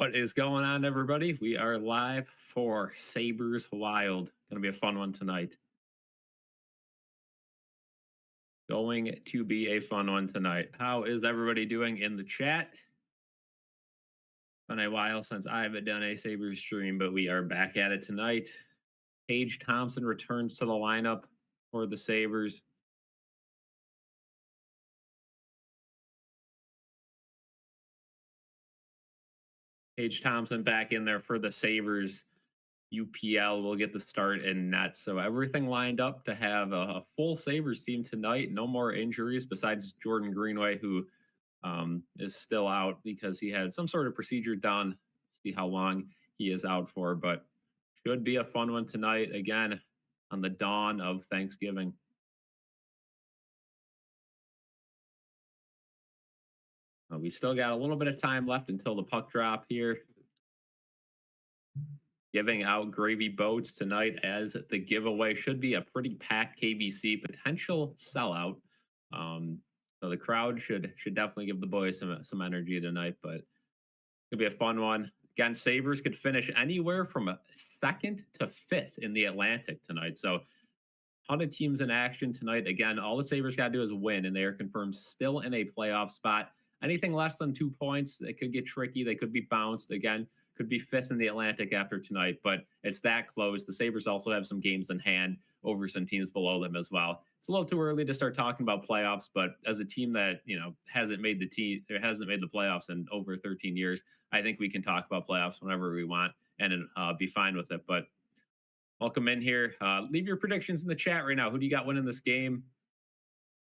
What is going on, everybody? We are live for Sabres Wild. Going to be a fun one tonight. Going to be a fun one tonight. How is everybody doing in the chat? Been a while since I've done a Sabres stream, but we are back at it tonight. Paige Thompson returns to the lineup for the Sabres. Paige Thompson back in there for the Sabres. UPL will get the start in net. So everything lined up to have a full Sabres team tonight. No more injuries besides Jordan Greenway, who is still out because he had some sort of procedure done. See how long he is out for, but should be a fun one tonight. Again, on the dawn of Thanksgiving. We still got a little bit of time left until the puck drop here. Giving out gravy boats tonight as the giveaway. Should be a pretty packed KBC, potential sellout. So the crowd should definitely give the boys some energy tonight, but it'll be a fun one. Again, Sabres could finish anywhere from a second to fifth in the Atlantic tonight. So ton of teams in action tonight. Again, all the Sabres got to do is win, and they are confirmed still in a playoff spot. Anything less than 2 points, it could get tricky. They could be bounced. Again, could be fifth in the Atlantic after tonight, but it's that close. The Sabres also have some games in hand over some teams below them as well. It's a little too early to start talking about playoffs, but as a team that, hasn't made the playoffs in over 13 years, I think we can talk about playoffs whenever we want and be fine with it. But welcome in here. Leave your predictions in the chat right now. Who do you got winning this game?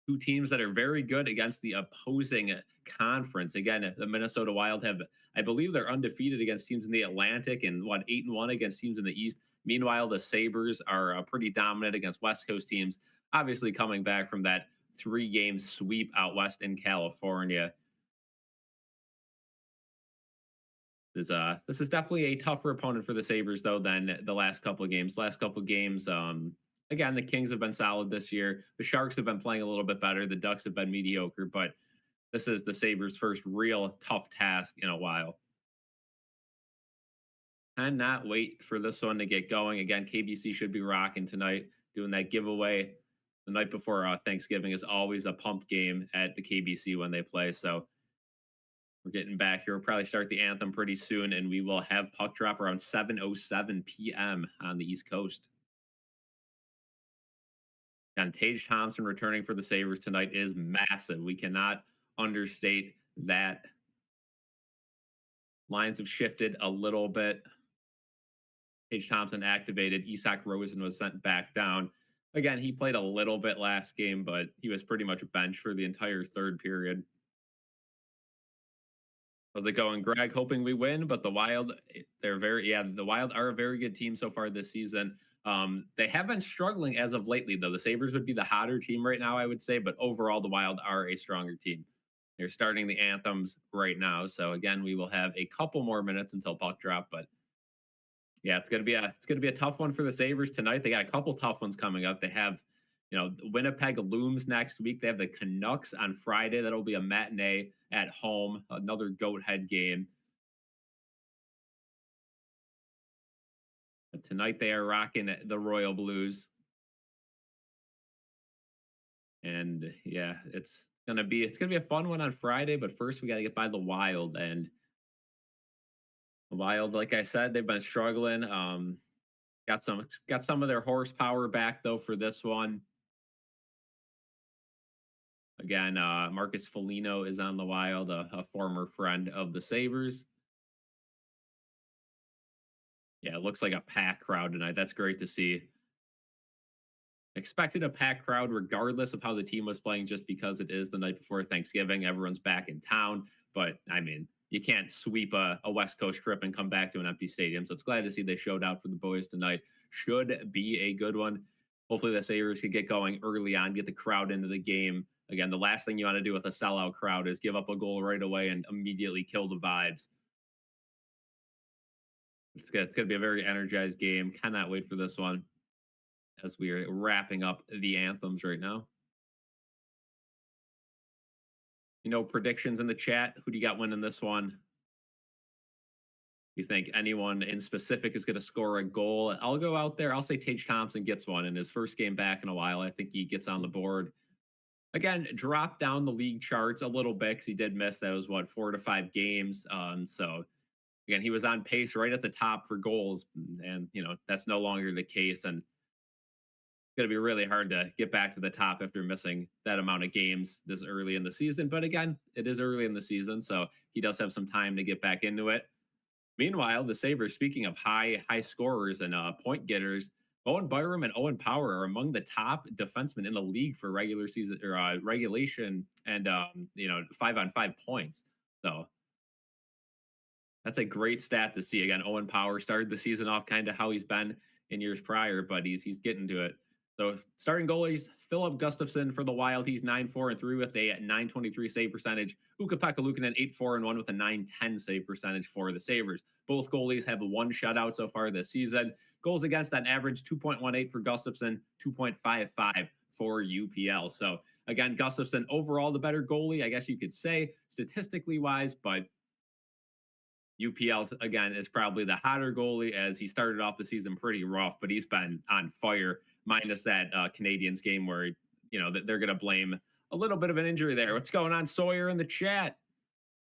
Two teams that are very good against the opposing conference. Again, the Minnesota Wild have, I believe, they're undefeated against teams in the Atlantic and 8-1 against teams in the East. Meanwhile, the Sabres are pretty dominant against West Coast teams, obviously coming back from that 3-game sweep out west in California. This is definitely a tougher opponent for the Sabres, though, than the last couple of games. Again, the Kings have been solid this year. The Sharks have been playing a little bit better. The Ducks have been mediocre, but this is the Sabres' first real tough task in a while. Cannot wait for this one to get going. Again, KBC should be rocking tonight, doing that giveaway. The night before Thanksgiving is always a pump game at the KBC when they play. So we're getting back here. We'll probably start the anthem pretty soon, and we will have puck drop around 7:07 p.m. on the East Coast. And Tage Thompson returning for the Sabres tonight is massive. We cannot understate that. Lines have shifted a little bit. Tage Thompson activated. Isak Rosen was sent back down. Again, he played a little bit last game, but he was pretty much benched for the entire third period. How's it going, Greg? Hoping we win, but the Wild, the Wild are a very good team so far this season. They have been struggling as of lately, though. The Sabres would be the hotter team right now, I would say, but overall, the Wild are a stronger team. They're starting the anthems right now, so again, we will have a couple more minutes until puck drop, but yeah, it's gonna be a tough one for the Sabres tonight. They got a couple tough ones coming up. They have, Winnipeg looms next week. They have the Canucks on Friday. That'll be a matinee at home, another goat head game. But tonight they are rocking the Royal Blues. And yeah, it's gonna be a fun one on Friday, but first we gotta get by the Wild. And the Wild, like I said, they've been struggling. Got some of their horsepower back though for this one. Again, Marcus Foligno is on the Wild, a former friend of the Sabres. Yeah, it looks like a packed crowd tonight. That's great to see. Expected a packed crowd regardless of how the team was playing, just because it is the night before Thanksgiving. Everyone's back in town. But, I mean, you can't sweep a West Coast trip and come back to an empty stadium. So it's glad to see they showed out for the boys tonight. Should be a good one. Hopefully the Sabres can get going early on, get the crowd into the game. Again, the last thing you want to do with a sellout crowd is give up a goal right away and immediately kill the vibes. It's going to be a very energized game. Cannot wait for this one as we are wrapping up the anthems right now. Predictions in the chat. Who do you got winning this one? You think anyone in specific is going to score a goal? I'll go out there. I'll say Tage Thompson gets one in his first game back in a while. I think he gets on the board. Again, dropped down the league charts a little bit because he did miss those, what, 4 to 5 games. So again, he was on pace right at the top for goals. And, that's no longer the case. And it's going to be really hard to get back to the top after missing that amount of games this early in the season. But again, it is early in the season. So he does have some time to get back into it. Meanwhile, the Sabres, speaking of high scorers and point getters, Owen Byram and Owen Power are among the top defensemen in the league for regular season or regulation and 5-on-5 points. So that's a great stat to see. Again, Owen Power started the season off kind of how he's been in years prior, but he's getting to it. So starting goalies, Philip Gustafsson for the Wild. He's 9-4-3 with a 923 save percentage. Ukko-Pekka Luukkonen 8-4-1 with a 910 save percentage for the Sabres. Both goalies have one shutout so far this season. Goals against on average 2.18 for Gustafsson, 2.55 for UPL. So again, Gustafsson overall the better goalie, I guess you could say, statistically wise, but UPL, again, is probably the hotter goalie as he started off the season pretty rough, but he's been on fire, minus that Canadians game where, they're going to blame a little bit of an injury there. What's going on, Sawyer, in the chat?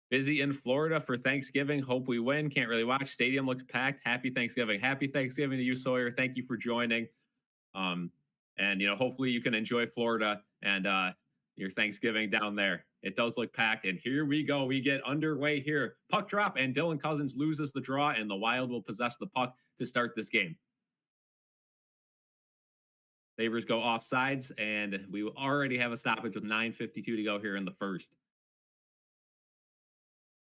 Busy in Florida for Thanksgiving. Hope we win. Can't really watch. Stadium looks packed. Happy Thanksgiving. Happy Thanksgiving to you, Sawyer. Thank you for joining. And, hopefully you can enjoy Florida and your Thanksgiving down there. It does look packed. And here we go. We get underway here. Puck drop, and Dylan Cousins loses the draw, and the Wild will possess the puck to start this game. Sabres go offsides, and we already have a stoppage with 9:52 to go here in the first.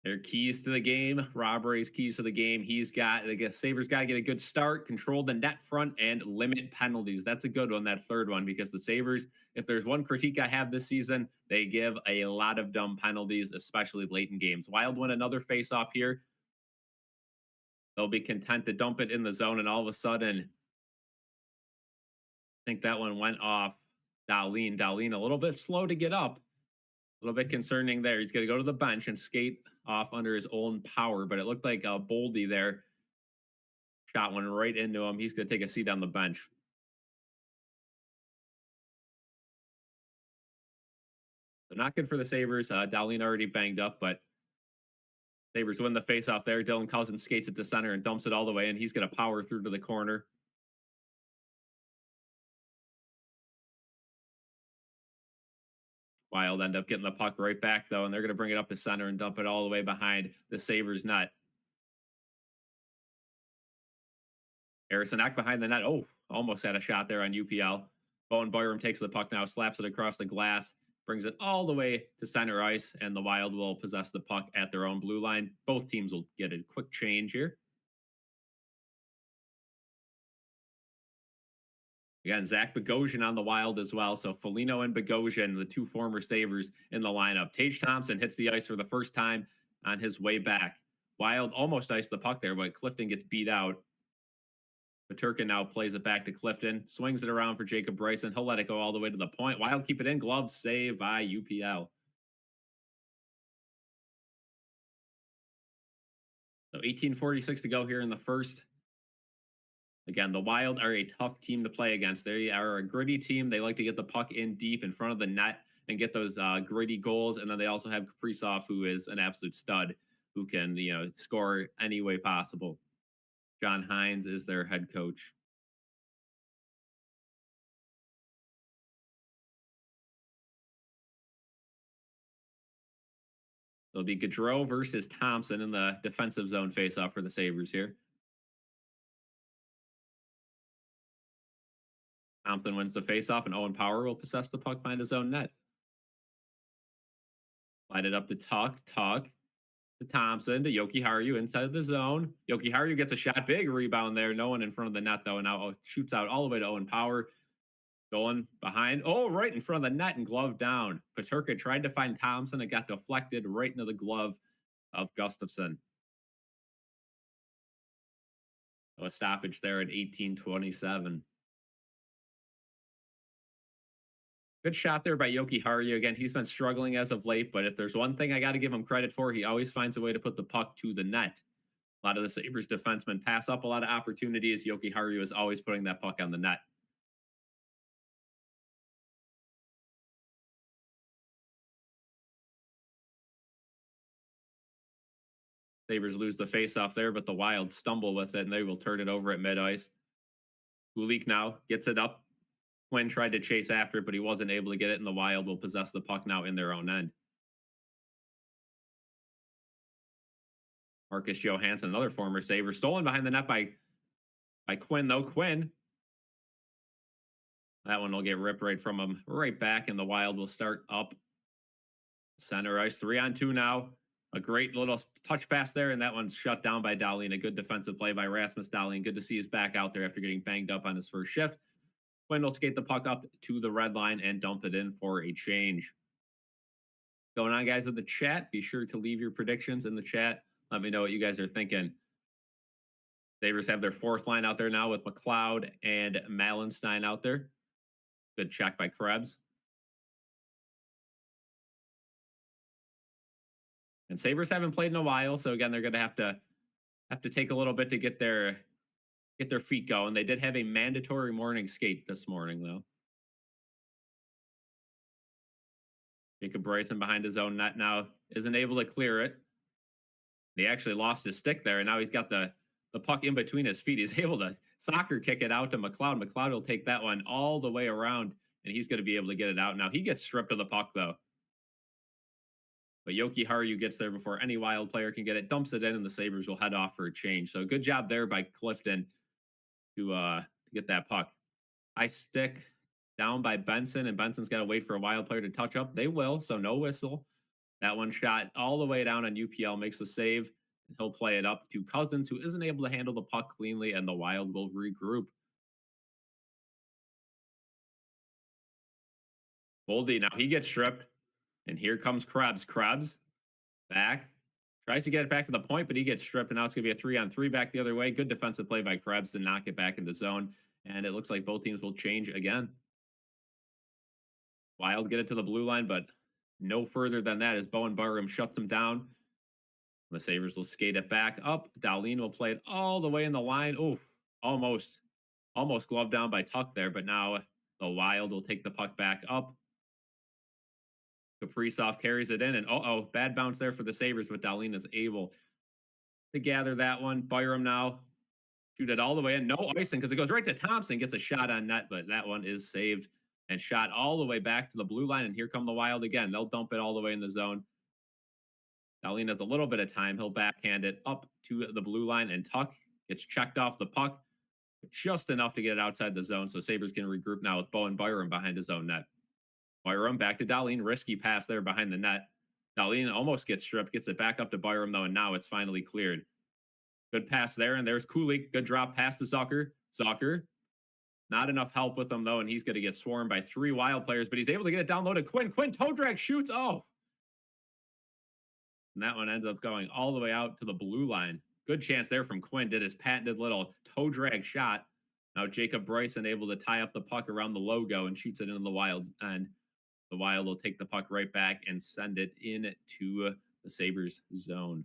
Their keys to the game, Rob Ray's keys to the game. The Sabres got to get a good start, control the net front, and limit penalties. That's a good one, that third one, because the Sabres, if there's one critique I have this season, they give a lot of dumb penalties, especially late in games. Wild win another face-off here. They'll be content to dump it in the zone, and all of a sudden, I think that one went off Dahlin. Dahlin a little bit slow to get up. A little bit concerning there. He's going to go to the bench and skate off under his own power, but it looked like Boldy there shot one right into him. He's going to take a seat on the bench. So not good for the Sabres. Dahlin already banged up, but Sabres win the faceoff there. Dylan Cousins skates it to center and dumps it all the way, and he's going to power through to the corner. Wild end up getting the puck right back, though, and they're going to bring it up to center and dump it all the way behind the Sabres net. Harrison Eck behind the net. Oh, almost had a shot there on UPL. Owen Byram takes the puck now, slaps it across the glass, brings it all the way to center ice, and the Wild will possess the puck at their own blue line. Both teams will get a quick change here. Again, Zach Bogosian on the Wild as well. So Foligno and Bogosian, the two former Sabres in the lineup. Tage Thompson hits the ice for the first time on his way back. Wild almost iced the puck there, but Clifton gets beat out. Peterkin now plays it back to Clifton, swings it around for Jacob Bryson. He'll let it go all the way to the point. Wild keep it in. Glove save by UPL. So 18:46 to go here in the first. Again, the Wild are a tough team to play against. They are a gritty team. They like to get the puck in deep in front of the net and get those gritty goals. And then they also have Kaprizov, who is an absolute stud, who can score any way possible. John Hines is their head coach. It'll be Gaudreau versus Thompson in the defensive zone faceoff for the Sabres here. Thompson wins the faceoff, and Owen Power will possess the puck behind his own net. Slide it up to Tuck to Thompson to Jokiharju inside the zone. Jokiharju gets a shot, big rebound there. No one in front of the net, though, and now shoots out all the way to Owen Power. Going behind, right in front of the net and glove down. Peterka tried to find Thompson. It got deflected right into the glove of Gustafsson. So a stoppage there at 18:27. Good shot there by Jokiharju. Again, he's been struggling as of late, but if there's one thing I got to give him credit for, he always finds a way to put the puck to the net. A lot of the Sabres defensemen pass up a lot of opportunities. Yoki Haru is always putting that puck on the net. Sabres lose the faceoff there, but the Wild stumble with it, and they will turn it over at mid-ice. Kulik now gets it up. Quinn tried to chase after it, but he wasn't able to get it, and the Wild will possess the puck now in their own end. Marcus Johansson, another former Sabre, stolen behind the net by Quinn, though. Quinn, that one will get ripped right from him, right back, and the Wild will start up center ice. 3-on-2 now. A great little touch pass there, and that one's shut down by Dahlin. A good defensive play by Rasmus Dahlin. Good to see he's back out there after getting banged up on his first shift. Quinn will skate the puck up to the red line and dump it in for a change. Going on, guys, with the chat. Be sure to leave your predictions in the chat. Let me know what you guys are thinking. Sabres have their fourth line out there now with McLeod and Malenstein out there. Good check by Krebs. And Sabres haven't played in a while, so again, they're going to have to take a little bit to get their feet going. They did have a mandatory morning skate this morning, though. Jacob Bryson behind his own net now isn't able to clear it. He actually lost his stick there, and now he's got the puck in between his feet. He's able to soccer kick it out to McLeod. McLeod will take that one all the way around, and he's going to be able to get it out. Now, he gets stripped of the puck, though. But Yoki Haru gets there before any Wild player can get it, dumps it in, and the Sabres will head off for a change. So good job there by Clifton to get that puck. High stick down by Benson, and Benson's got to wait for a Wild player to touch up. They will, so no whistle. That one shot all the way down on UPL, makes the save. He'll play it up to Cousins, who isn't able to handle the puck cleanly, and the Wild will regroup. Boldy, now he gets stripped. And here comes Krebs. Krebs back. Tries to get it back to the point, but he gets stripped, and now it's going to be a 3-on-3 back the other way. Good defensive play by Krebs to knock it back in the zone. And it looks like both teams will change again. Wild get it to the blue line, but no further than that as Bowen Barham shuts them down. The Sabres will skate it back up. Dahlin will play it all the way in the line. Oof, almost gloved down by Tuck there, but now the Wild will take the puck back up. Kaprizov carries it in, and bad bounce there for the Sabres, but Dahlin is able to gather that one. Byram now shoot it all the way in. No icing because it goes right to Thompson, gets a shot on net, but that one is saved and shot all the way back to the blue line, and here come the Wild again. They'll dump it all the way in the zone. Dahlin has a little bit of time. He'll backhand it up to the blue line, and Tuck gets checked off the puck just enough to get it outside the zone, so Sabres can regroup now with Bowen Byram behind his own net. Byram back to Dahlin. Risky pass there behind the net. Dahlin almost gets stripped, gets it back up to Byram, though, and now it's finally cleared. Good pass there, and there's Kulik. Good drop pass to Zucker. Zucker, not enough help with him, though, and he's going to get swarmed by 3 Wild players, but he's able to get it down low to Quinn. Quinn toe drag shoots. Oh! And that one ends up going all the way out to the blue line. Good chance there from Quinn. Did his patented little toe drag shot. Now Jacob Bryson able to tie up the puck around the logo and shoots it into the Wild's end. The Wild will take the puck right back and send it into the Sabres zone.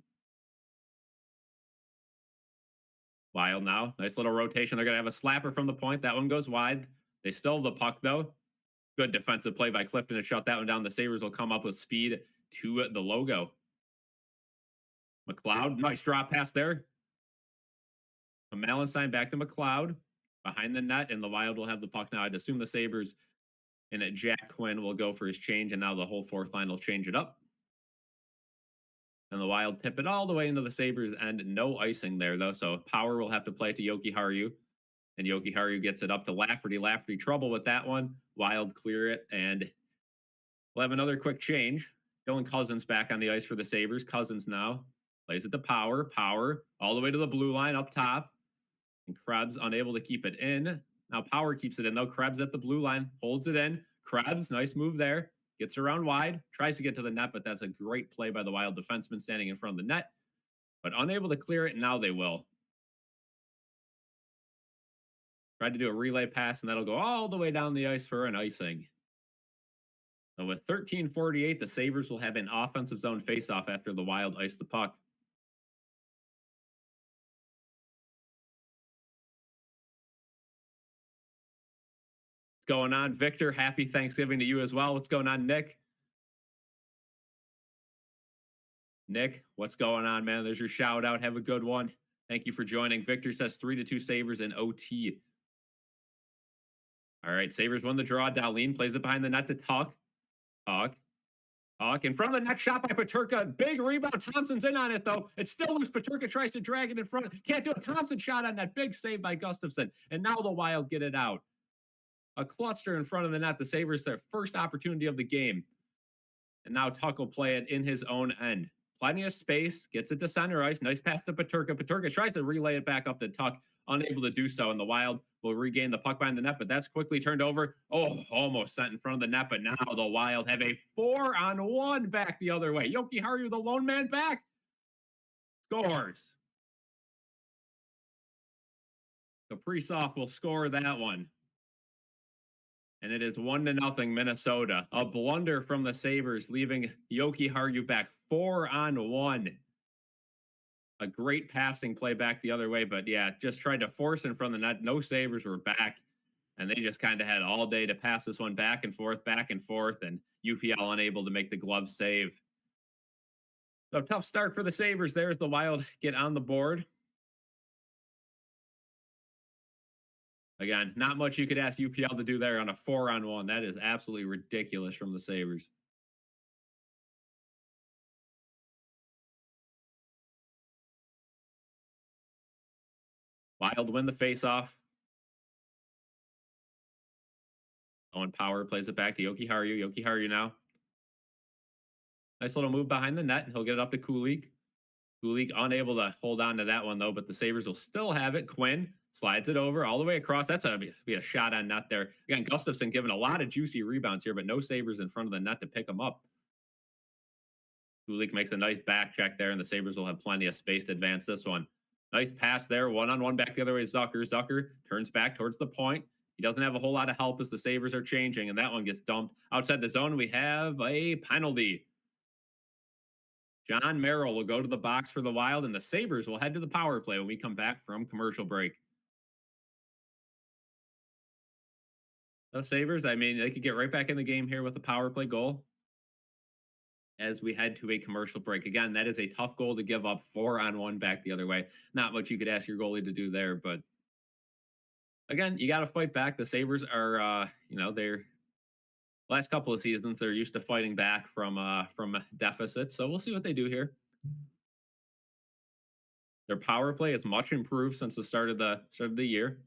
Wild now. Nice little rotation. They're going to have a slapper from the point. That one goes wide. They still have the puck, though. Good defensive play by Clifton to shut that one down. The Sabres will come up with speed to the logo. McLeod, nice drop pass there. From Malenstein back to McLeod. Behind the net, and the Wild will have the puck now. I'd assume the Sabres and Jack Quinn will go for his change, and now the whole fourth line will change it up. And the Wild tip it all the way into the Sabres, and no icing there, though. So Power will have to play to Yoki Haru, and Yoki Haru gets it up to Lafferty. Lafferty trouble with that one. Wild clear it, and we'll have another quick change. Dylan Cousins back on the ice for the Sabres. Cousins now plays it to Power. Power all the way to the blue line up top. And Krebs unable to keep it in. Now Power keeps it in, though. Krebs at the blue line, holds it in. Krebs, nice move there. Gets around wide, tries to get to the net, but that's a great play by the Wild defenseman standing in front of the net. But unable to clear it, and now they will. Tried to do a relay pass, and that'll go all the way down the ice for an icing. So with 13:48, the Sabres will have an offensive zone faceoff after the Wild ice the puck. going on, Victor? Happy Thanksgiving to you as well. What's going on, Nick? Nick, what's going on, man? There's your shout out. Have a good one. Thank you for joining. Victor says 3-2 Sabres in OT. All right, Sabres won the draw. Dahlin plays it behind the net to Tuck. Tuck in front of the net, shot by Peterka. Big rebound. Thompson's in on it, though. It's still loose. Peterka tries to drag it in front. Can't do it. Thompson shot on that. Big save by Gustafsson. And now the Wild get it out. A cluster in front of the net. The Sabres, their first opportunity of the game. And now Tuck will play it in his own end. Plenty of space. Gets it to center ice. Nice pass to Peterka. Peterka tries to relay it back up to Tuck. Unable to do so. And the Wild will regain the puck behind the net, but that's quickly turned over. Oh, almost sent in front of the net, but now the Wild have a 4-on-1 back the other way. Jokiharju, the lone man back, scores. Kaprizov will score that one. And it is 1-0 Minnesota. A blunder from the Sabres, leaving Jokiharju back 4-on-1. A great passing play back the other way, but yeah, just tried to force in front of the net. No Sabres were back, and they just kind of had all day to pass this one back and forth, and UPL unable to make the glove save. So tough start for the Sabres. There's the Wild get on the board. Again, not much you could ask UPL to do there on a 4-on-1. That is absolutely ridiculous from the Sabres. Wild win the faceoff. Owen Power plays it back to Jokiharju. Jokiharju now. Nice little move behind the net, and he'll get it up to Kulik. Kulik unable to hold on to that one, though, but the Sabres will still have it. Quinn slides it over all the way across. That's be a shot on net there. Again, Gustafsson giving a lot of juicy rebounds here, but no Sabres in front of the net to pick them up. Kulik makes a nice back check there, and the Sabres will have plenty of space to advance this one. Nice pass there, one-on-one back the other way. Zucker. Zucker turns back towards the point. He doesn't have a whole lot of help as the Sabres are changing, and that one gets dumped outside the zone. We have a penalty. John Merrill will go to the box for the Wild, and the Sabres will head to the power play when we come back from commercial break. The Sabres, I mean, they could get right back in the game here with a power play goal as we head to a commercial break. Again, that is a tough goal to give up, 4-on-1 back the other way. Not much you could ask your goalie to do there, but again, you got to fight back. The Sabres are, they're last couple of seasons, they're used to fighting back from deficits. So we'll see what they do here. Their power play is much improved since the start of the year.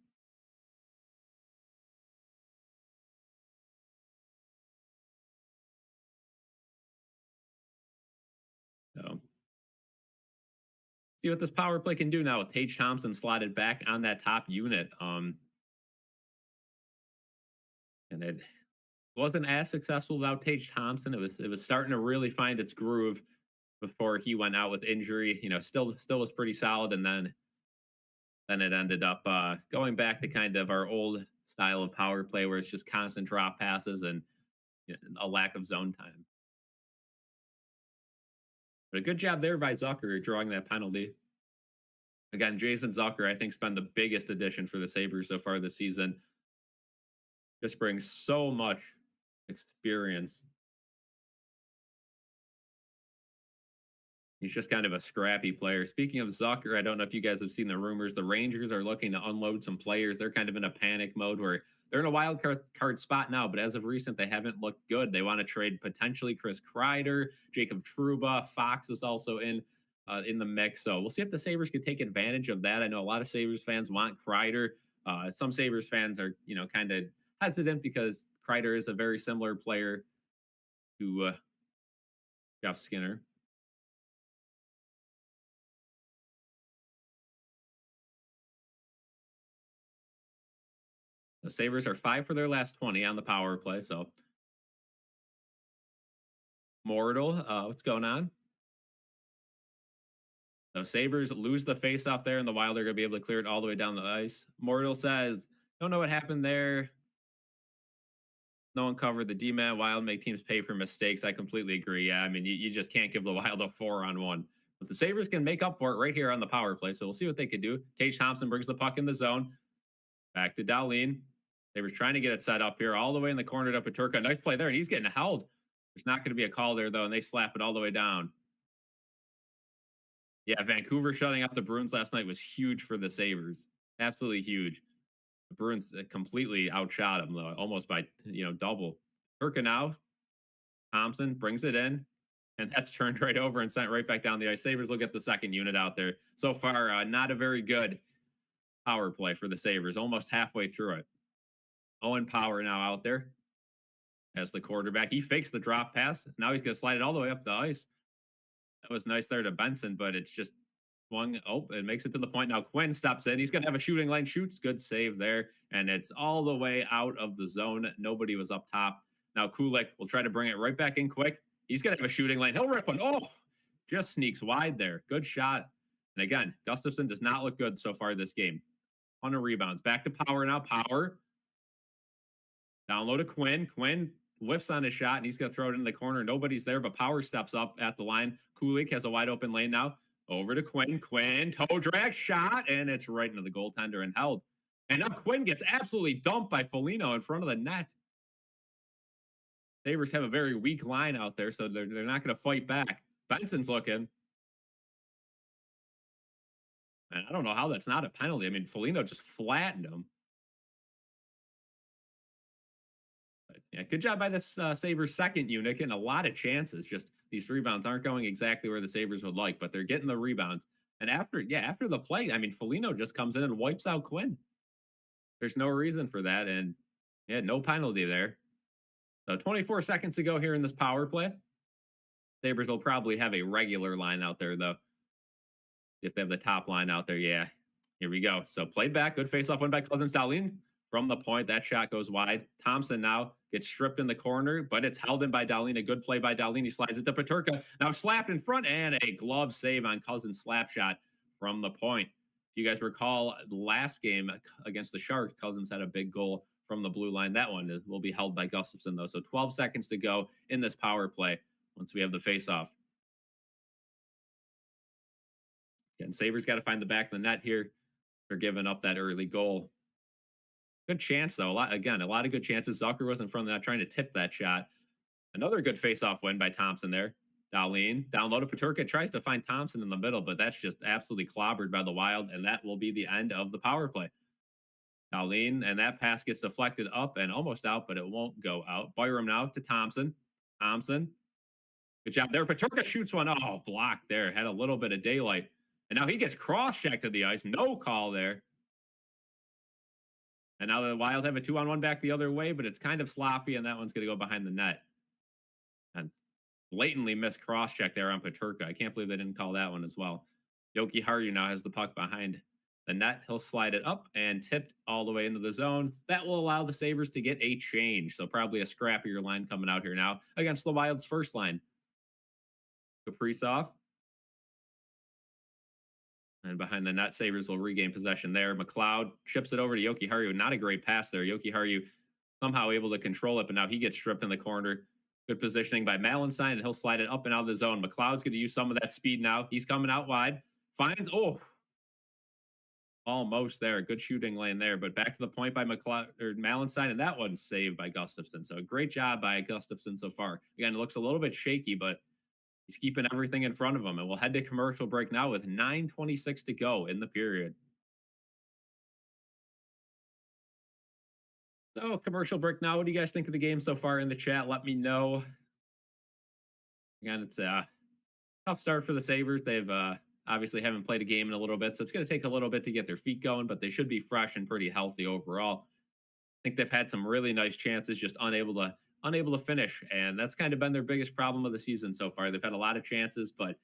So see what this power play can do now with Tage Thompson slotted back on that top unit. And it wasn't as successful without Tage Thompson. It was starting to really find its groove before he went out with injury. Still was pretty solid, and then it ended up going back to kind of our old style of power play where it's just constant drop passes and a lack of zone time. But a good job there by Zucker drawing that penalty. Again, Jason Zucker, I think, has been the biggest addition for the Sabres so far this season. Just brings so much experience. He's just kind of a scrappy player. Speaking of Zucker, I don't know if you guys have seen the rumors. The Rangers are looking to unload some players. They're kind of in a panic mode where they're in a wild card spot now, but as of recent, they haven't looked good. They want to trade potentially Chris Kreider, Jacob Trouba. Fox is also in the mix. So we'll see if the Sabres could take advantage of that. I know a lot of Sabres fans want Kreider. Some Sabres fans are, kind of hesitant because Kreider is a very similar player to Jeff Skinner. The Sabres are 5 for their last 20 on the power play. So, Mortal, what's going on? So, Sabres lose the faceoff there, and the Wild are going to be able to clear it all the way down the ice. Mortal says, don't know what happened there. No one covered the D-man. Wild make teams pay for mistakes. I completely agree. Yeah, I mean, you just can't give the Wild a 4-on-1. But the Sabres can make up for it right here on the power play. So, we'll see what they can do. Tage Thompson brings the puck in the zone. Back to Dahlin. They were trying to get it set up here all the way in the corner to Peterka. Nice play there, and he's getting held. There's not going to be a call there, though, and they slap it all the way down. Yeah, Vancouver shutting out the Bruins last night was huge for the Sabres. Absolutely huge. The Bruins completely outshot them, though, almost by, double. Peterka now. Thompson brings it in, and that's turned right over and sent right back down the ice. Sabres will get the second unit out there. So far, not a very good power play for the Sabres, almost halfway through it. Owen Power now out there as the quarterback. He fakes the drop pass. Now he's going to slide it all the way up the ice. That was nice there to Benson, but it's just swung. Oh, it makes it to the point. Now Quinn steps in. He's going to have a shooting lane. Shoots. Good save there. And it's all the way out of the zone. Nobody was up top. Now Kulik will try to bring it right back in quick. He's going to have a shooting lane. He'll rip one. Oh, just sneaks wide there. Good shot. And again, Gustafsson does not look good so far this game. 100 rebounds. Back to Power now. Power. Down low to Quinn. Quinn whiffs on his shot, and he's going to throw it in the corner. Nobody's there, but Power steps up at the line. Kulik has a wide open lane now. Over to Quinn. Quinn, toe drag, shot, and it's right into the goaltender and held. And now Quinn gets absolutely dumped by Foligno in front of the net. Sabres have a very weak line out there, so they're not going to fight back. Benson's looking. And I don't know how that's not a penalty. I mean, Foligno just flattened him. But yeah, good job by this Sabres second unit, getting a lot of chances. Just these rebounds aren't going exactly where the Sabres would like, but they're getting the rebounds. And after the play, I mean, Foligno just comes in and wipes out Quinn. There's no reason for that. And yeah, no penalty there. So 24 seconds to go here in this power play. Sabres will probably have a regular line out there, though. If they have the top line out there, yeah. Here we go. So played back. Good face-off win by Cousins. Dahlin from the point. That shot goes wide. Thompson now gets stripped in the corner, but it's held in by Dahlin. A good play by Dahlin. He slides it to Peterka. Now slapped in front, and a glove save on Cousins' slap shot from the point. If you guys recall, the last game against the Sharks, Cousins had a big goal from the blue line. That one will be held by Gustafsson, though. So 12 seconds to go in this power play once we have the face-off. And Sabres got to find the back of the net here. They're giving up that early goal. Good chance, though. A lot of good chances. Zucker was in front of the net trying to tip that shot. Another good face-off win by Thompson there. Dahlin down low to Peterka. Tries to find Thompson in the middle, but that's just absolutely clobbered by the Wild, and that will be the end of the power play. Dahlin, and that pass gets deflected up and almost out, but it won't go out. Byram now to Thompson. Thompson. Good job there. Peterka shoots one. Oh, blocked there. Had a little bit of daylight. And now he gets cross-checked to the ice. No call there. And now the Wild have a 2-on-1 back the other way, but it's kind of sloppy, and that one's going to go behind the net. And blatantly missed cross-check there on Peterka. I can't believe they didn't call that one as well. Yoki Haru now has the puck behind the net. He'll slide it up and tipped all the way into the zone. That will allow the Sabres to get a change. So probably a scrappier line coming out here now against the Wild's first line. Kaprizov. And behind the net, Sabres will regain possession there. McLeod chips it over to Yoki Haru. Not a great pass there. Yoki Haru somehow able to control it, but now he gets stripped in the corner. Good positioning by Malenstein, and he'll slide it up and out of the zone. McLeod's going to use some of that speed now. He's coming out wide. Finds, almost there. Good shooting lane there, but back to the point by Malenstein, and that one's saved by Gustafsson. So great job by Gustafsson so far. Again, it looks a little bit shaky, but he's keeping everything in front of him. And we'll head to commercial break now with 9:26 to go in the period. So commercial break now. What do you guys think of the game so far in the chat? Let me know. Again, it's a tough start for the Sabres. They've obviously haven't played a game in a little bit, so it's going to take a little bit to get their feet going, but they should be fresh and pretty healthy overall. I think they've had some really nice chances, just unable to finish, and that's kind of been their biggest problem of the season so far. They've had a lot of chances, but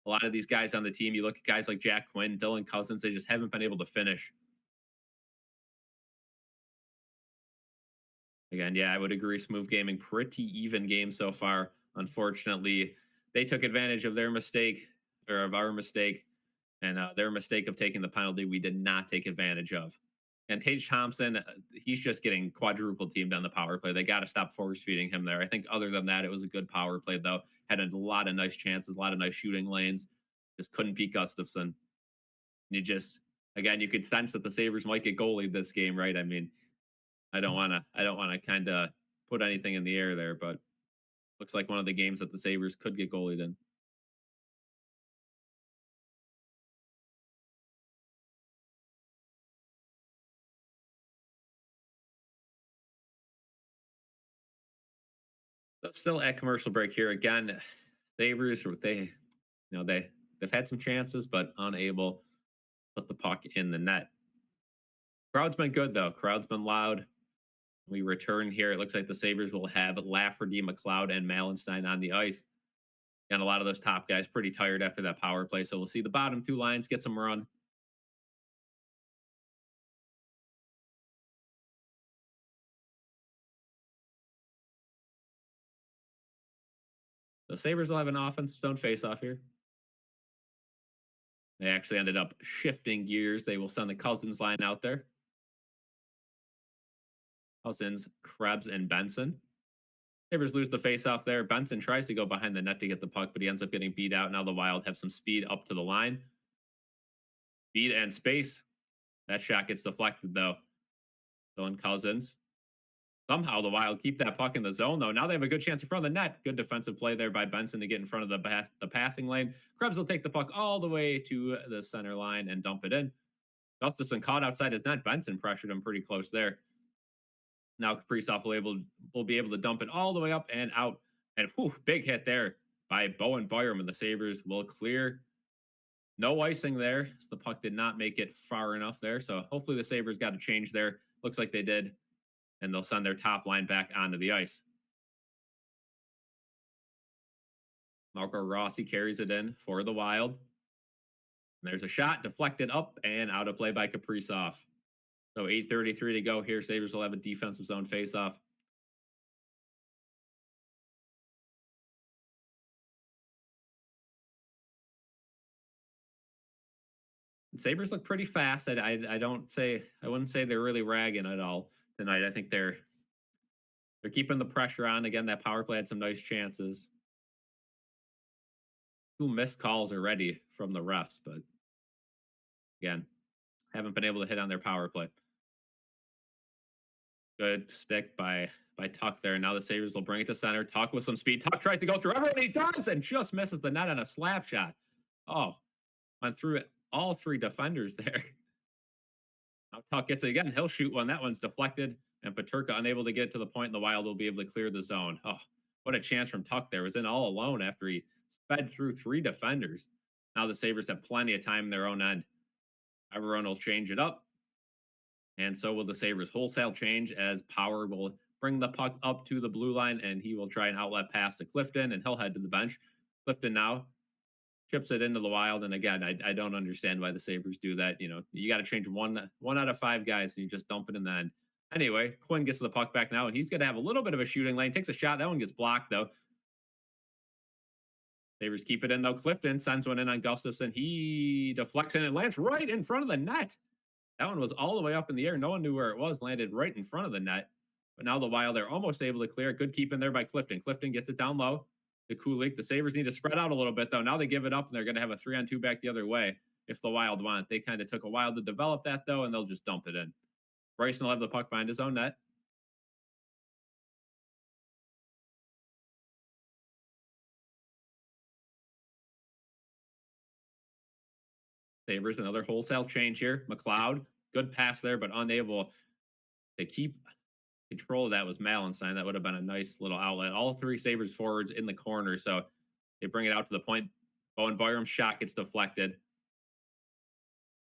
a lot of these guys on the team, you look at guys like Jack Quinn, Dylan Cousins, they just haven't been able to finish. Again, yeah, I would agree. Smooth Gaming, pretty even game so far. Unfortunately, they took advantage of their mistake, or of our mistake, and their mistake of taking the penalty we did not take advantage of. And Tage Thompson, he's just getting quadruple teamed on the power play. They got to stop force feeding him there. I think other than that, it was a good power play, though. Had a lot of nice chances, a lot of nice shooting lanes. Just couldn't beat Gustafsson. You could sense that the Sabres might get goalied this game, right? I mean, I don't want to kind of put anything in the air there, but looks like one of the games that the Sabres could get goalied in. So still at commercial break here again. Sabres, they've had some chances, but unable to put the puck in the net. Crowd's been good though. Crowd's been loud. We return here. It looks like the Sabres will have Lafferty, McLeod, and Malenstein on the ice. And a lot of those top guys pretty tired after that power play. So we'll see the bottom two lines get some run. The Sabres will have an offensive zone faceoff here. They actually ended up shifting gears. They will send the Cousins line out there. Cousins, Krebs, and Benson. Sabres lose the faceoff there. Benson tries to go behind the net to get the puck, but he ends up getting beat out. Now the Wild have some speed up to the line. Speed and space. That shot gets deflected, though. Dylan Cousins. Somehow the Wild keep that puck in the zone, though. Now they have a good chance in front of the net. Good defensive play there by Benson to get in front of the passing lane. Krebs will take the puck all the way to the center line and dump it in. Gustafsson caught outside his net. Benson pressured him pretty close there. Now Kaprizov will be able to dump it all the way up and out. And whew, big hit there by Bowen Byram, and the Sabres will clear. No icing there. So the puck did not make it far enough there. So hopefully the Sabres got a change there. Looks like they did. And they'll send their top line back onto the ice. Marco Rossi carries it in for the Wild. And there's a shot deflected up and out of play by Kaprizov. So 8:33 to go here. Sabres will have a defensive zone faceoff. Sabres look pretty fast. I wouldn't say they're really ragging at all tonight. I think they're keeping the pressure on. Again, that power play had some nice chances. 2 missed calls already from the refs, but again, haven't been able to hit on their power play. Good stick by Tuck there. Now the Sabres will bring it to center. Tuck with some speed. Tuck tries to go through everyone. He does and just misses the net on a slap shot. Oh, went through it. All 3 defenders there. Now Tuck gets it again. He'll shoot one. That one's deflected. And Peterka unable to get to the point. And the Wild will be able to clear the zone. Oh, what a chance from Tuck there. Was in all alone after he sped through 3 defenders. Now the Sabres have plenty of time in their own end. Everyone will change it up. And so will the Sabres wholesale change as Power will bring the puck up to the blue line and he will try an outlet pass to Clifton and he'll head to the bench. Clifton now chips it into the Wild. And again, I don't understand why the Sabres do that. You know, you got to change one out of 5 guys and you just dump it in the end. Anyway, Quinn gets the puck back now and he's going to have a little bit of a shooting lane. Takes a shot. That one gets blocked though. Sabres keep it in though. Clifton sends one in on Gustafsson. He deflects and it lands right in front of the net. That one was all the way up in the air. No one knew where it was. Landed right in front of the net. But now the Wild, they're almost able to clear. Good keep in there by Clifton. Clifton gets it down low. The Kulik. The Sabres need to spread out a little bit, though. Now they give it up, and they're going to have a 3-on-2 back the other way if the Wild want. They kind of took a while to develop that, though, and they'll just dump it in. Bryson will have the puck behind his own net. Sabres, another wholesale change here. McLeod, good pass there, but unable to keep control of that was Malenstein. That would have been a nice little outlet. All 3 Sabres forwards in the corner, so they bring it out to the point. Bowen Byram's shot gets deflected.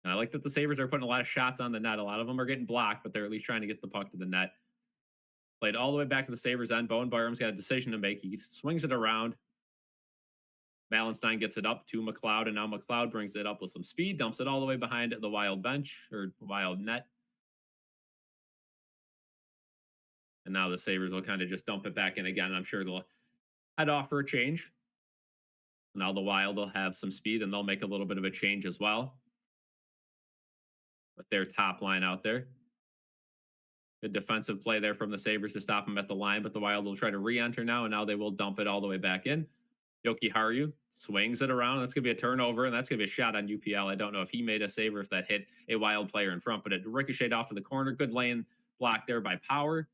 And I like that the Sabres are putting a lot of shots on the net. A lot of them are getting blocked, but they're at least trying to get the puck to the net. Played all the way back to the Sabres end. Bowen Byram's got a decision to make. He swings it around. Malenstein gets it up to McLeod, and now McLeod brings it up with some speed, dumps it all the way behind the Wild bench, or Wild net. And now the Sabres will kind of just dump it back in again. I'm sure they'll head off for a change. Now the Wild will have some speed, and they'll make a little bit of a change as well with their top line out there. Good defensive play there from the Sabres to stop them at the line, but the Wild will try to re-enter now, and now they will dump it all the way back in. Yoki Haru swings it around. That's going to be a turnover, and that's going to be a shot on UPL. I don't know if he made a save or if that hit a Wild player in front, but it ricocheted off to the corner. Good lane blocked there by Power.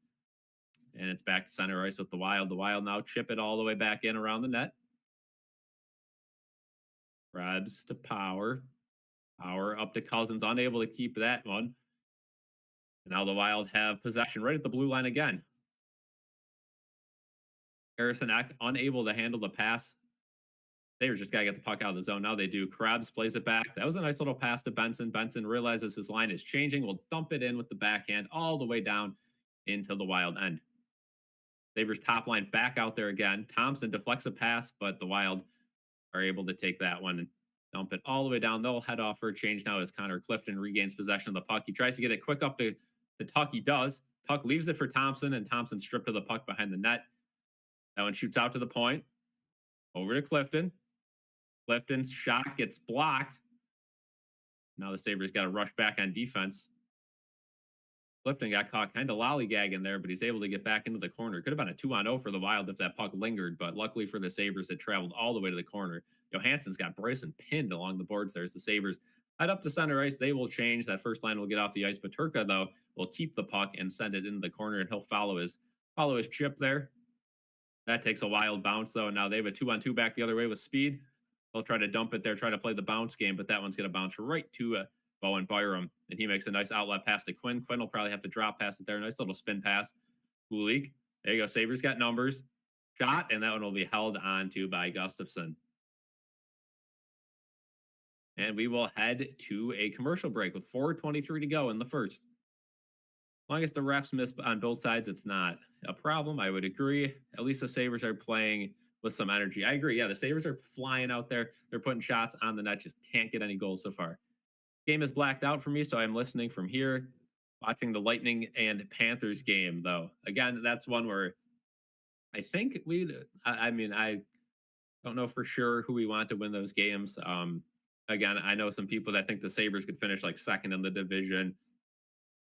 And it's back to center ice with the Wild. The Wild now chip it all the way back in around the net. Grabs to Power. Power up to Cousins, unable to keep that one. And now the Wild have possession right at the blue line again. Harrison Eck unable to handle the pass. They just got to get the puck out of the zone. Now they do. Krebs plays it back. That was a nice little pass to Benson. Benson realizes his line is changing. Will dump it in with the backhand all the way down into the Wild end. Sabres top line back out there again. Thompson deflects a pass, but the Wild are able to take that one and dump it all the way down. They'll head off for a change now as Connor Clifton regains possession of the puck. He tries to get it quick up to the Tuck. He does. Tuck leaves it for Thompson, and Thompson stripped of the puck behind the net. That one shoots out to the point. Over to Clifton. Clifton's shot gets blocked. Now the Sabres got to rush back on defense. Clifton got caught kind of lollygagging there, but he's able to get back into the corner. Could have been a 2-on-0 for the Wild if that puck lingered, but luckily for the Sabres, it traveled all the way to the corner. Johansson's got Bryson pinned along the boards there as the Sabres head up to center ice. They will change. That first line will get off the ice, but Turka, though, will keep the puck and send it into the corner, and he'll follow his chip there. That takes a Wild bounce, though, and now they have a 2-on-2 back the other way with speed. They'll try to dump it there, try to play the bounce game, but that one's going to bounce right to Bowen Byram, and he makes a nice outlet pass to Quinn. Quinn will probably have to drop pass it there. Nice little spin pass. Kulik. There you go. Sabres got numbers. Shot, and that one will be held on to by Gustafsson. And we will head to a commercial break with 4:23 to go in the first. As long as the refs miss on both sides, it's not a problem. I would agree. At least the Sabres are playing with some energy. I agree. Yeah, the Sabres are flying out there. They're putting shots on the net. Just can't get any goals so far. Game is blacked out for me, so I'm listening from here, watching the Lightning and Panthers game, though. Again, that's one where I think I mean, I don't know for sure who we want to win those games. Again, I know some people that think the Sabres could finish like second in the division.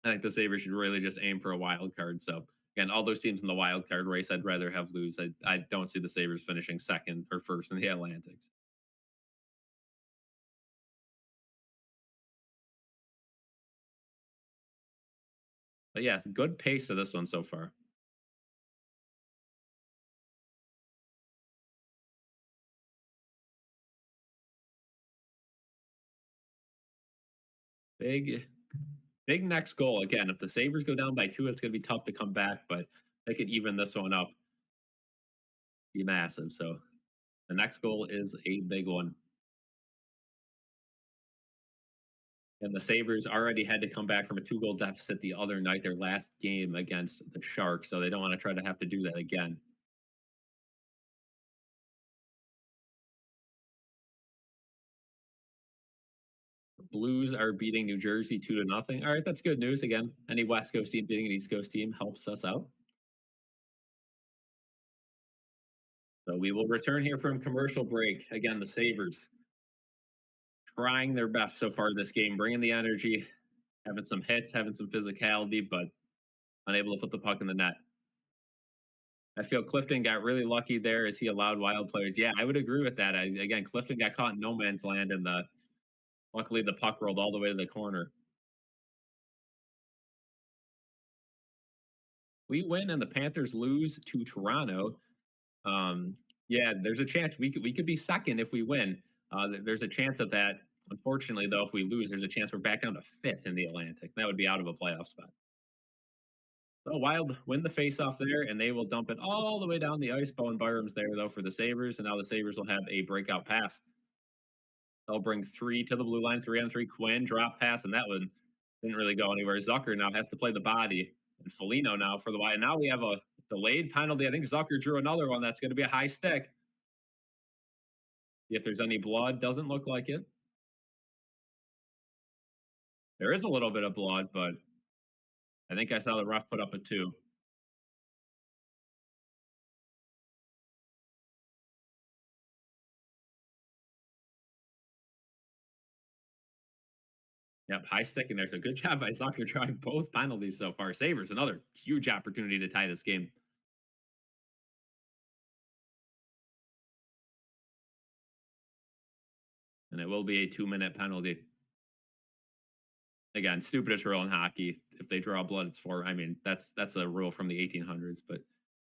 I think the Sabres should really just aim for a wild card. So again, all those teams in the wild card race, I'd rather have lose. I don't see the Sabres finishing second or first in the Atlantics. But yes, good pace to this one so far. Big next goal. Again, if the Sabres go down by 2, it's going to be tough to come back, but they could even this one up. Be massive. So the next goal is a big one. And the Sabres already had to come back from a 2-goal deficit the other night, their last game against the Sharks. So they don't want to try to have to do that again. The Blues are beating New Jersey 2-0. All right, that's good news. Again, any West Coast team beating an East Coast team helps us out. So we will return here from commercial break. Again, the Sabres trying their best so far this game, bringing the energy, having some hits, having some physicality, but unable to put the puck in the net. I feel Clifton got really lucky there as he allowed Wild players. Yeah, I would agree with that. Again, Clifton got caught in no man's land, and luckily the puck rolled all the way to the corner. We win, and the Panthers lose to Toronto. Yeah, there's a chance we could be second if we win. There's a chance of that. Unfortunately, though, if we lose, there's a chance we're back down to 5th in the Atlantic. That would be out of a playoff spot. So Wild win the faceoff there, and they will dump it all the way down the ice. Bowen Byram's there, though, for the Sabres, and now the Sabres will have a breakout pass. They'll bring 3 to the blue line, 3-on-3. Quinn, drop pass, and that one didn't really go anywhere. Zucker now has to play the body, and Foligno now for the Wild. Now we have a delayed penalty. I think Zucker drew another one. That's going to be a high stick. If there's any blood, doesn't look like it. There is a little bit of blood, but I think I saw the ref put up a 2. Yep, high stick in there. So good job by Zucker trying both penalties so far. Sabres, another huge opportunity to tie this game. And it will be a 2-minute penalty. Again, stupidest rule in hockey. If they draw blood, it's four. I mean, that's a rule from the 1800s. But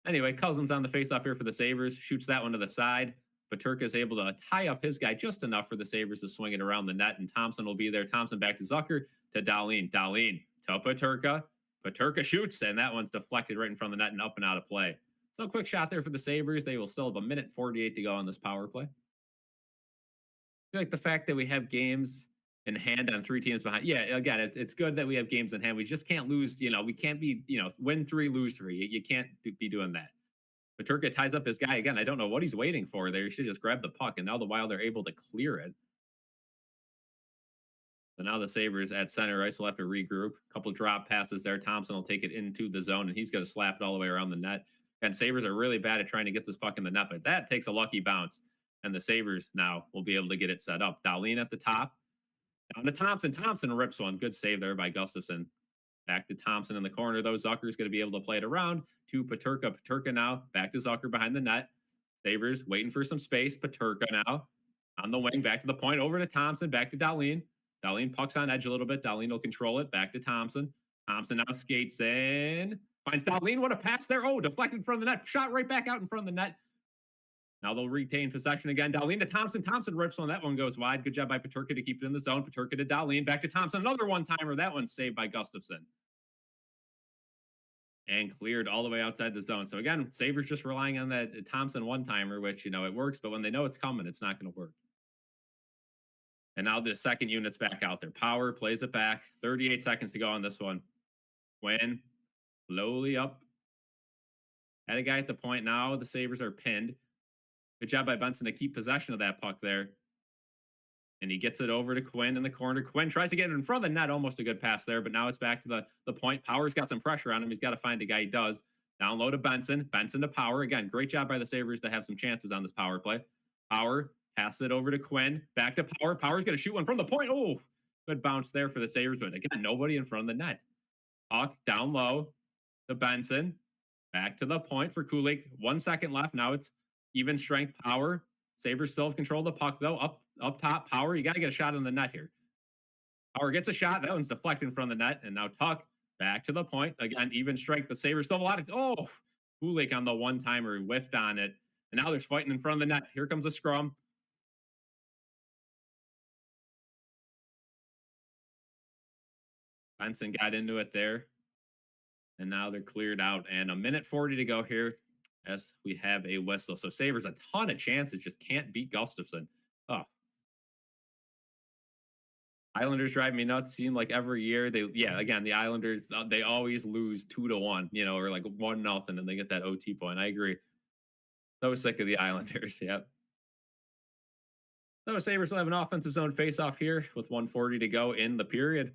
anyway, Cousins on the faceoff here for the Sabres. Shoots that one to the side. Paterka is able to tie up his guy just enough for the Sabres to swing it around the net, and Thompson will be there. Thompson back to Zucker, to Dahlin. Dahlin to Paterka. Paterka shoots, and that one's deflected right in front of the net and up and out of play. So a quick shot there for the Sabres. They will still have 1:48 to go on this power play. I feel like the fact that we have games in hand on 3 teams behind. Yeah, again, it's good that we have games in hand. We just can't lose. We can't be, win 3, lose 3. You can't be doing that. Paterka ties up his guy again. I don't know what he's waiting for there. He should just grab the puck, and now the Wild are able to clear it. So now the Sabres at center ice will have to regroup. A couple drop passes there. Thompson will take it into the zone, and he's going to slap it all the way around the net. And Sabres are really bad at trying to get this puck in the net, but that takes a lucky bounce. And the Sabres now will be able to get it set up. Dahlin at the top. Down to Thompson. Thompson rips one. Good save there by Gustafsson. Back to Thompson in the corner, though. Zucker's going to be able to play it around to Paterka. Paterka now back to Zucker behind the net. Sabres waiting for some space. Paterka now on the wing. Back to the point. Over to Thompson. Back to Dahlin. Dahlin pucks on edge a little bit. Dahlin will control it. Back to Thompson. Thompson now skates in. Finds Dahlin. What a pass there. Oh, deflected in front of the net. Shot right back out in front of the net. Now they'll retain possession again. Dahlin to Thompson. Thompson rips one. That one goes wide. Good job by Paterka to keep it in the zone. Paterka to Dahlin. Back to Thompson. Another one-timer. That one's saved by Gustafsson. And cleared all the way outside the zone. So again, Sabres just relying on that Thompson one-timer, which, it works. But when they know it's coming, it's not going to work. And now the second unit's back out there. Power plays it back. 38 seconds to go on this one. Quinn slowly up. Had a guy at the point. Now the Sabres are pinned. Good job by Benson to keep possession of that puck there. And he gets it over to Quinn in the corner. Quinn tries to get it in front of the net. Almost a good pass there, but now it's back to the point. Power's got some pressure on him. He's got to find a guy. He does. Down low to Benson. Benson to Power. Again, great job by the Sabres to have some chances on this power play. Power passes it over to Quinn. Back to Power. Power's going to shoot one from the point. Oh, good bounce there for the Sabres. But again, nobody in front of the net. Puck down low to Benson. Back to the point for Kulik. 1 second left. Now it's even strength. Power. Sabres still have control of the puck, though. Up top, Power. You got to get a shot on the net here. Power gets a shot. That one's deflected in front of the net. And now Tuck back to the point. Again, even strength, but Sabres still have a lot of... Oh, Kulik on the one-timer whiffed on it. And now there's fighting in front of the net. Here comes a scrum. Benson got into it there. And now they're cleared out. And 1:40 to go here as we have a whistle. So Sabres a ton of chances, just can't beat Gustafsson. Oh. Islanders drive me nuts. Seem like every year again, the Islanders, they always lose 2-1, or like 1-0, and they get that OT point. I agree. So sick of the Islanders. Yep. So Sabres will have an offensive zone face-off here with 1:40 to go in the period.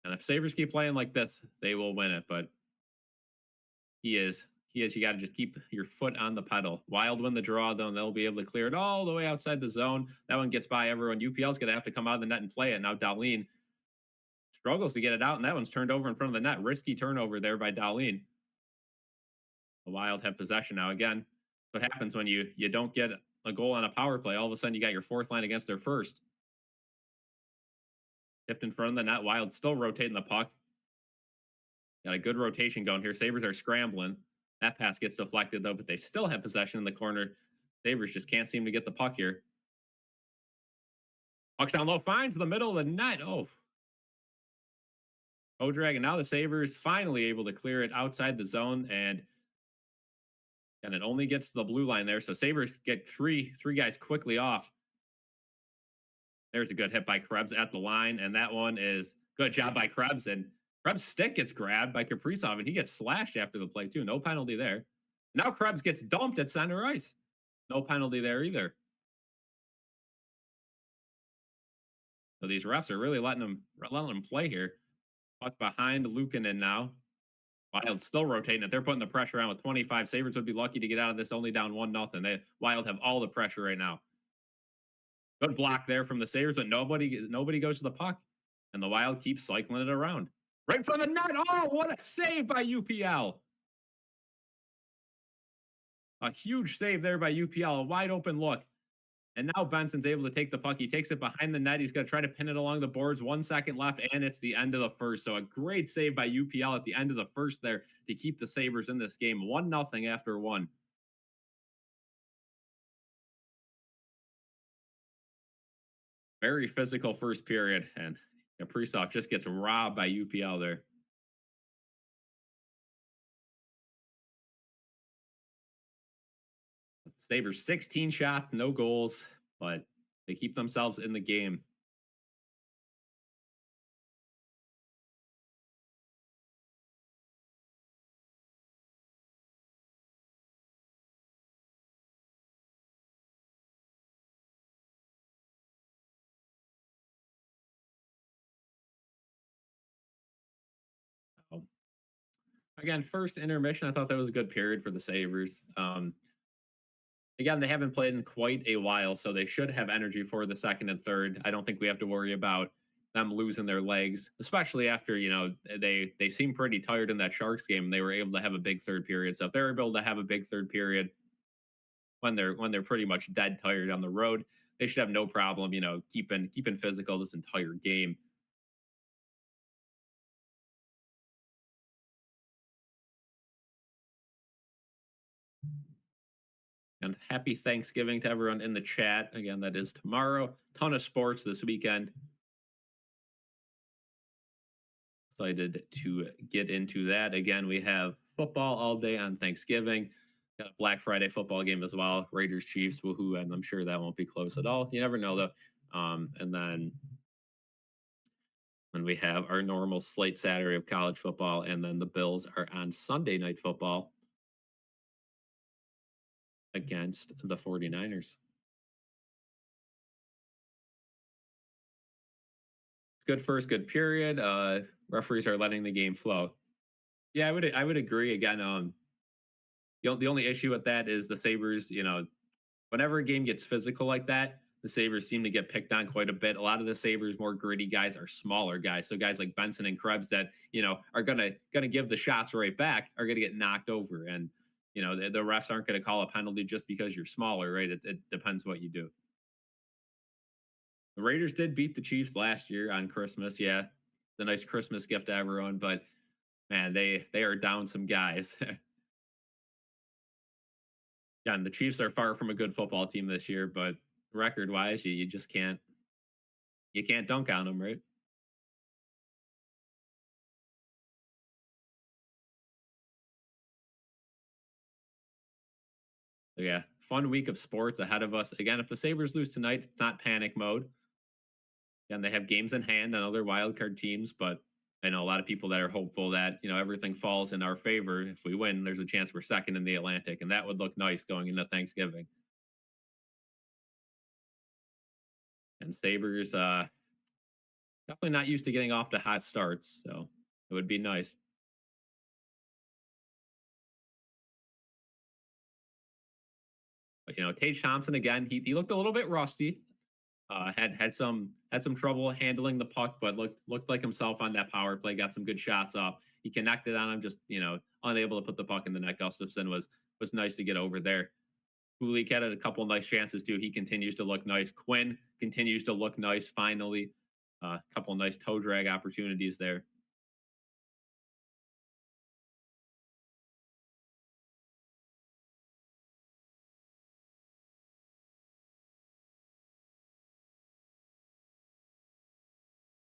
And if Sabres keep playing like this, they will win it. But you got to just keep your foot on the pedal. Wild win the draw, though, and they'll be able to clear it all the way outside the zone. That one gets by everyone. UPL's going to have to come out of the net and play it. Now Dahlin struggles to get it out, and that one's turned over in front of the net. Risky turnover there by Dahlin. The Wild have possession now. Again, what happens when you don't get a goal on a power play? All of a sudden, you got your fourth line against their first. Tipped in front of the net. Wild still rotating the puck. Got a good rotation going here. Sabres are scrambling. That pass gets deflected, though, but they still have possession in the corner. Sabres just can't seem to get the puck here. Puck's down low. Finds the middle of the net. Oh. O'Dragon. Now the Sabres finally able to clear it outside the zone, and it only gets to the blue line there. So Sabres get three guys quickly off. There's a good hit by Krebs at the line, and that one is good job by Krebs. And Krebs' stick gets grabbed by Kaprizov, and he gets slashed after the play, too. No penalty there. Now Krebs gets dumped at center ice. No penalty there either. So these refs are really letting them play here. Puck behind Luukkonen now. Wild still rotating it. They're putting the pressure on with 25. Sabres would be lucky to get out of this only down 1-0. Wild have all the pressure right now. Good block there from the Sabres, but nobody goes to the puck. And the Wild keeps cycling it around. Right from the net. Oh, what a save by UPL. A huge save there by UPL. A wide open look. And now Benson's able to take the puck. He takes it behind the net. He's going to try to pin it along the boards. 1 second left, and it's the end of the first. So a great save by UPL at the end of the first there to keep the Sabres in this game. 1-0 after one. Very physical first period, and Kaprizov just gets robbed by UPL there. Sabres 16 shots, no goals, but they keep themselves in the game. So, again, first intermission, I thought that was a good period for the Sabres. Again, they haven't played in quite a while, so they should have energy for the second and third. I don't think we have to worry about them losing their legs, especially after they seem pretty tired in that Sharks game. They were able to have a big third period, so if they're able to have a big third period when they're pretty much dead tired on the road, they should have no problem, keeping physical this entire game. And happy Thanksgiving to everyone in the chat. Again, that is tomorrow. Ton of sports this weekend. Excited to get into that. Again, we have football all day on Thanksgiving. Got a Black Friday football game as well. Raiders Chiefs, woohoo, and I'm sure that won't be close at all. You never know though. And then when we have our normal slate Saturday of college football, and then the Bills are on Sunday night football against the 49ers. Good first, good period. Referees are letting the game flow. Yeah, I would agree. Again, the only issue with that is the Sabres. Whenever a game gets physical like that, the Sabres seem to get picked on quite a bit. A lot of the Sabres more gritty guys are smaller guys, so guys like Benson and Krebs that are gonna give the shots right back are gonna get knocked over, and the refs aren't gonna call a penalty just because you're smaller, right? It depends what you do. The Raiders did beat the Chiefs last year on Christmas. Yeah, it's a nice Christmas gift to everyone, but man, they are down some guys. Yeah, and the Chiefs are far from a good football team this year, but record wise, you just can't dunk on them, right? So yeah, fun week of sports ahead of us. Again, if the Sabres lose tonight, it's not panic mode. And they have games in hand on other wild card teams, but I know a lot of people that are hopeful that everything falls in our favor. If we win, there's a chance we're second in the Atlantic, and that would look nice going into Thanksgiving. And Sabres, definitely not used to getting off to hot starts, so it would be nice. But Tage Thompson again, he looked a little bit rusty. Had some trouble handling the puck, but looked like himself on that power play. Got some good shots up. He connected on him, just unable to put the puck in the net. Gustafson was nice to get over there. Kulik had a couple nice chances too. He continues to look nice. Quinn continues to look nice. Finally, a couple nice toe drag opportunities there.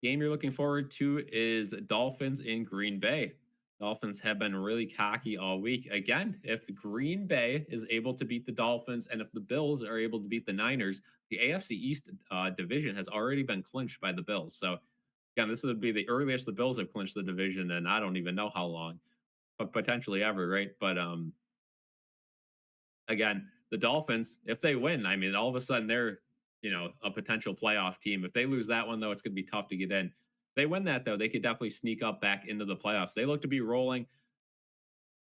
Game you're looking forward to is Dolphins in Green Bay. Dolphins have been really cocky all week. Again, if Green Bay is able to beat the Dolphins and if the Bills are able to beat the Niners, the AFC East division has already been clinched by the Bills. So, again, this would be the earliest the Bills have clinched the division, and I don't even know how long, but potentially ever, right? But again, the Dolphins, if they win, I mean, all of a sudden they're, a potential playoff team. If they lose that one, though, it's going to be tough to get in. If they win that, though, they could definitely sneak up back into the playoffs. They look to be rolling.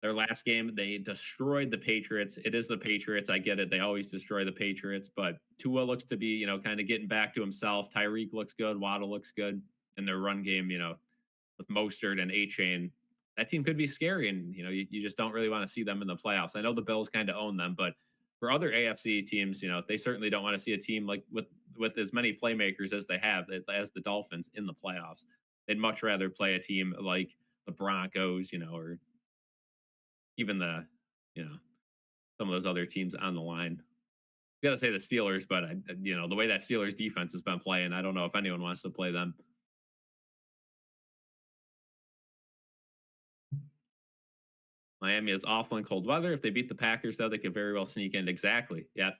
Their last game, they destroyed the Patriots. It is the Patriots. I get it. They always destroy the Patriots, but Tua looks to be, kind of getting back to himself. Tyreek looks good. Waddle looks good. In their run game, with Mostert and A-Chain, that team could be scary, and you just don't really want to see them in the playoffs. I know the Bills kind of own them, but for other AFC teams, they certainly don't want to see a team like with as many playmakers as they have as the Dolphins in the playoffs. They'd much rather play a team like the Broncos, or even some of those other teams on the line. Got to say the Steelers, but the way that Steelers defense has been playing, I don't know if anyone wants to play them. Miami is awful in cold weather. If they beat the Packers, though, they could very well sneak in. Exactly. Yeah.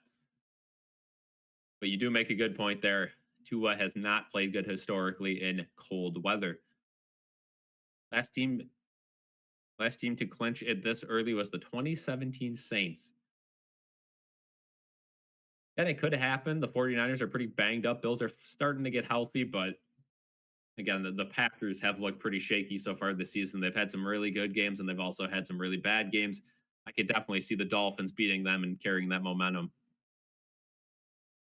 But you do make a good point there. Tua has not played good historically in cold weather. Last team, last team to clinch it this early was the 2017 Saints. And it could have happened. The 49ers are pretty banged up. Bills are starting to get healthy, but again, the Packers have looked pretty shaky so far this season. They've had some really good games and they've also had some really bad games. I could definitely see the Dolphins beating them and carrying that momentum.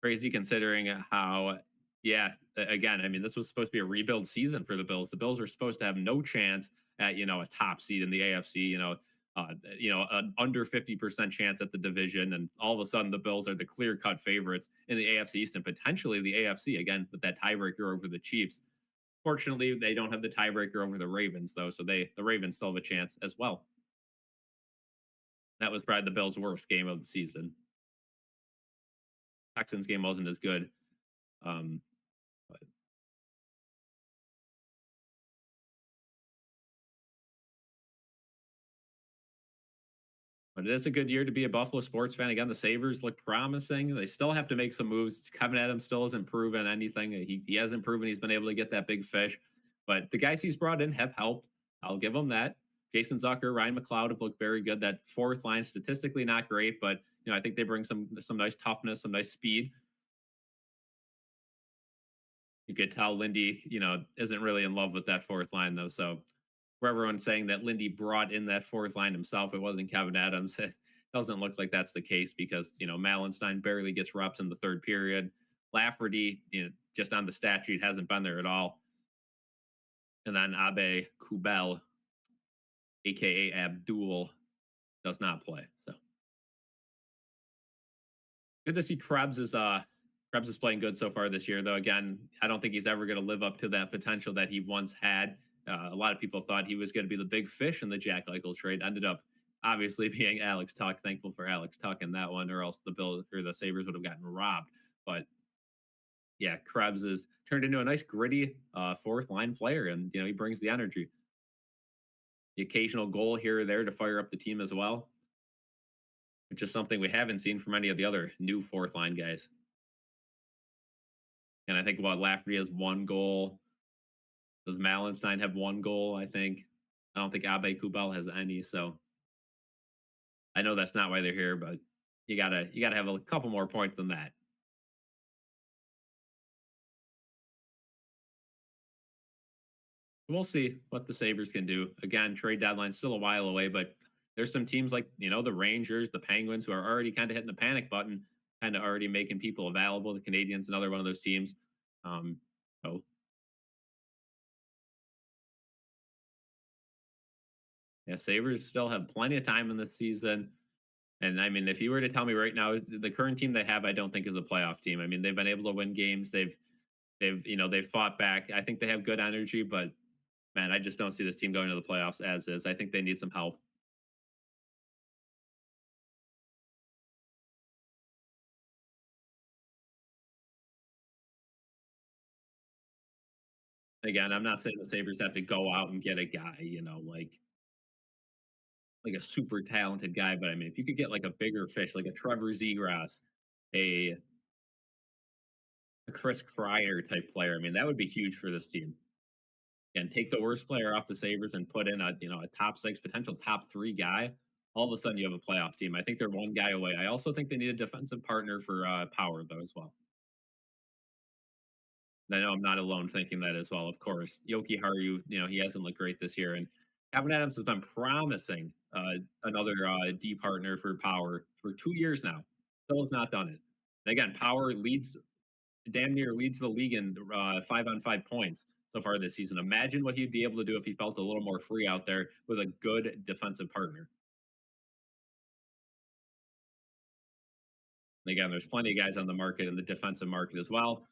Crazy considering how, yeah, again, I mean, this was supposed to be a rebuild season for the Bills. The Bills were supposed to have no chance at, a top seed in the AFC, an under 50% chance at the division. And all of a sudden, the Bills are the clear cut favorites in the AFC East and potentially the AFC again with that tiebreaker over the Chiefs. Fortunately, they don't have the tiebreaker over the Ravens, though, so the Ravens still have a chance as well. That was probably the Bills' worst game of the season. Texans game wasn't as good. Um, but But it is a good year to be a Buffalo sports fan. Again, the Sabres look promising. They still have to make some moves. Kevin Adams still hasn't proven anything. He hasn't proven he's been able to get that big fish. But the guys he's brought in have helped. I'll give him that. Jason Zucker, Ryan McLeod have looked very good. That fourth line, statistically not great, but I think they bring some nice toughness, some nice speed. You could tell Lindy, isn't really in love with that fourth line though. So for everyone saying that Lindy brought in that fourth line himself, it wasn't Kevin Adams. It doesn't look like that's the case because Malenstein barely gets reps in the third period. Lafferty, just on the stat sheet, hasn't been there at all. And then Abe Kubel, aka Abdul, does not play. So good to see Krebs is playing good so far this year, though. Again, I don't think he's ever going to live up to that potential that he once had. A lot of people thought he was going to be the big fish in the Jack Eichel trade. Ended up obviously being Alex Tuck. Thankful for Alex Tuck in that one, or else the Bills or the Sabres would have gotten robbed. But yeah, Krebs is turned into a nice gritty fourth line player, and he brings the energy. The occasional goal here or there to fire up the team as well, which is something we haven't seen from any of the other new fourth line guys. And I think Lafferty has one goal. Does Malenstein have one goal? I think. I don't think Abe Kubel has any. So I know that's not why they're here, but you gotta have a couple more points than that. We'll see what the Sabres can do. Again, trade deadline still a while away, but there's some teams like the Rangers, the Penguins, who are already kind of hitting the panic button, kind of already making people available. The Canadians, another one of those teams. So yeah, Sabres still have plenty of time in the season. And I mean, if you were to tell me right now, the current team they have, I don't think is a playoff team. I mean, they've been able to win games. They've fought back. I think they have good energy, but man, I just don't see this team going to the playoffs as is. I think they need some help. Again, I'm not saying the Sabres have to go out and get a guy, like a super talented guy, but I mean, if you could get like a bigger fish, like a Trevor Zegras, a, a Chris Kreier type player, I mean, that would be huge for this team. And take the worst player off the Sabres and put in a top six, potential top three guy. All of a sudden, you have a playoff team. I think they're one guy away. I also think they need a defensive partner for Power though as well. And I know I'm not alone thinking that as well. Of course, Yoki Haru, he hasn't looked great this year, and Kevin Adams has been promising another D partner for Power for 2 years now. Still has not done it. And again, Power leads damn near leads the league in 5-on-5 points so far this season. Imagine what he'd be able to do if he felt a little more free out there with a good defensive partner. Again, there's plenty of guys on the market in the defensive market as well.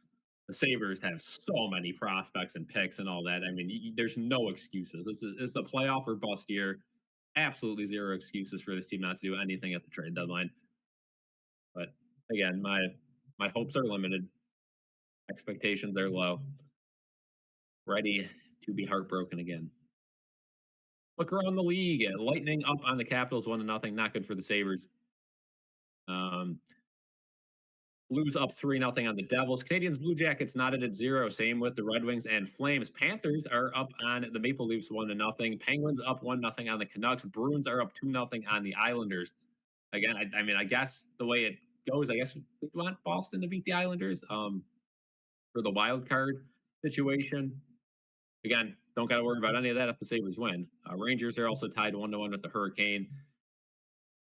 The Sabres have so many prospects and picks and all that. I mean, there's no excuses. This is a playoff or bust year. Absolutely zero excuses for this team not to do anything at the trade deadline. But again, my hopes are limited. Expectations are low. Ready to be heartbroken again. Look around the league. Lightning up on the Capitals 1-0. Not good for the Sabres. Um, Blues up 3-0 on the Devils. Canadians, Blue Jackets knotted at 0. Same with the Red Wings and Flames. Panthers are up on the Maple Leafs 1-0. Penguins up 1-0 on the Canucks. Bruins are up 2-0 on the Islanders. Again, I mean, I guess the way it goes, I guess we want Boston to beat the Islanders for the wild card situation. Again, don't got to worry about any of that if the Sabres win. Rangers are also tied 1-1 with the Hurricane.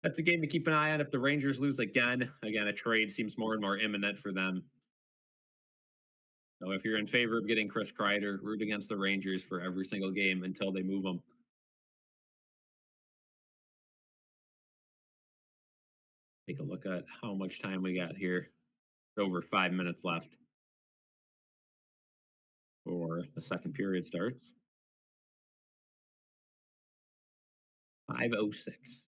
That's a game to keep an eye on. If the Rangers lose again, a trade seems more and more imminent for them. So if you're in favor of getting Chris Kreider, root against the Rangers for every single game until they move them. Take a look at how much time we got here. Over 5 minutes left before the second period starts. 5:06.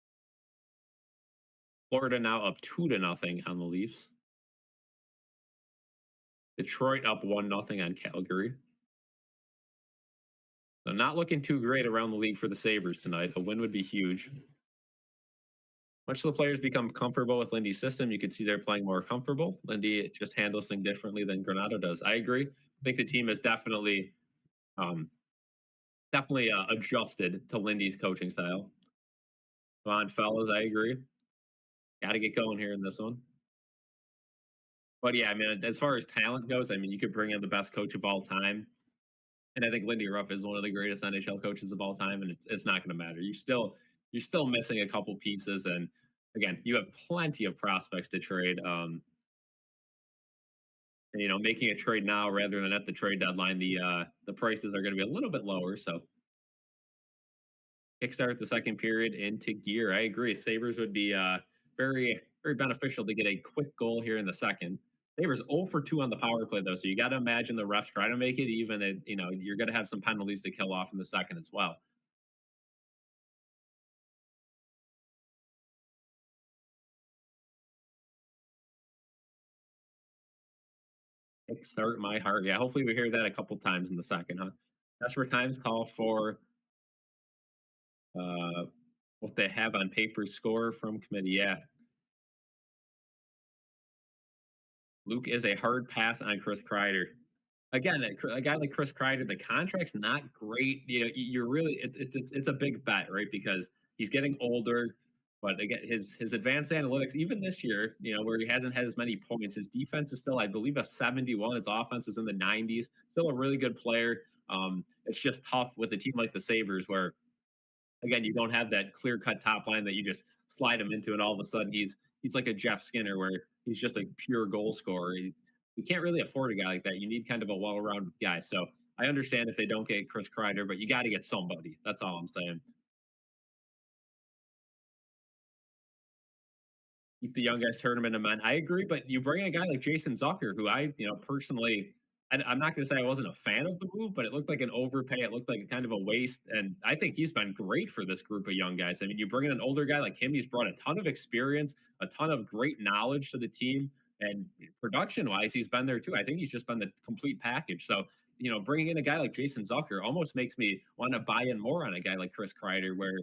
Florida now up 2-0 on the Leafs. Detroit up 1-0 on Calgary. So not looking too great around the league for the Sabres tonight. A win would be huge. Once the players become comfortable with Lindy's system, you can see they're playing more comfortable. Lindy just handles things differently than Granato does. I agree. I think the team is definitely adjusted to Lindy's coaching style. Come on, fellas, I agree. Got to get going here in this one. But yeah, I mean, as far as talent goes, I mean, you could bring in the best coach of all time, and I think Lindy Ruff is one of the greatest NHL coaches of all time, and it's not going to matter. You're still missing a couple pieces, and again, you have plenty of prospects to trade. And, making a trade now rather than at the trade deadline, the prices are going to be a little bit lower. So, kickstart the second period into gear. I agree. Sabres would be very very beneficial to get a quick goal here in the second. Sabres 0 for 2 on the power play though, so you got to imagine the refs try to make it even. You're going to have some penalties to kill off in the second as well. Kickstart my heart. Yeah, hopefully we hear that a couple times in the second, huh? Desperate times call for uh, what they have on paper score from committee. Yeah, Luke is a hard pass on Chris Kreider. Again, a guy like Chris Kreider, the contract's not great. You're really it's a big bet, right? Because he's getting older, but again, his advanced analytics, even this year, where he hasn't had as many points, his defense is still, I believe, a 71. His offense is in the 90s. Still a really good player. It's just tough with a team like the Sabres, where again, you don't have that clear cut top line that you just slide him into, and all of a sudden he's like a Jeff Skinner, where he's just a pure goal scorer. You can't really afford a guy like that. You need kind of a well-rounded guy. So I understand if they don't get Chris Kreider, but you got to get somebody. That's all I'm saying. Keep the young guys tournament in mind. I agree, but you bring a guy like Jason Zucker, who I, personally, I'm not going to say I wasn't a fan of the move, but it looked like an overpay. It looked like a kind of a waste, and I think he's been great for this group of young guys. I mean, you bring in an older guy like him; he's brought a ton of experience, a ton of great knowledge to the team, and production-wise, he's been there too. I think he's just been the complete package. So, bringing in a guy like Jason Zucker almost makes me want to buy in more on a guy like Chris Kreider, where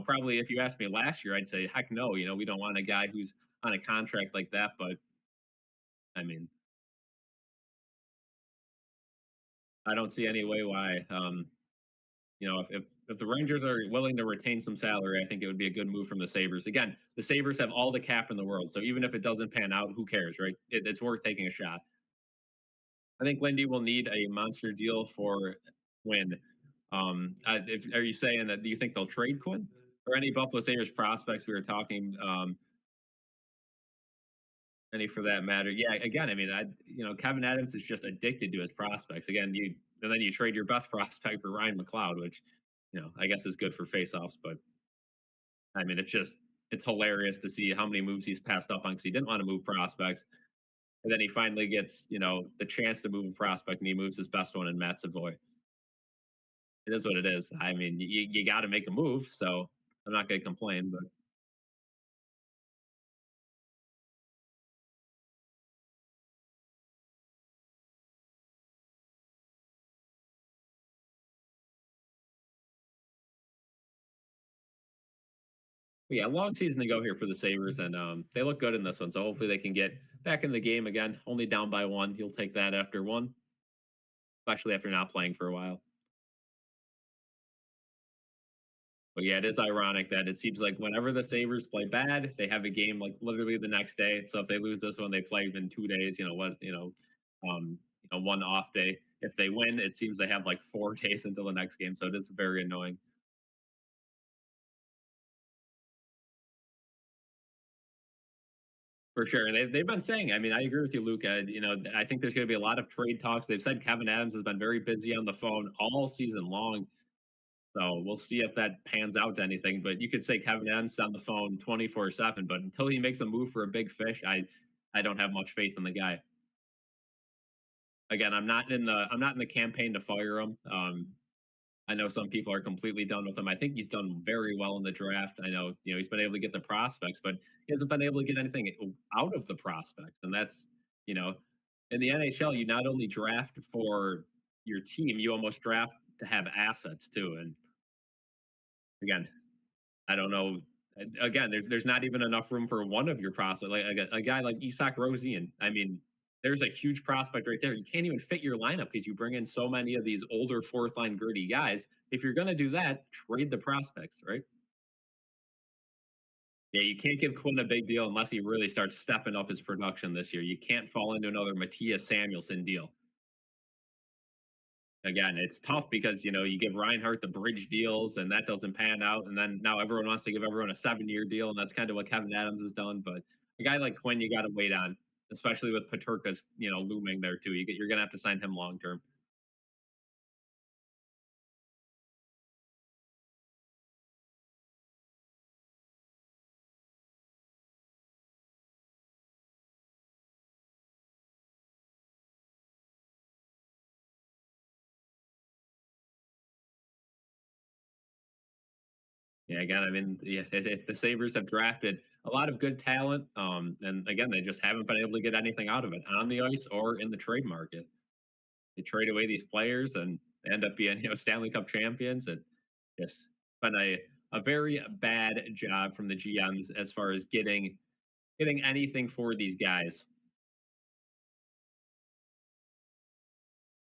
probably if you asked me last year, I'd say, heck no, we don't want a guy who's on a contract like that. But I mean, I don't see any way why. If the Rangers are willing to retain some salary, I think it would be a good move from the Sabres. Again, the Sabres have all the cap in the world, so even if it doesn't pan out, who cares, right? It's worth taking a shot. I think Lindy will need a monster deal for Quinn. Are you saying that? Do you think they'll trade Quinn or any Buffalo Sabres prospects we were talking? Any for that matter? Yeah. Again, I mean, Kevin Adams is just addicted to his prospects. Again, and then you trade your best prospect for Ryan McLeod, which I guess is good for faceoffs, but I mean, it's hilarious to see how many moves he's passed up on because he didn't want to move prospects. And then he finally gets, the chance to move a prospect and he moves his best one in Matt Savoy. It is what it is. I mean, you got to make a move. So I'm not going to complain, but yeah, long season to go here for the Sabres, and they look good in this one. So hopefully they can get back in the game again. Only down by one. You'll take that after one, especially after not playing for a while. But yeah, it is ironic that it seems like whenever the Sabres play bad, they have a game like literally the next day. So if they lose this one, they play in 2 days. One off day. If they win, it seems they have like 4 days until the next game. So it is very annoying. For sure. And they've been saying, I mean, I agree with you, Luca. I think there's going to be a lot of trade talks. They've said Kevin Adams has been very busy on the phone all season long. So we'll see if that pans out to anything. But you could say Kevin Adams is on the phone 24/7. But until he makes a move for a big fish, I don't have much faith in the guy. Again, I'm not in the campaign to fire him. I know some people are completely done with him. I think he's done very well in the draft. I know, he's been able to get the prospects, but he hasn't been able to get anything out of the prospects. And that's, you know, in the NHL, you not only draft for your team, you almost draft to have assets too. And again, I don't know. Again, there's not even enough room for one of your prospects. Like a guy like Isak Rosian. I mean, there's a huge prospect right there. You can't even fit your lineup because you bring in so many of these older fourth line gritty guys. If you're gonna do that, trade the prospects, right? Yeah, you can't give Quinn a big deal unless he really starts stepping up his production this year. You can't fall into another Matthias Samuelson deal. Again, it's tough because you give Reinhardt the bridge deals and that doesn't pan out, and then now everyone wants to give everyone a 7-year deal, and that's kind of what Kevin Adams has done. But a guy like Quinn, you got to wait on, especially with Paterka's looming there too. You're gonna have to sign him long term. Yeah, again, I mean, yeah, the Sabres have drafted a lot of good talent, and again, they just haven't been able to get anything out of it on the ice or in the trade market. They trade away these players and they end up being Stanley Cup champions. And just been a very bad job from the GMs as far as getting anything for these guys.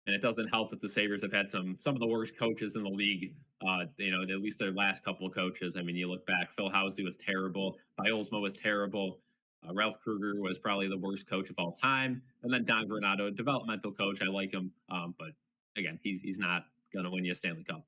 And it doesn't help that the Sabres have had some of the worst coaches in the league. At least their last couple of coaches. I mean, you look back, Phil Housley was terrible, Biolsma was terrible, Ralph Kruger was probably the worst coach of all time, and then Don Granato, developmental coach. I like him, but again, he's not going to win you a Stanley Cup.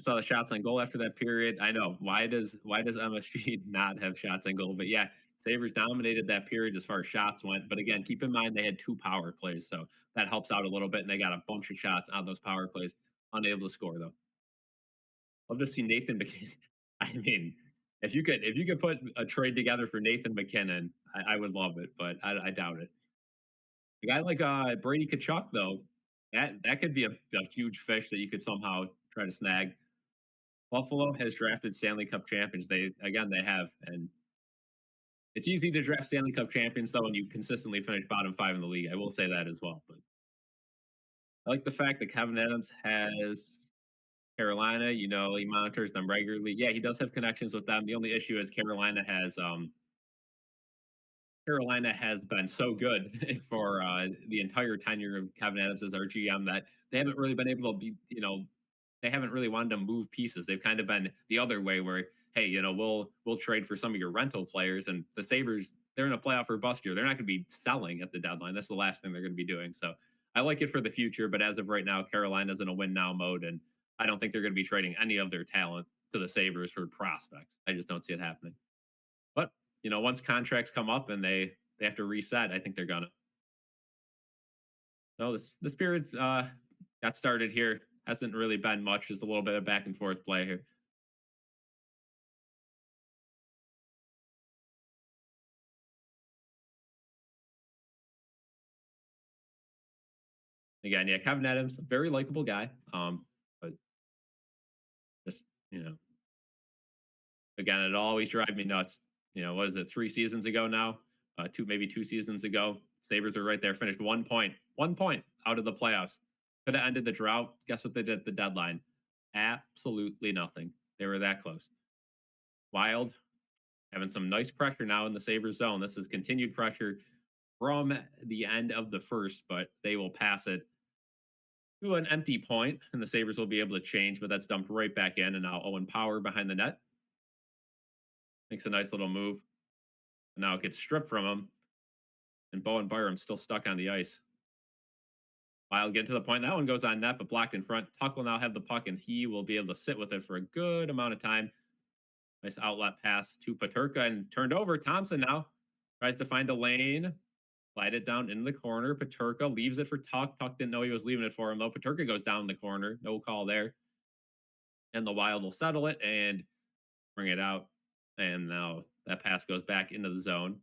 Saw the shots on goal after that period. I know why does MSG not have shots on goal? But yeah, Sabres dominated that period as far as shots went. But again, keep in mind they had 2 power plays, so that helps out a little bit. And they got a bunch of shots on those power plays, unable to score though. Love to see Nathan McKinnon. I mean, if you could put a trade together for Nathan McKinnon, I would love it, but I doubt it. A guy like Brady Kachuk though, that could be a huge fish that you could somehow try to snag. Buffalo has drafted Stanley Cup champions. They have, and it's easy to draft Stanley Cup champions though, when you consistently finish bottom 5 in the league. I will say that as well. But I like the fact that Kevin Adams has Carolina. He monitors them regularly. Yeah, he does have connections with them. The only issue is Carolina has been so good for the entire tenure of Kevin Adams as our GM that they haven't really been able to they haven't really wanted to move pieces. They've kind of been the other way where, hey, we'll trade for some of your rental players, and the Sabres, they're in a playoff or bust year. They're not going to be selling at the deadline. That's the last thing they're going to be doing. So I like it for the future, but as of right now, Carolina's in a win now mode, and I don't think they're going to be trading any of their talent to the Sabres for prospects. I just don't see it happening. But once contracts come up and they have to reset, I think they're gonna. No, the Spirits got started here. Hasn't really been much. Just a little bit of back and forth play here. Again, yeah, Kevin Adams, very likable guy. But just, you know, again, it always drive me nuts. What is it, 3 seasons ago now? Maybe 2 seasons ago. Sabres are right there, finished 1 point out of the playoffs. Could have ended the drought. Guess what they did at the deadline? Absolutely nothing. They were that close. Wild having some nice pressure now in the Sabres zone. This is continued pressure from the end of the first, but they will pass it to an empty point, and the Sabres will be able to change, but that's dumped right back in. And now Owen Power behind the net makes a nice little move. And now it gets stripped from him, and Bowen Byram's still stuck on the ice. Wild get to the point. That one goes on net, but blocked in front. Tuck will now have the puck, and he will be able to sit with it for a good amount of time. Nice outlet pass to Paterka, and turned over. Thompson now tries to find a lane. Slide it down in the corner. Paterka leaves it for Tuck. Tuck didn't know he was leaving it for him, though. Paterka goes down in the corner. No call there. And the Wild will settle it and bring it out. And now that pass goes back into the zone.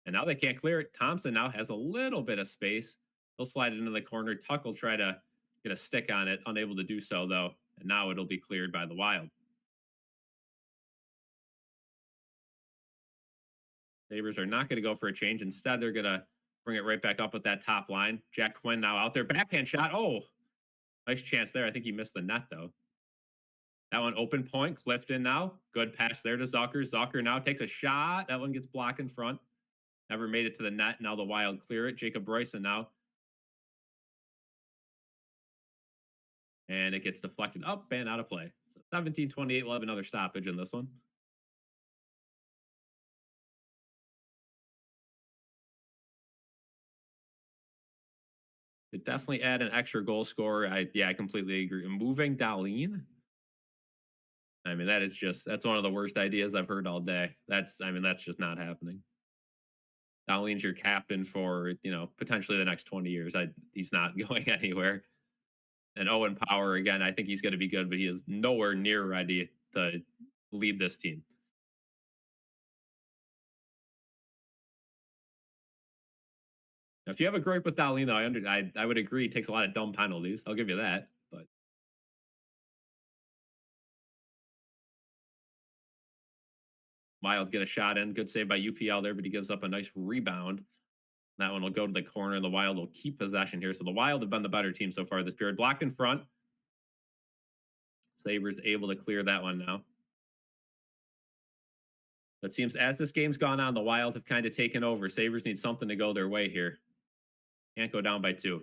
And now they can't clear it. Thompson now has a little bit of space. He'll slide it into the corner. Tuck will try to get a stick on it. Unable to do so, though. And now it'll be cleared by the Wild. Sabres are not going to go for a change. Instead, they're going to bring it right back up with that top line. Jack Quinn now out there. Backhand shot. Oh, nice chance there. I think he missed the net, though. That one open point. Clifton now. Good pass there to Zucker. Zucker now takes a shot. That one gets blocked in front. Never made it to the net. Now the Wild clear it. Jacob Bryson now. And it gets deflected up and out of play. So 17-28. We'll have another stoppage in this one. Could definitely add an extra goal scorer. I completely agree. Moving Dahlin. I mean, that's one of the worst ideas I've heard all day. That's just not happening. Dahlin's your captain for, potentially the next 20 years. He's not going anywhere. And Owen Power, again, I think he's going to be good, but he is nowhere near ready to lead this team. Now, if you have a gripe with Dahlin, though, I would agree he takes a lot of dumb penalties. I'll give you that. But Wild get a shot in. Good save by UPL there, but he gives up a nice rebound. That one will go to the corner. The Wild will keep possession here. So the Wild have been the better team so far this period. Blocked in front. Sabres able to clear that one now. It seems as this game's gone on, the Wild have kind of taken over. Sabres need something to go their way here. Can't go down by 2.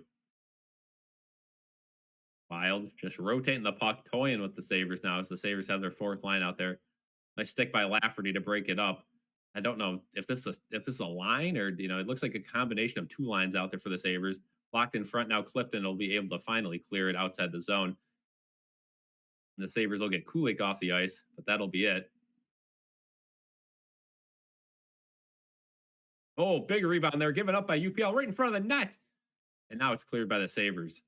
Wild just rotating the puck, toying with the Sabres now as the Sabres have their fourth line out there. Nice stick by Lafferty to break it up. I don't know if this is a line or, it looks like a combination of 2 lines out there for the Sabres. Blocked in front now. Clifton will be able to finally clear it outside the zone. And the Sabres will get Kulik off the ice, but that'll be it. Oh, big rebound there. Given up by UPL right in front of the net. And now it's cleared by the Sabres.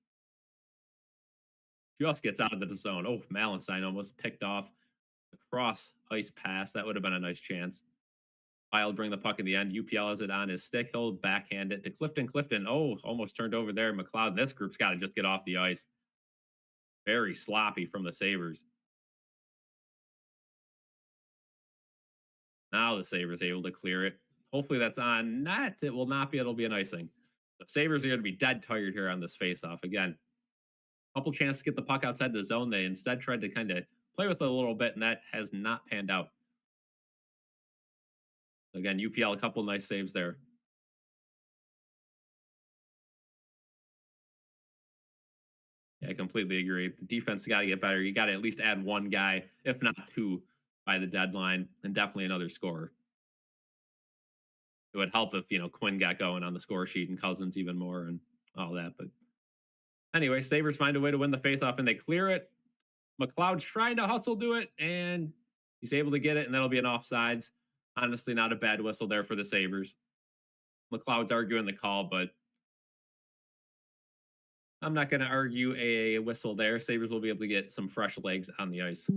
Just gets out of the zone. Oh, Malenstein almost picked off the cross ice pass. That would have been a nice chance. Wild bring the puck in the end. UPL has it on his stick. He'll backhand it to Clifton. Clifton, almost turned over there. McLeod, this group's got to just get off the ice. Very sloppy from the Sabres. Now the Sabres able to clear it. Hopefully that's on net. It will not be. It'll be an icing. The Sabres are going to be dead tired here on this faceoff. Again, couple chances to get the puck outside the zone. They instead tried to kind of play with it a little bit, and that has not panned out. Again, UPL, a couple nice saves there. Yeah, I completely agree. The defense got to get better. You got to at least add 1 guy, if not 2, by the deadline, and definitely another scorer. It would help if, Quinn got going on the score sheet and Cousins even more and all that. But anyway, Sabres find a way to win the faceoff, and they clear it. McLeod's trying to hustle do it, and he's able to get it, and that'll be an offsides. Honestly, not a bad whistle there for the Sabres. McLeod's arguing the call, but I'm not going to argue a whistle there. Sabres will be able to get some fresh legs on the ice.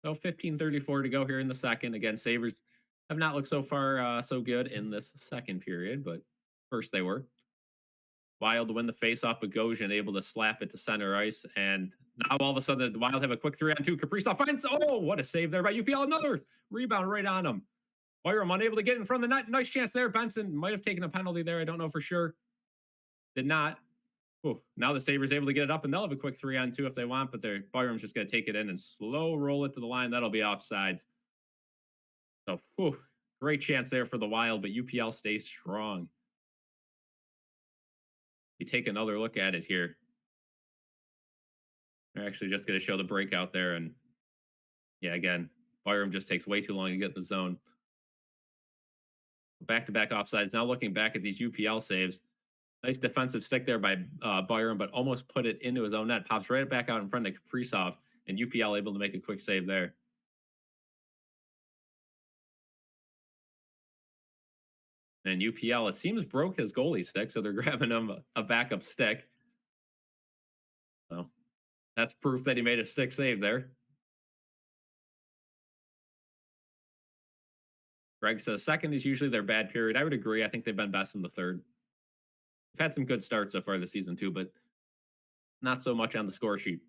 So 15:34 to go here in the second. Again, Sabres have not looked so far so good in this second period, but first they were. Wild to win the faceoff, Bogosian able to slap it to center ice, and now all of a sudden the Wild have a quick 3-on-2. Kaprizov finds, oh, what a save there by UPL. Another rebound right on him. Byram unable to get in front of the net. Nice chance there. Benson might have taken a penalty there. I don't know for sure. Did not. Ooh, now the Sabres able to get it up, and they'll have a quick 3-on-2 if they want, but Byram's just going to take it in and slow roll it to the line. That'll be offsides. So, great chance there for the Wild, but UPL stays strong. You take another look at it here. They're actually just going to show the breakout there, and yeah, again, Byram just takes way too long to get in the zone. Back-to-back offsides. Now looking back at these UPL saves. Nice defensive stick there by Byram, but almost put it into his own net. Pops right back out in front of Kaprizov, and UPL able to make a quick save there. And UPL, it seems, broke his goalie stick, so they're grabbing him a backup stick. So that's proof that he made a stick save there. Greg says second is usually their bad period. I would agree. I think they've been best in the third. They've had some good starts so far this season too, but not so much on the score sheet.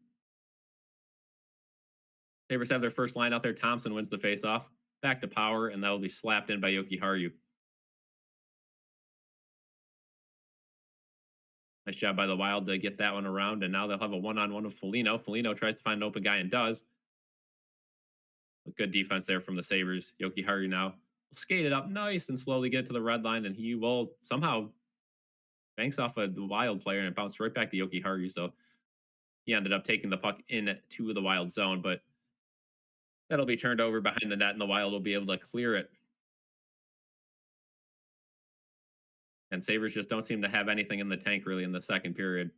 Sabres have their first line out there. Thompson wins the faceoff. Back to Power, and that will be slapped in by Jokiharju. Nice job by the Wild to get that one around, and now they'll have a one-on-one with Foligno. Foligno tries to find an open guy and does. A good defense there from the Sabres. Jokiharju now will skate it up nice and slowly get to the red line, and he will somehow banks off a Wild player and it bounced right back to Jokiharju. So he ended up taking the puck into the Wild zone, but that'll be turned over behind the net, and the Wild will be able to clear it. And Sabres just don't seem to have anything in the tank really in the second period.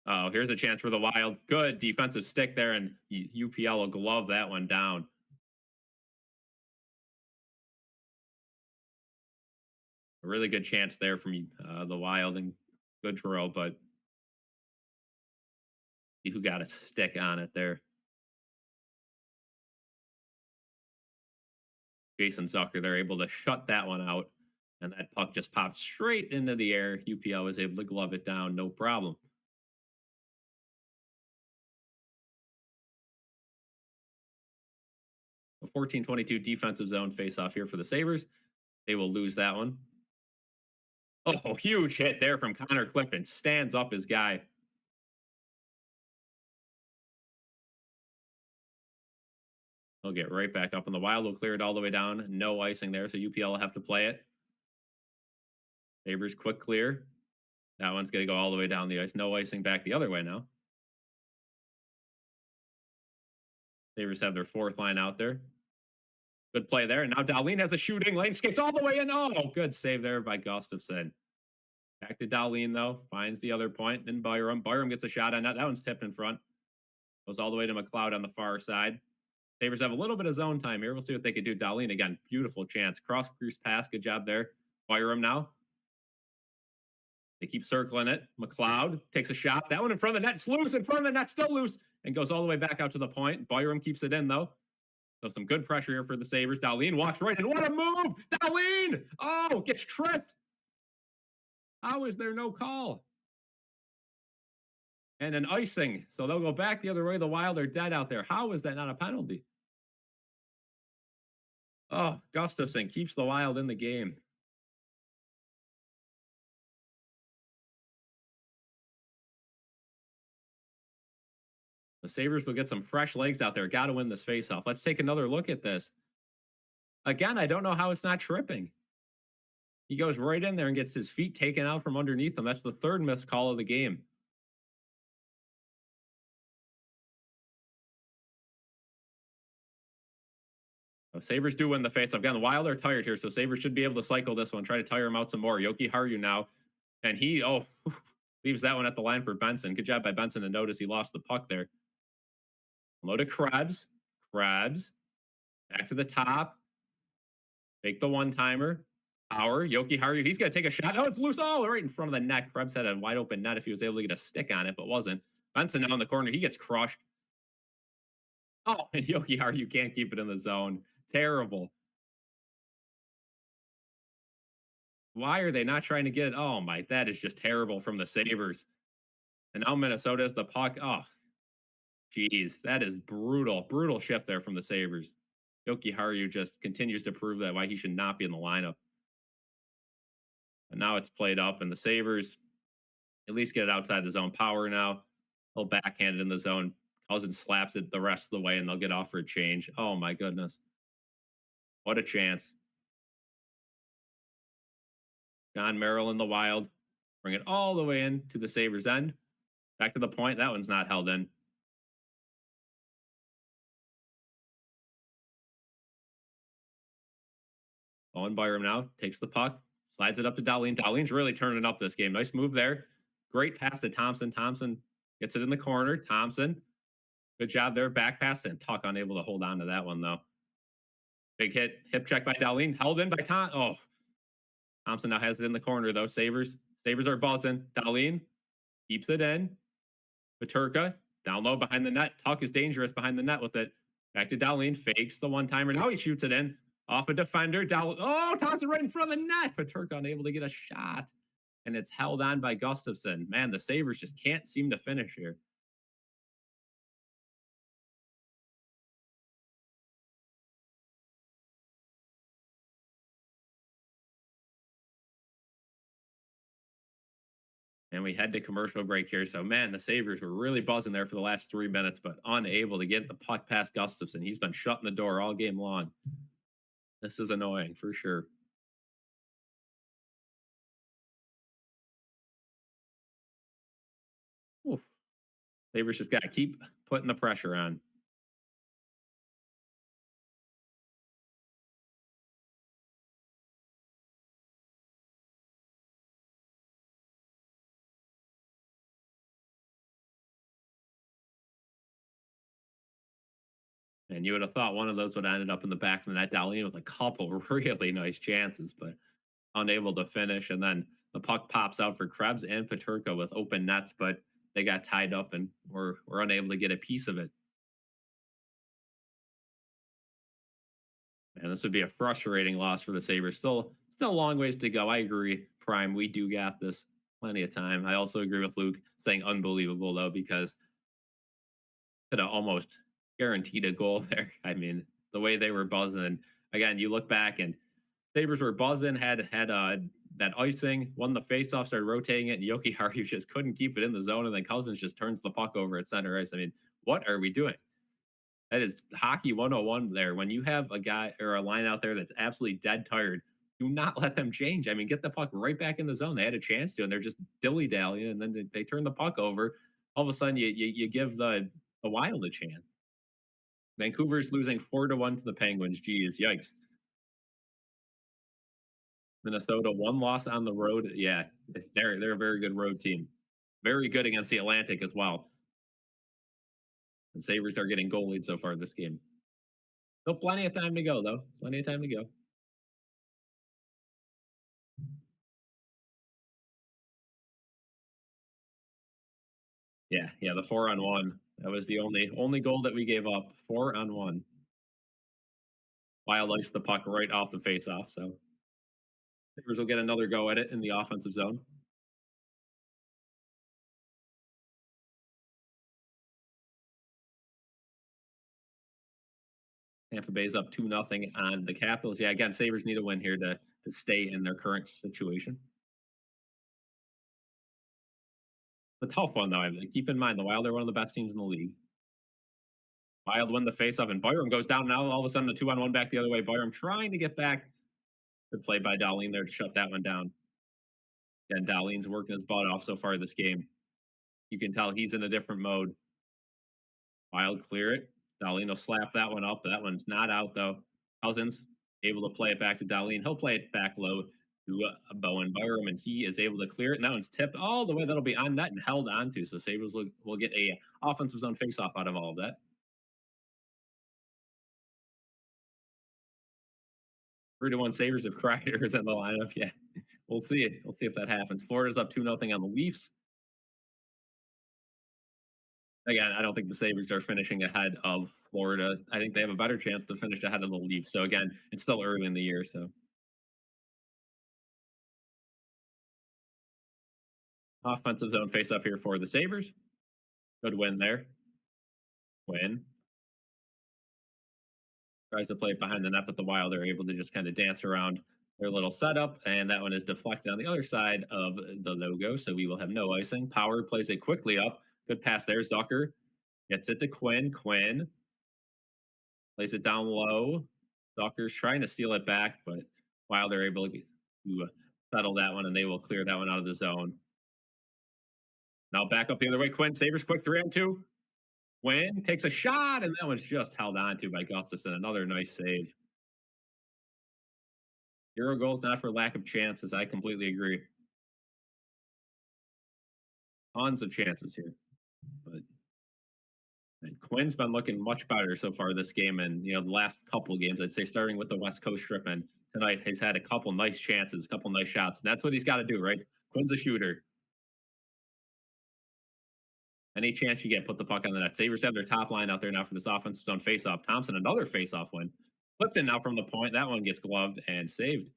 Oh, here's a chance for the Wild. Good defensive stick there, and UPL will glove that one down. A really good chance there from the Wild, and good drill, but who got a stick on it there? Jason Zucker, they're able to shut that one out, and that puck just popped straight into the air. UPL was able to glove it down, no problem. A 14-22 defensive zone face-off here for the Sabres. They will lose that one. Oh, huge hit there from Connor Clifton. Stands up his guy. He'll get right back up, and the Wild will clear it all the way down. No icing there, so UPL will have to play it. Sabres quick clear. That one's going to go all the way down the ice. No icing back the other way now. Sabres have their fourth line out there. Good play there. And now Dahlin has a shooting lane. Skates all the way in. Oh, good save there by Gustafsson. Back to Dahlin, though. Finds the other point. And Byram. Byram gets a shot on that. That one's tipped in front. Goes all the way to McLeod on the far side. Sabres have a little bit of zone time here. We'll see what they can do. Dahlin again. Beautiful chance. Cross crease pass. Good job there. Byram now. They keep circling it. McLeod takes a shot. That one in front of the net. It's loose. In front of the net. Still loose. And goes all the way back out to the point. Byram keeps it in, though. So some good pressure here for the Sabres. Dahlin walks right in. What a move! Dahlin! Oh, gets tripped. How is there no call? And an icing. So they'll go back the other way. The Wild are dead out there. How is that not a penalty? Oh, Gustafsson keeps the Wild in the game. The Sabres will get some fresh legs out there. Got to win this faceoff. Let's take another look at this. Again, I don't know how it's not tripping. He goes right in there and gets his feet taken out from underneath him. That's the third missed call of the game. So Sabres do win the faceoff. Again, the Wild are tired here, so Sabres should be able to cycle this one. Try to tire him out some more. Jokiharju now. And he, leaves that one at the line for Benson. Good job by Benson to notice he lost the puck there. Low to Krebs. Krebs. Back to the top. Make the one-timer. Power. Jokiharju. He's going to take a shot. Oh, it's loose. Oh, right in front of the net. Krebs had a wide open net if he was able to get a stick on it, but wasn't. Benson now in the corner. He gets crushed. Oh, and Yogi you can't keep it in the zone. Terrible. Why are they not trying to get it? Oh my, that is just terrible from the Sabres. And now Minnesota has the puck. Oh, geez, that is brutal. Brutal shift there from the Sabres. Yoki Haru just continues to prove that why he should not be in the lineup. And now it's played up, and the Sabres at least get it outside the zone. Power now. They'll backhand it in the zone. Cousins slaps it the rest of the way, and they'll get off for a change. Oh my goodness. What a chance. John Merrill in the Wild. Bring it all the way in to the Sabres end. Back to the point. That one's not held in. Owen Byram now takes the puck, slides it up to Dahlin. Dahlin's really turning up this game. Nice move there. Great pass to Thompson. Thompson gets it in the corner. Thompson, good job there. Back pass, and Tuck unable to hold on to that one, though. Big hip check by Dahlin. Held in by Tom. Oh, Thompson now has it in the corner, though. Sabres are buzzing. Dahlin keeps it in. Paterka down low behind the net. Tuck is dangerous behind the net with it. Back to Dahlin. Fakes the one-timer. Now he shoots it in. Off a defender. Oh, Thompson right in front of the net. Paterka unable to get a shot. And it's held on by Gustafsson. Man, the Sabres just can't seem to finish here. And we head to commercial break here. So, man, the Sabres were really buzzing there for the last 3 minutes, but unable to get the puck past Gustafsson. He's been shutting the door all game long. This is annoying for sure. Oof. Sabres just got to keep putting the pressure on. And you would have thought one of those would have ended up in the back of the net. Dahlin with a couple really nice chances, but unable to finish. And then the puck pops out for Krebs and Paterka with open nets, but they got tied up and were unable to get a piece of it. And this would be a frustrating loss for the Sabres. Still a long ways to go. I agree, Prime. We do got this plenty of time. I also agree with Luke saying unbelievable though, because could have almost guaranteed a goal there. I mean, the way they were buzzing. Again, you look back and Sabres were buzzing, had that icing, won the faceoff, started rotating it, and Yoki Haru just couldn't keep it in the zone, and then Cousins just turns the puck over at center ice. I mean, what are we doing? That is hockey 101 there. When you have a guy or a line out there that's absolutely dead tired, do not let them change. I mean, get the puck right back in the zone. They had a chance to, and they're just dilly-dallying, and then they turn the puck over. All of a sudden, you give the Wild a chance. Vancouver's losing 4-1 to the Penguins. Geez, yikes. Minnesota, one loss on the road. Yeah, they're a very good road team. Very good against the Atlantic as well. And Sabres are getting goalied so far this game. Still plenty of time to go, though. Plenty of time to go. Yeah, the 4-on-1. That was the only goal that we gave up. 4-on-1. Wild likes the puck right off the faceoff, so Sabres will get another go at it in the offensive zone. Tampa Bay's up 2-0 on the Capitals. Yeah, again, Sabres need a win here to stay in their current situation. The tough one, though. I mean, keep in mind, the Wild are one of the best teams in the league. Wild win the faceoff, and Byram goes down. Now all of a sudden, a 2-on-1 back the other way. Byram trying to get back. Good play by Dahlin there to shut that one down. And Dahlin's working his butt off so far this game. You can tell he's in a different mode. Wild clear it. Dahlin will slap that one up. That one's not out, though. Cousins able to play it back to Dahlin. He'll play it back low to Bowen Byram, and he is able to clear it. And that one's tipped all the way. That'll be on net and held onto. So Sabres will get a offensive zone faceoff out of all of that. 3-1 Sabres if Kreider is in the lineup. Yeah, we'll see it. We'll see if that happens. Florida's up 2-0 on the Leafs. Again, I don't think the Sabres are finishing ahead of Florida. I think they have a better chance to finish ahead of the Leafs. So again, it's still early in the year. So offensive zone face up here for the Sabres. Good win there. Win. Tries to play it behind the net, but the Wild are able to just kind of dance around their little setup, and that one is deflected on the other side of the logo, so we will have no icing. Power plays it quickly up. Good pass there. Zucker gets it to Quinn. Quinn plays it down low. Zucker's trying to steal it back, but Wild are able to settle that one, and they will clear that one out of the zone. Now back up the other way. Quinn Sabres quick 3-on-2. Quinn takes a shot, and that one's just held on to by Gustafson. Another nice save. 0 goals, not for lack of chances. I completely agree. Tons of chances here. But and Quinn's been looking much better so far this game, and the last couple games, I'd say, starting with the West Coast trip, and tonight he's had a couple nice chances, a couple nice shots, and that's what he's got to do, right? Quinn's a shooter. Any chance you get, put the puck on the net. Sabres have their top line out there now for this offensive zone faceoff. Thompson, another faceoff win. Clifton now from the point. That one gets gloved and saved.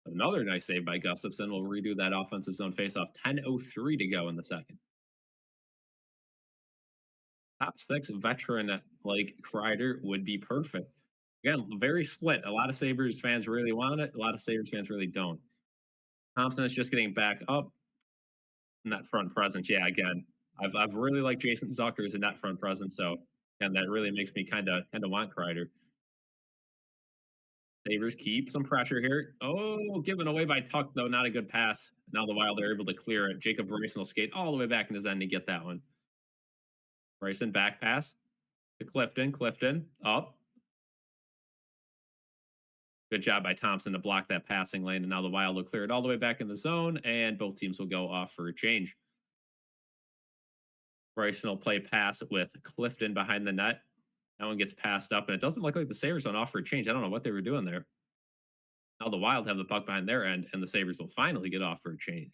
Another nice save by Gustafson. We'll redo that offensive zone faceoff. 10:03 to go in the second. Top six veteran like Kreider would be perfect. Again, very split. A lot of Sabres fans really want it. A lot of Sabres fans really don't. Thompson is just getting back up. Net front presence. Yeah, again, I've really liked Jason Zucker as a net front presence. So, and that really makes me kind of want Kreider. Sabres keep some pressure here. Oh, given away by Tuck, though. Not a good pass. Now the Wild are able to clear it. Jacob Bryson will skate all the way back in his end to get that one. Bryson back pass to Clifton. Clifton up. Good job by Thompson to block that passing lane. And now the Wild will clear it all the way back in the zone, and both teams will go off for a change. Bryson will play pass with Clifton behind the net. That one gets passed up, and it doesn't look like the Sabres went off for a change. I don't know what they were doing there. Now the Wild have the puck behind their end, and the Sabres will finally get off for a change.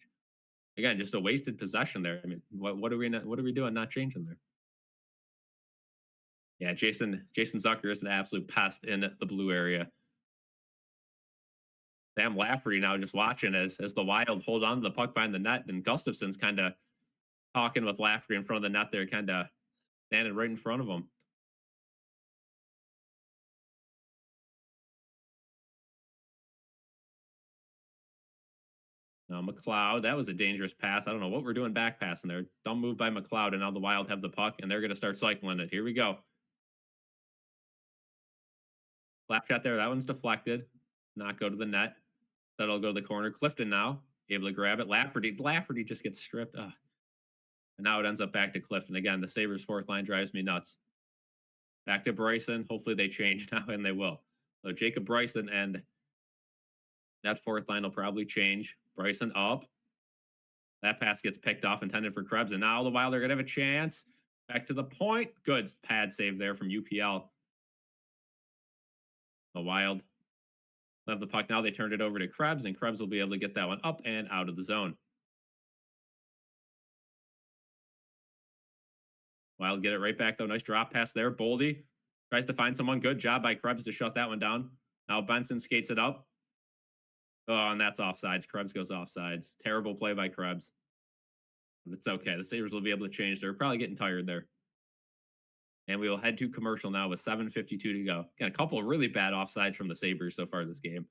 Again, just a wasted possession there. I mean, what are we doing not changing there? Yeah, Jason Zucker is an absolute pest in the blue area. Sam Lafferty now just watching as the Wild hold on to the puck behind the net, and Gustafson's kind of talking with Lafferty in front of the net there, kind of standing right in front of him. McLeod, that was a dangerous pass. I don't know what we're doing back passing there. Dumb move by McLeod, and now the Wild have the puck, and they're going to start cycling it. Here we go. Slap shot there. That one's deflected. Not go to the net. That'll go to the corner. Clifton now able to grab it. Lafferty just gets stripped. Ugh. And now it ends up back to Clifton. Again, the Sabres fourth line drives me nuts. Back to Bryson. Hopefully they change now, and they will. So Jacob Bryson, and that fourth line will probably change. Bryson up. That pass gets picked off, intended for Krebs, and now the Wild are going to have a chance. Back to the point. Good pad save there from UPL. The Wild have the puck now. They turned it over to Krebs, and Krebs will be able to get that one up and out of the zone. Wild get it right back, though. Nice drop pass there. Boldy tries to find someone. Good job by Krebs to shut that one down. Now Benson skates it up. Oh, and that's offsides. Krebs goes offsides. Terrible play by Krebs. But it's okay. The Sabres will be able to change. They're probably getting tired there. And we will head to commercial now with 7:52 to go. Got a couple of really bad offsides from the Sabres so far this game.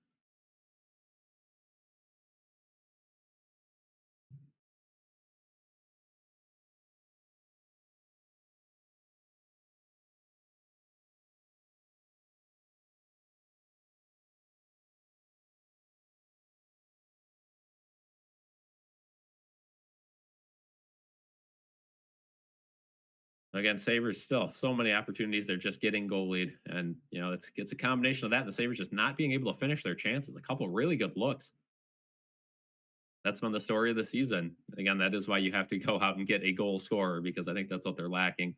Again, Sabres still so many opportunities. They're just getting goalied. And, it's a combination of that and the Sabres just not being able to finish their chances. A couple of really good looks. That's been the story of the season. Again, that is why you have to go out and get a goal scorer, because I think that's what they're lacking.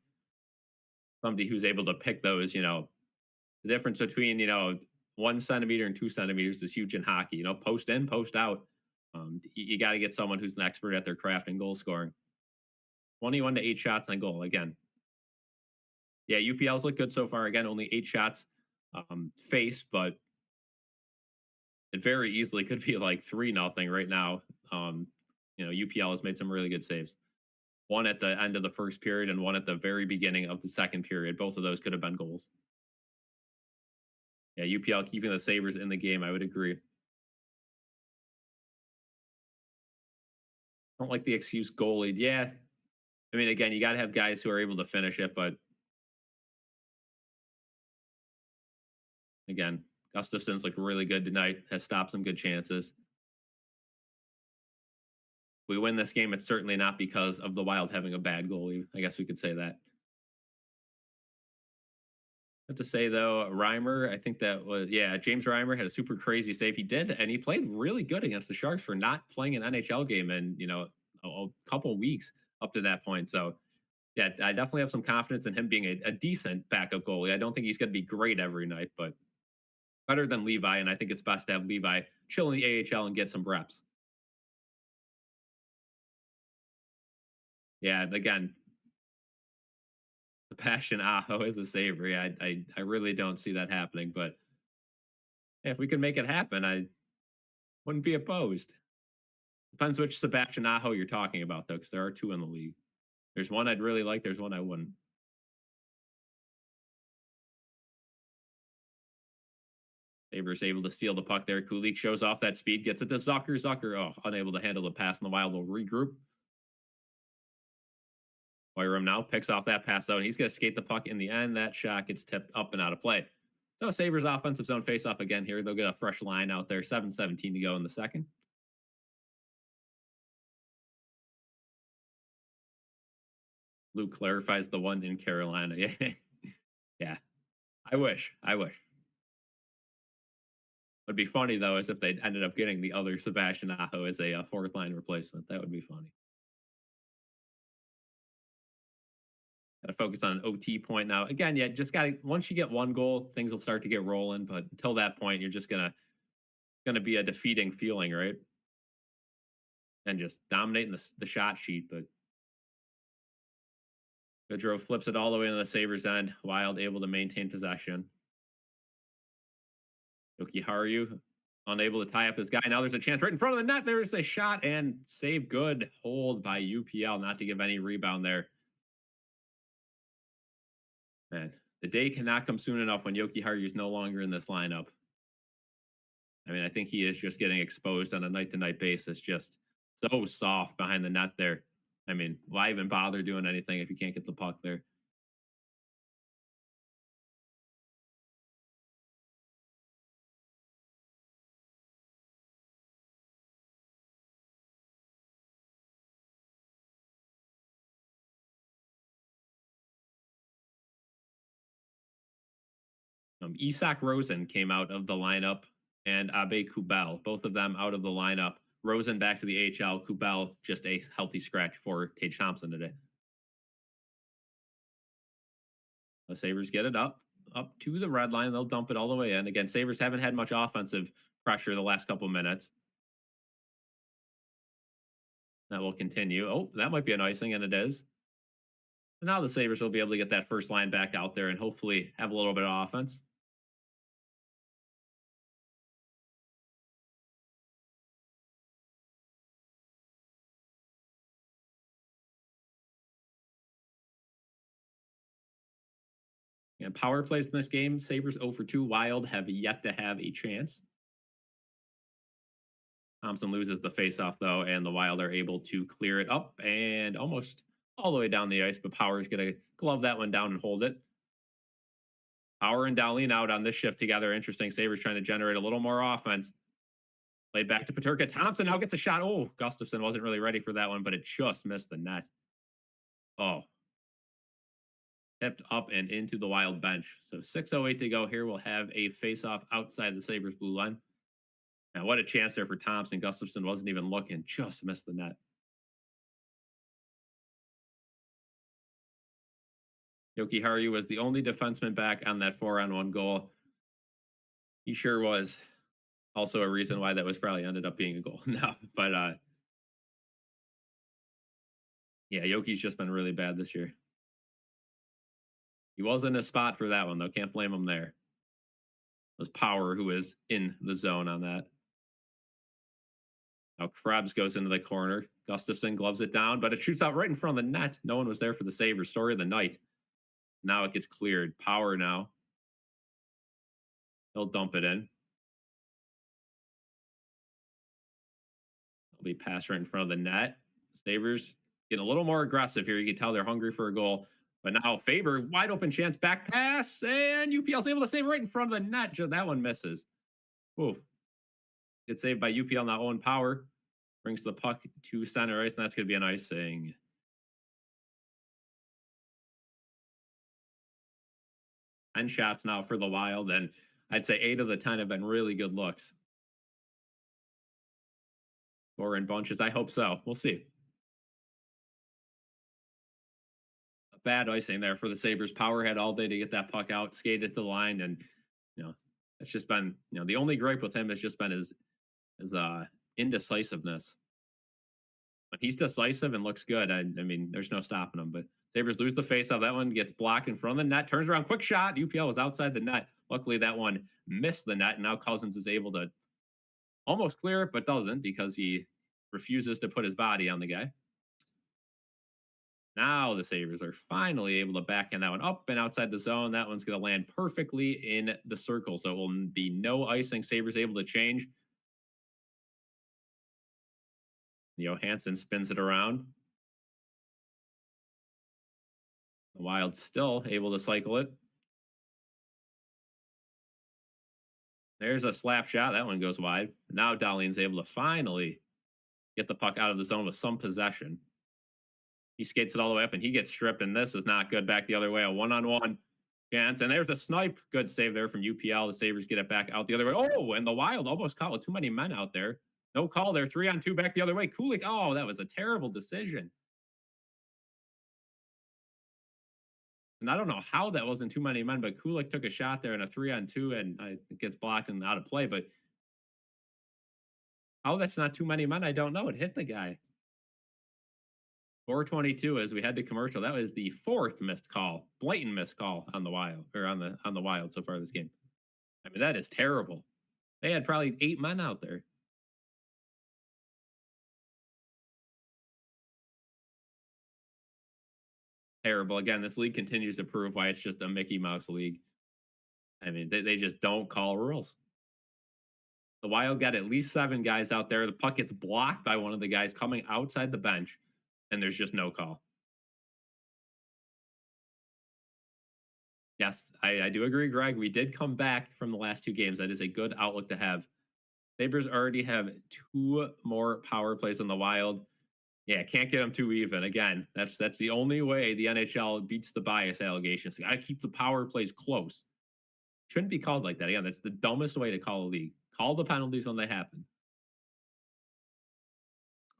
Somebody who's able to pick those, the difference between, 1 centimeter and 2 centimeters is huge in hockey. Post in, post out. You got to get someone who's an expert at their craft and goal scoring. 21 to 8 shots on goal. Again, Yeah, UPL's look good so far. Again, only 8 shots face, but it very easily could be like 3-0 right now. Um, UPL has made some really good saves. One at the end of the first period and one at the very beginning of the second period. Both of those could have been goals. Yeah, UPL keeping the Sabres in the game, I would agree. Don't like the excuse goalie. Yeah. I mean, again, you got to have guys who are able to finish it, but again, Gustafson's looked really good tonight, has stopped some good chances. If we win this game, it's certainly not because of the Wild having a bad goalie. I guess we could say that. I have to say though, Reimer, I think that was James Reimer had a super crazy save. He did, and he played really good against the Sharks for not playing an NHL game in a couple weeks up to that point. So yeah, I definitely have some confidence in him being a decent backup goalie. I don't think he's going to be great every night, but better than Levi, and I think it's best to have Levi chill in the AHL and get some reps. Yeah, again, the passion Aho is a saver. Yeah, I really don't see that happening, but yeah, if we can make it happen, I wouldn't be opposed. Depends which Sebastian Aho you're talking about, though, because there are two in the league. There's one I'd really like. There's one I wouldn't. Sabres able to steal the puck there. Kulik shows off that speed, gets it to Zucker. Zucker, unable to handle the pass in the Wild will regroup. Wyram now picks off that pass out, and he's going to skate the puck in the end. That shot gets tipped up and out of play. So Sabres offensive zone face-off again here. They'll get a fresh line out there. 7:17 to go in the second. Luke clarifies the one in Carolina. Yeah. Yeah. I wish. What'd be funny though is if they ended up getting the other Sebastian Aho as a fourth line replacement. That would be funny. Got to focus on an OT point now. Again, yeah, just got to once you get one goal, things will start to get rolling. But until that point, you're just gonna be a defeating feeling, right? And just dominating the shot sheet. But Goodrow flips it all the way to the Sabres end. Wild able to maintain possession. Yoki unable to tie up his guy. Now there's a chance right in front of the net. There's a shot and save good. Hold by UPL, not to give any rebound there. Man, the day cannot come soon enough when Yoki Haru's no longer in this lineup. I mean, I think he is just getting exposed on a night-to-night basis. Just so soft behind the net there. I mean, why even bother doing anything if you can't get the puck there? Isak Rosen came out of the lineup and Abe Kubel, both of them out of the lineup. Rosen back to the AHL. Kubel just a healthy scratch for Tage Thompson today. The Sabres get it up to the red line. They'll dump it all the way in. Again, Sabres haven't had much offensive pressure the last couple minutes. That will continue. Oh, that might be an icing, and it is. So now the Sabres will be able to get that first line back out there and hopefully have a little bit of offense. And power plays in this game, Sabres 0 for 2. Wild have yet to have a chance. Thompson loses the faceoff, though, and the Wild are able to clear it up and almost all the way down the ice, but Power's going to glove that one down and hold it. Power and Dowling out on this shift together. Interesting. Sabres trying to generate a little more offense. Played back to Peterka. Thompson now gets a shot. Oh, Gustafson wasn't really ready for that one, but it just missed the net. Oh. Tipped up and into the Wild bench. So 6:08 to go here. We'll have a face-off outside the Sabres blue line. Now, what a chance there for Thompson. Gustafson wasn't even looking. Just missed the net. Yoki Haru was the only defenseman back on that 4-on-1 goal. He sure was. Also a reason why that was probably ended up being a goal. No, but yeah, Yoki's just been really bad this year. He was in a spot for that one, though. Can't blame him there. It was Power who was in the zone on that. Now Krebs goes into the corner. Gustafson gloves it down, but it shoots out right in front of the net. No one was there for the Sabres. Story of the night. Now it gets cleared. Power now. He'll dump it in. It'll be passed right in front of the net. Sabres getting a little more aggressive here. You can tell they're hungry for a goal. But now Faber, wide open chance, back pass, and UPL's able to save right in front of the net. Just that one misses. Oof. Good save by UPL. Now Owen Power brings the puck to center ice, and that's going to be an icing. And shots now for the Wild, and I'd say 8 of the 10 have been really good looks. Or in bunches. I hope so. We'll see. A bad icing there for the Sabres. Power had all day to get that puck out, skated to the line, and it's just been the only gripe with him has just been his indecisiveness. But he's decisive and looks good. I mean, there's no stopping him. But Sabres lose the faceoff. That one gets blocked in front of the net. Turns around, quick shot. UPL was outside the net. Luckily, that one missed the net. And now Cousins is able to almost clear it, but doesn't because he refuses to put his body on the guy. Now the Sabres are finally able to backhand that one up and outside the zone. That one's going to land perfectly in the circle. So it will be no icing. Sabres able to change. Johansson spins it around. The Wild still able to cycle it. There's a slap shot. That one goes wide. Now Dahlin's able to finally get the puck out of the zone with some possession. He skates it all the way up, and he gets stripped, and this is not good. Back the other way, a one-on-one chance, and there's a snipe. Good save there from UPL. The Sabres get it back out the other way. Oh, and the Wild almost caught with too many men out there. No call there. 3-on-2 back the other way. Kulik. Oh, that was a terrible decision. And I don't know how that wasn't too many men, but Kulik took a shot there in a 3-on-2, and it gets blocked and out of play. But how that's not too many men, I don't know. It hit the guy. 4:22 as we head to commercial. That was the 4th missed call, blatant missed call on the Wild or on the Wild so far this game. I mean, that is terrible. They had probably 8 men out there. Terrible. Again, this league continues to prove why it's just a Mickey Mouse league. I mean, they just don't call rules. The Wild got at least 7 guys out there. The puck gets blocked by one of the guys coming outside the bench, and there's just no call. Yes, I do agree, Greg. We did come back from the last 2 games. That is a good outlook to have. Sabres already have 2 more power plays than the Wild. Yeah, can't get them too even. Again, that's the only way the NHL beats the bias allegations. Got to keep the power plays close. Shouldn't be called like that. Again, that's the dumbest way to call a league. Call the penalties when they happen.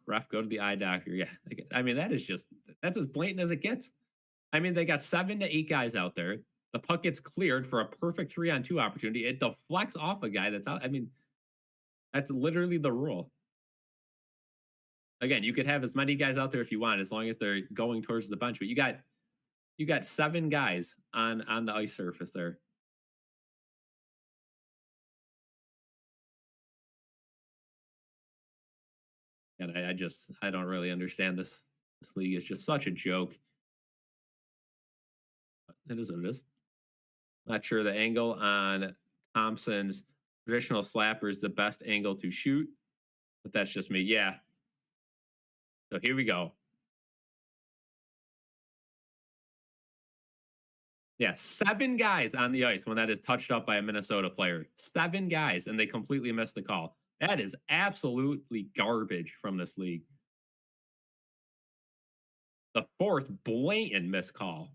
Ref, go to the eye doctor. Yeah, I mean that's as blatant as it gets. I mean, they got 7 to 8 guys out there. The puck gets cleared for a perfect 3-on-2 opportunity. It deflects off a guy that's out. I mean, that's literally the rule. Again, you could have as many guys out there if you want, as long as they're going towards the bench. But you got 7 guys on the ice surface there. And I don't really understand this. This league is just such a joke. But it is what it is. Not sure the angle on Thompson's traditional slapper is the best angle to shoot, but that's just me. Yeah. So here we go. Yeah, 7 guys on the ice when that is touched up by a Minnesota player. 7 guys, and they completely missed the call. That is absolutely garbage from this league. The 4th blatant missed call.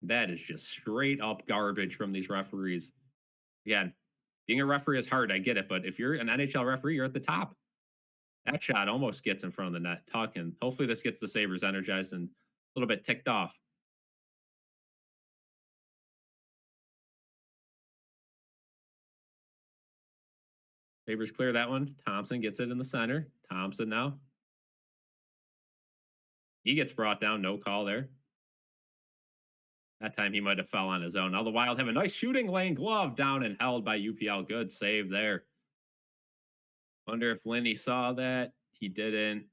That is just straight up garbage from these referees. Again, being a referee is hard. I get it. But if you're an NHL referee, you're at the top. That shot almost gets in front of the net. Talking. Hopefully this gets the Sabres energized and a little bit ticked off. Sabres clear that one. Thompson gets it in the center. Thompson now. He gets brought down, no call there. That time he might have fell on his own. Now the Wild have a nice shooting lane glove down and held by UPL. Good save there. Wonder if Lindy saw that. He didn't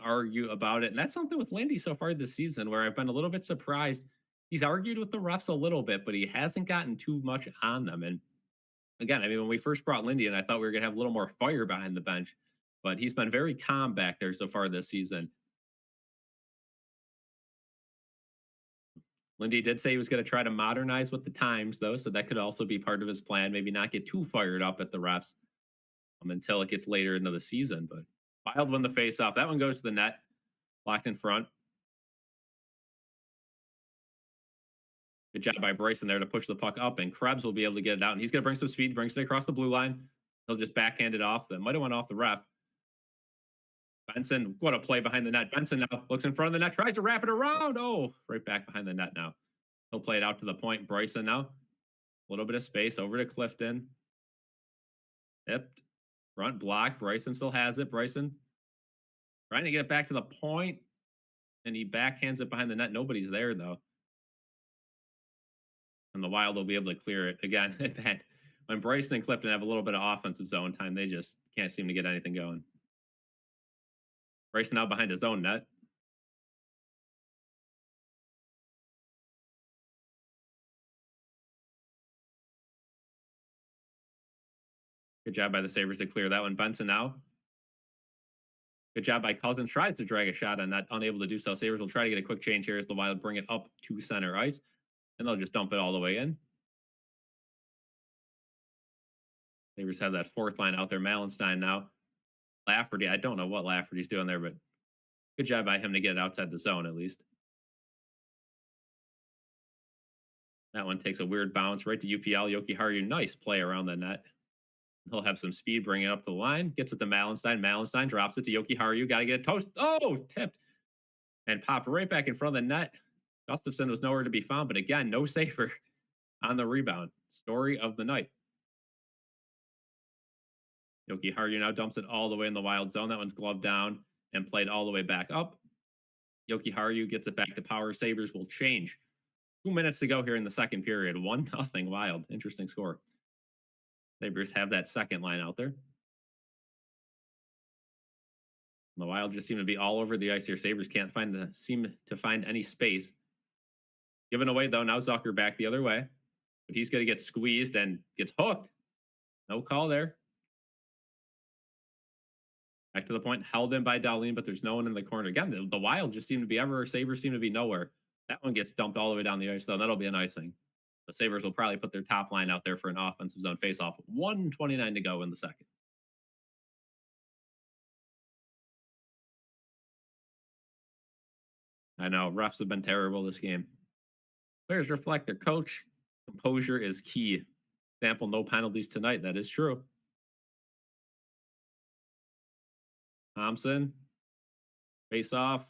argue about it. And that's something with Lindy so far this season where I've been a little bit surprised. He's argued with the refs a little bit, but he hasn't gotten too much on them. And again, I mean, when we first brought Lindy in, I thought we were going to have a little more fire behind the bench, but he's been very calm back there so far this season. Lindy did say he was going to try to modernize with the times, though, so that could also be part of his plan. Maybe not get too fired up at the refs until it gets later into the season. But Wild win the faceoff. That one goes to the net, blocked in front. Good job by Bryson there to push the puck up, and Krebs will be able to get it out. And he's going to bring some speed, brings it across the blue line. He'll just backhand it off. That might have went off the ref. Benson, what a play behind the net. Benson now looks in front of the net, tries to wrap it around. Oh, right back behind the net now. He'll play it out to the point. Bryson now. A little bit of space over to Clifton. Tipped. Front block. Bryson still has it. Bryson trying to get it back to the point, and he backhands it behind the net. Nobody's there, though. And the Wild will be able to clear it. Again, when Bryson and Clifton have a little bit of offensive zone time, they just can't seem to get anything going. Bryson out behind his own net. Good job by the Sabres to clear that one. Benson now. Good job by Cousins. Tries to drag a shot on that, unable to do so. Sabres will try to get a quick change here as the Wild bring it up to center ice. And they'll just dump it all the way in. Sabres have that fourth line out there. Malenstein now. Lafferty. I don't know what Lafferty's doing there, but good job by him to get it outside the zone at least. That one takes a weird bounce right to UPL. Yoki Haru, nice play around the net. He'll have some speed, bring it up the line. Gets it to Malenstein. Malenstein drops it to Yoki Haru. Got to get it toast. Oh, tipped. And popped right back in front of the net. Gustafsson was nowhere to be found, but again, no saver on the rebound. Story of the night. Yoki Haru now dumps it all the way in the Wild zone. That one's gloved down and played all the way back up. Yoki Haru gets it back to power. Sabres will change. 2 minutes to go here in the second period. 1-0 Wild. Interesting score. Sabres have that second line out there. The Wild just seem to be all over the ice here. Sabres can't seem to find any space. Given away, though. Now Zucker back the other way. But he's going to get squeezed and gets hooked. No call there. Back to the point. Held in by Dahlin, but there's no one in the corner. Again, the Wild just seem to be everywhere. Sabres seem to be nowhere. That one gets dumped all the way down the ice, though. That'll be a nice thing. The Sabres will probably put their top line out there for an offensive zone faceoff. 1:29 to go in the second. I know, refs have been terrible this game. Players reflect their coach. Composure is key. Example, no penalties tonight. That is true. Thompson. Face off.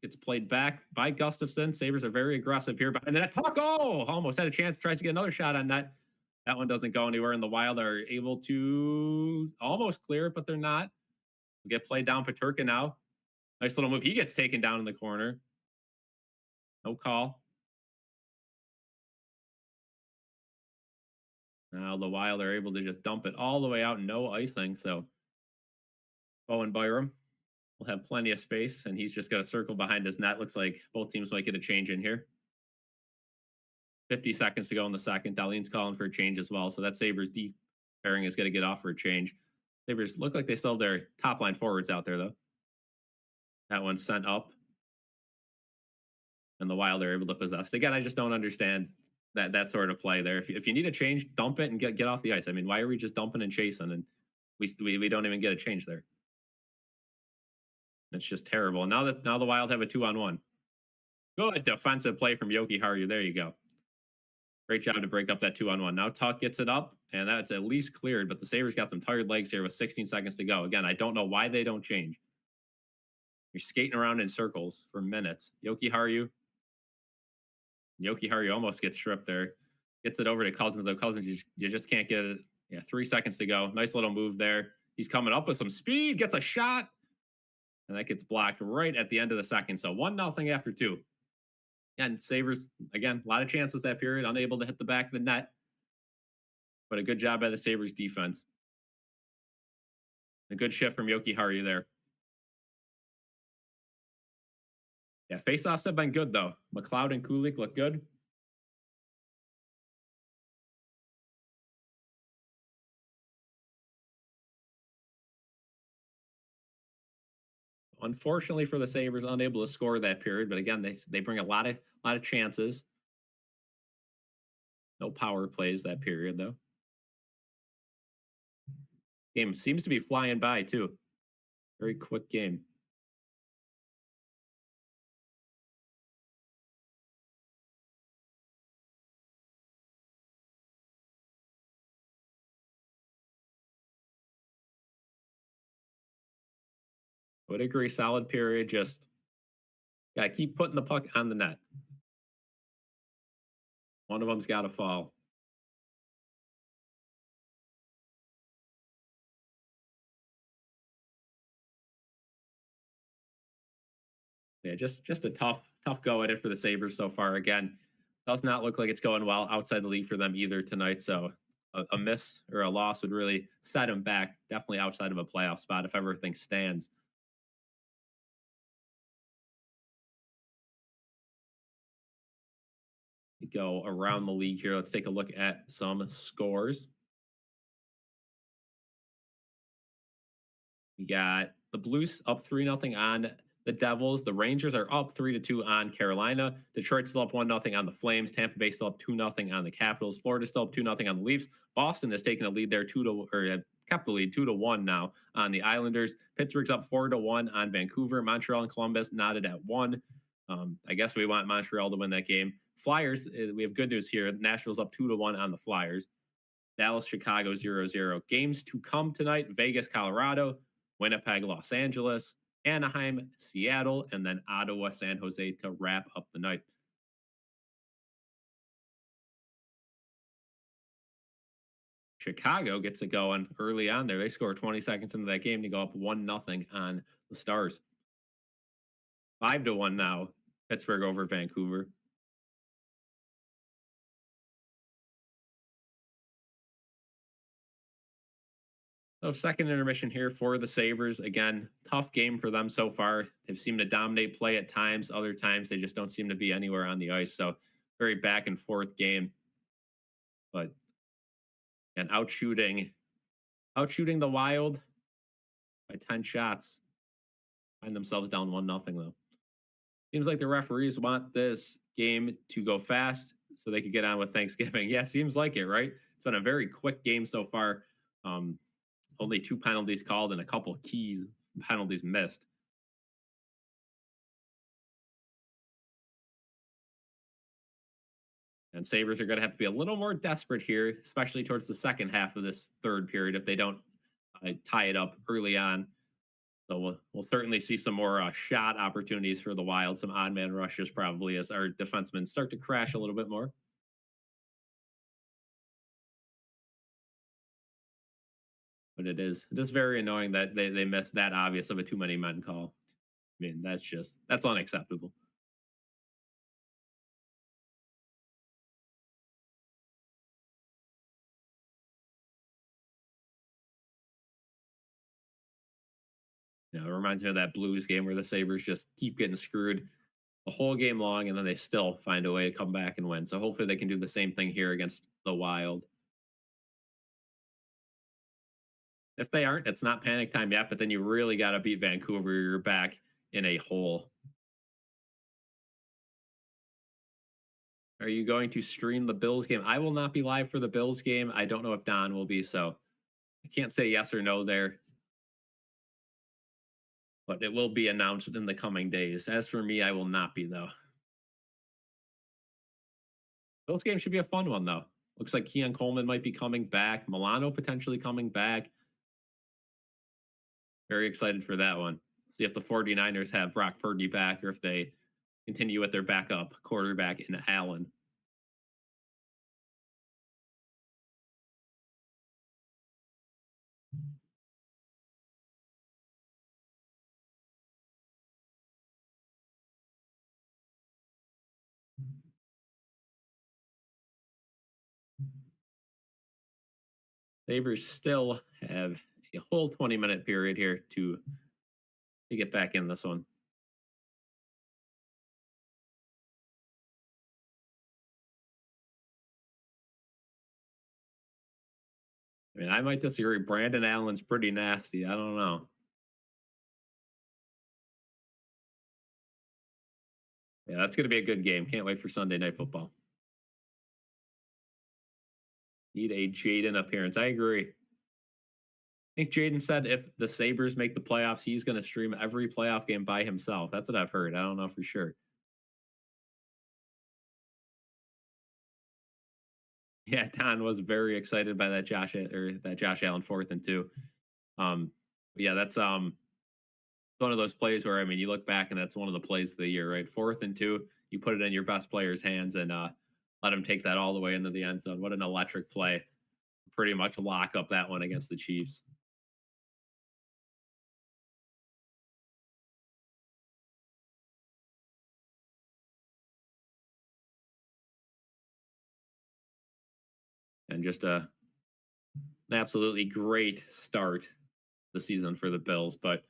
Gets played back by Gustafsson. Sabres are very aggressive here. And then a tuck. Oh, almost had a chance. Tries to get another shot on net. That one doesn't go anywhere. And the Wild are able to almost clear it, but they're not. Get played down. Peterka now. Nice little move. He gets taken down in the corner. No call. Now the Wild are able to just dump it all the way out. No icing. So Bowen Byram will have plenty of space, and he's just got a circle behind his net. Looks like both teams might get a change in here. 50 seconds to go in the second. Dahlin's calling for a change as well. So that Sabres deep pairing is going to get off for a change. Sabres look like they still have their top line forwards out there, though. That one's sent up. And the Wild are able to possess. Again, I just don't understand that sort of play there. If you need a change, dump it and get off the ice. I mean, why are we just dumping and chasing? And we don't even get a change there. It's just terrible. And now the Wild have a 2-on-1. Good defensive play from Yoki Haru. There you go. Great job to break up that 2-on-1. Now Tuck gets it up, and that's at least cleared. But the Sabres got some tired legs here with 16 seconds to go. Again, I don't know why they don't change. You're skating around in circles for minutes. Yoki Haru almost gets stripped there. Gets it over to Cousins, though. Cousins, you just can't get it. Yeah, 3 seconds to go. Nice little move there. He's coming up with some speed. Gets a shot. and that gets blocked right at the end of the second. So 1-0 after 2. And Sabres, again, a lot of chances that period, unable to hit the back of the net. But a good job by the Sabres defense. A good shift from Yoki Haru there. Yeah, faceoffs have been good, though. McLeod and Kulik look good. Unfortunately for the Sabres, unable to score that period. But again, they bring a lot of chances. No power plays that period, though. Game seems to be flying by, too. Very quick game. Would agree, solid period. Just gotta keep putting the puck on the net. One of them's got to fall. Yeah, just a tough go at it for the Sabres so far. Again, does not look like it's going well outside the league for them either tonight. So a miss or a loss would really set them back, definitely outside of a playoff spot if everything stands. We go around the league here. Let's take a look at some scores. We got the Blues up 3-0 on the Devils. The Rangers are up 3-2 on Carolina. Detroit still up 1-0 on the Flames. Tampa Bay still up 2-0 on the Capitals. Florida still up 2-0 on the Leafs. Boston has taken a lead there kept the lead 2-1 now on the Islanders. Pittsburgh's up 4-1 on Vancouver. Montreal and Columbus knotted at 1. I guess we want Montreal to win that game. Flyers, we have good news here. Nashville's up 2-1 on the Flyers. Dallas, Chicago 0-0. Games to come tonight: Vegas, Colorado, Winnipeg, Los Angeles, Anaheim, Seattle, and then Ottawa, San Jose to wrap up the night. Chicago gets it going early on there. They score 20 seconds into that game to go up 1-0 on the Stars. 5-1 now. Pittsburgh over Vancouver. So second intermission here for the Sabres. Again, tough game for them so far. They've seemed to dominate play at times. Other times they just don't seem to be anywhere on the ice. So very back and forth game. But and out shooting the Wild by 10 shots. Find themselves down 1-0 though. Seems like the referees want this game to go fast so they could get on with Thanksgiving. Yeah, seems like it, right? It's been a very quick game so far. Only 2 penalties called and a couple key penalties missed. And Sabres are going to have to be a little more desperate here, especially towards the second half of this third period if they don't tie it up early on. So we'll certainly see some more shot opportunities for the Wild, some odd man rushes probably as our defensemen start to crash a little bit more. But it is very annoying that they missed that obvious of a too many men call. I mean, that's unacceptable. You know, it reminds me of that Blues game where the Sabres just keep getting screwed the whole game long, and then they still find a way to come back and win. So hopefully they can do the same thing here against the Wild. If they aren't, it's not panic time yet, but then you really got to beat Vancouver. You're back in a hole. Are you going to stream the Bills game? I will not be live for the Bills game. I don't know if Don will be, so I can't say yes or no there. But it will be announced in the coming days. As for me, I will not be, though. Bills game should be a fun one, though. Looks like Keon Coleman might be coming back. Milano potentially coming back. Very excited for that one. See if the 49ers have Brock Purdy back or if they continue with their backup quarterback in Allen. Sabres still have a whole 20-minute period here to get back in this one. I mean, I might disagree. Brandon Allen's pretty nasty. I don't know. Yeah, that's going to be a good game. Can't wait for Sunday Night Football. Need a Jaden appearance. I agree. I think Jaden said if the Sabres make the playoffs, he's going to stream every playoff game by himself. That's what I've heard. I don't know for sure. Yeah, Don was very excited by that Josh Allen 4th and 2. Yeah, that's one of those plays where, I mean, you look back and that's one of the plays of the year, right? 4th and 2, you put it in your best player's hands and let him take that all the way into the end zone. What an electric play. Pretty much lock up that one against the Chiefs. And just an absolutely great start the season for the Bills. But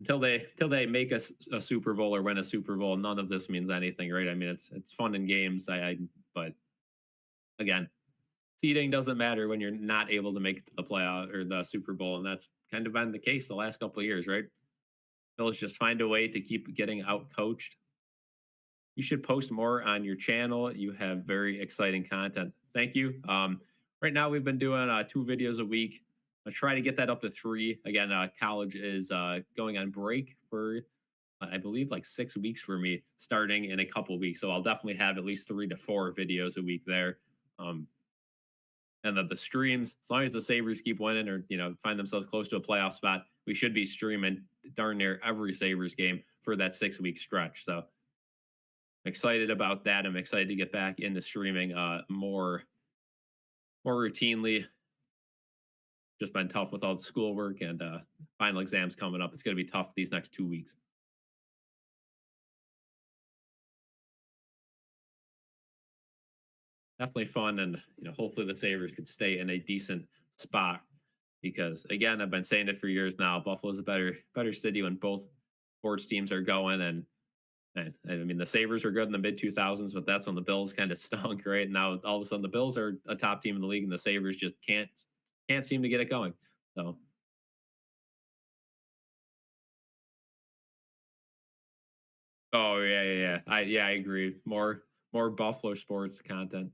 until they make a Super Bowl or win a Super Bowl, none of this means anything, right? I mean, it's fun in games. But again, seeding doesn't matter when you're not able to make it to the playoff or the Super Bowl, and that's kind of been the case the last couple of years, right? Bills just find a way to keep getting out coached. You should post more on your channel. You have very exciting content. Thank you. Right now we've been doing 2 videos a week. I try to get that up to 3. Again, college is going on break for I believe like 6 weeks for me, starting in a couple weeks. So I'll definitely have at least 3 to 4 videos a week there. And the streams, as long as the Sabres keep winning or find themselves close to a playoff spot, we should be streaming darn near every Sabres game for that 6-week stretch. So I'm excited about that. I'm excited to get back into streaming more routinely. Just been tough with all the schoolwork and final exams coming up. It's going to be tough these next 2 weeks. Definitely fun, and hopefully the Sabres could stay in a decent spot because again, I've been saying it for years now. Buffalo's a better city when both sports teams are going, and I mean the Sabres were good in the mid 2000s, but that's when the Bills kind of stunk, right? Now all of a sudden the Bills are a top team in the league, and the Sabres just can't seem to get it going. So. Oh yeah. I agree. More Buffalo sports content.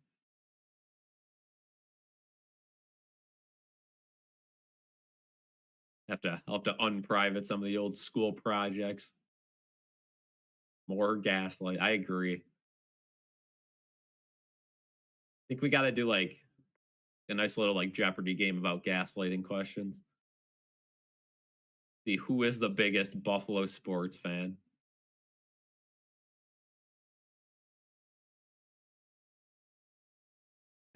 I'll have to unprivate some of the old school projects. More gaslight. I agree. I think we got to do like a nice little like Jeopardy game about gaslighting questions. See who is the biggest Buffalo sports fan.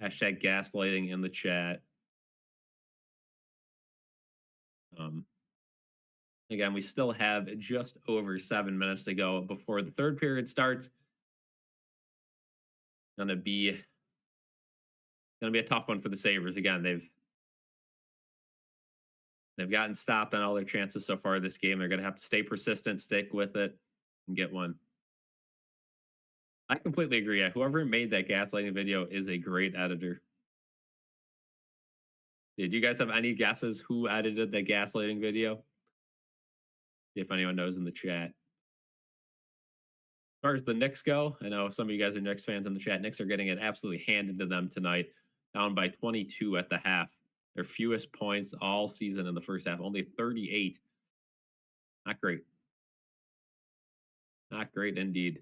Hashtag gaslighting in the chat. Um, Again, we still have just over 7 minutes to go before the third period starts. Gonna be a tough one for the Sabres. Again, they've gotten stopped on all their chances so far this game. They're gonna have to stay persistent, stick with it, and get one. I completely agree. Yeah, whoever made that gaslighting video is a great editor. Did you guys have any guesses who edited the gaslighting video? See if anyone knows in the chat. As far as the Knicks go, I know some of you guys are Knicks fans in the chat. Knicks are getting it absolutely handed to them tonight, down by 22 at the half. Their fewest points all season in the first half, only 38. Not great. Not great indeed.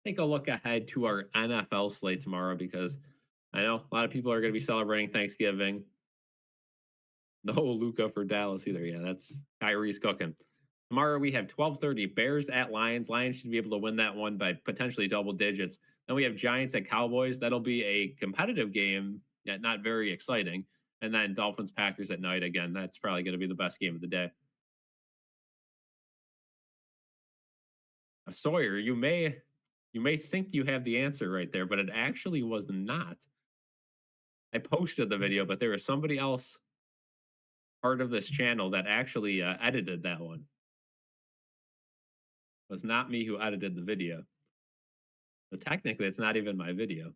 Take a look ahead to our NFL slate tomorrow because I know a lot of people are going to be celebrating Thanksgiving. No Luca for Dallas either. Yeah, that's Kyrie's cooking. Tomorrow we have 12:30 Bears at Lions. Lions should be able to win that one by potentially double digits. Then we have Giants at Cowboys. That'll be a competitive game, yet not very exciting. And then Dolphins Packers at night. Again, that's probably going to be the best game of the day. Sawyer, you may You may think you have the answer right there, but it actually was not. I posted the video, but there was somebody else part of this channel that actually edited that one. It was not me who edited the video. So technically, it's not even my video.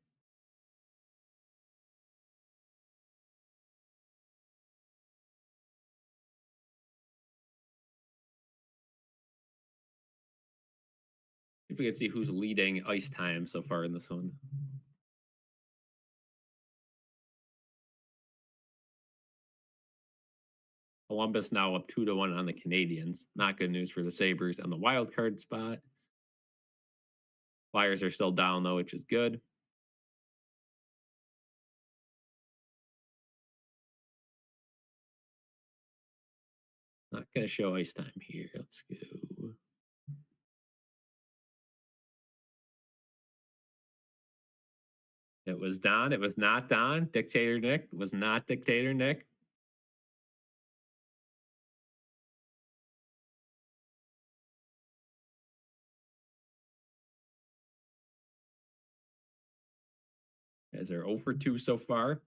If we can see who's leading ice time so far in this one. Columbus now up 2-1 on the Canadians. Not good news for the Sabres on the wild card spot. Flyers are still down though, which is good. Not going to show ice time here. Let's go. It was Don. It was not Don. Dictator Nick. It was not Dictator Nick. As they're 0 for 2 so far.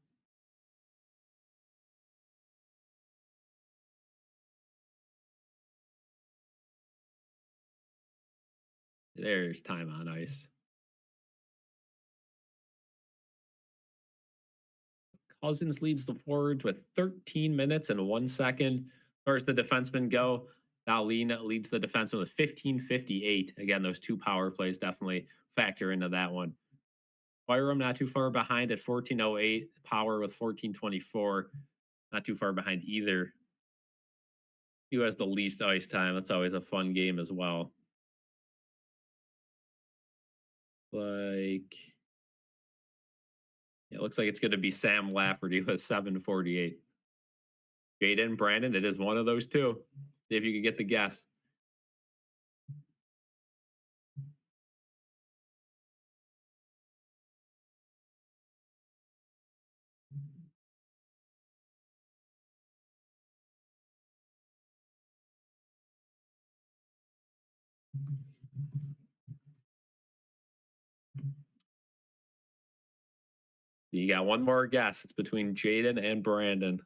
There's time on ice. Cousins leads the forwards with 13 minutes and 1 second. As far as the defensemen go, Dahlin leads the defenseman with 15:58. Again, those 2 power plays definitely factor into that one. Byram not too far behind at 14:08. Power with 14:24. Not too far behind either. Who has the least ice time? That's always a fun game as well. Like, it looks like it's going to be Sam Lafferty with 7:48. Jaden, Brandon, it is one of those two. See if you can get the guess. You got one more guess. It's between Jaden and Brandon.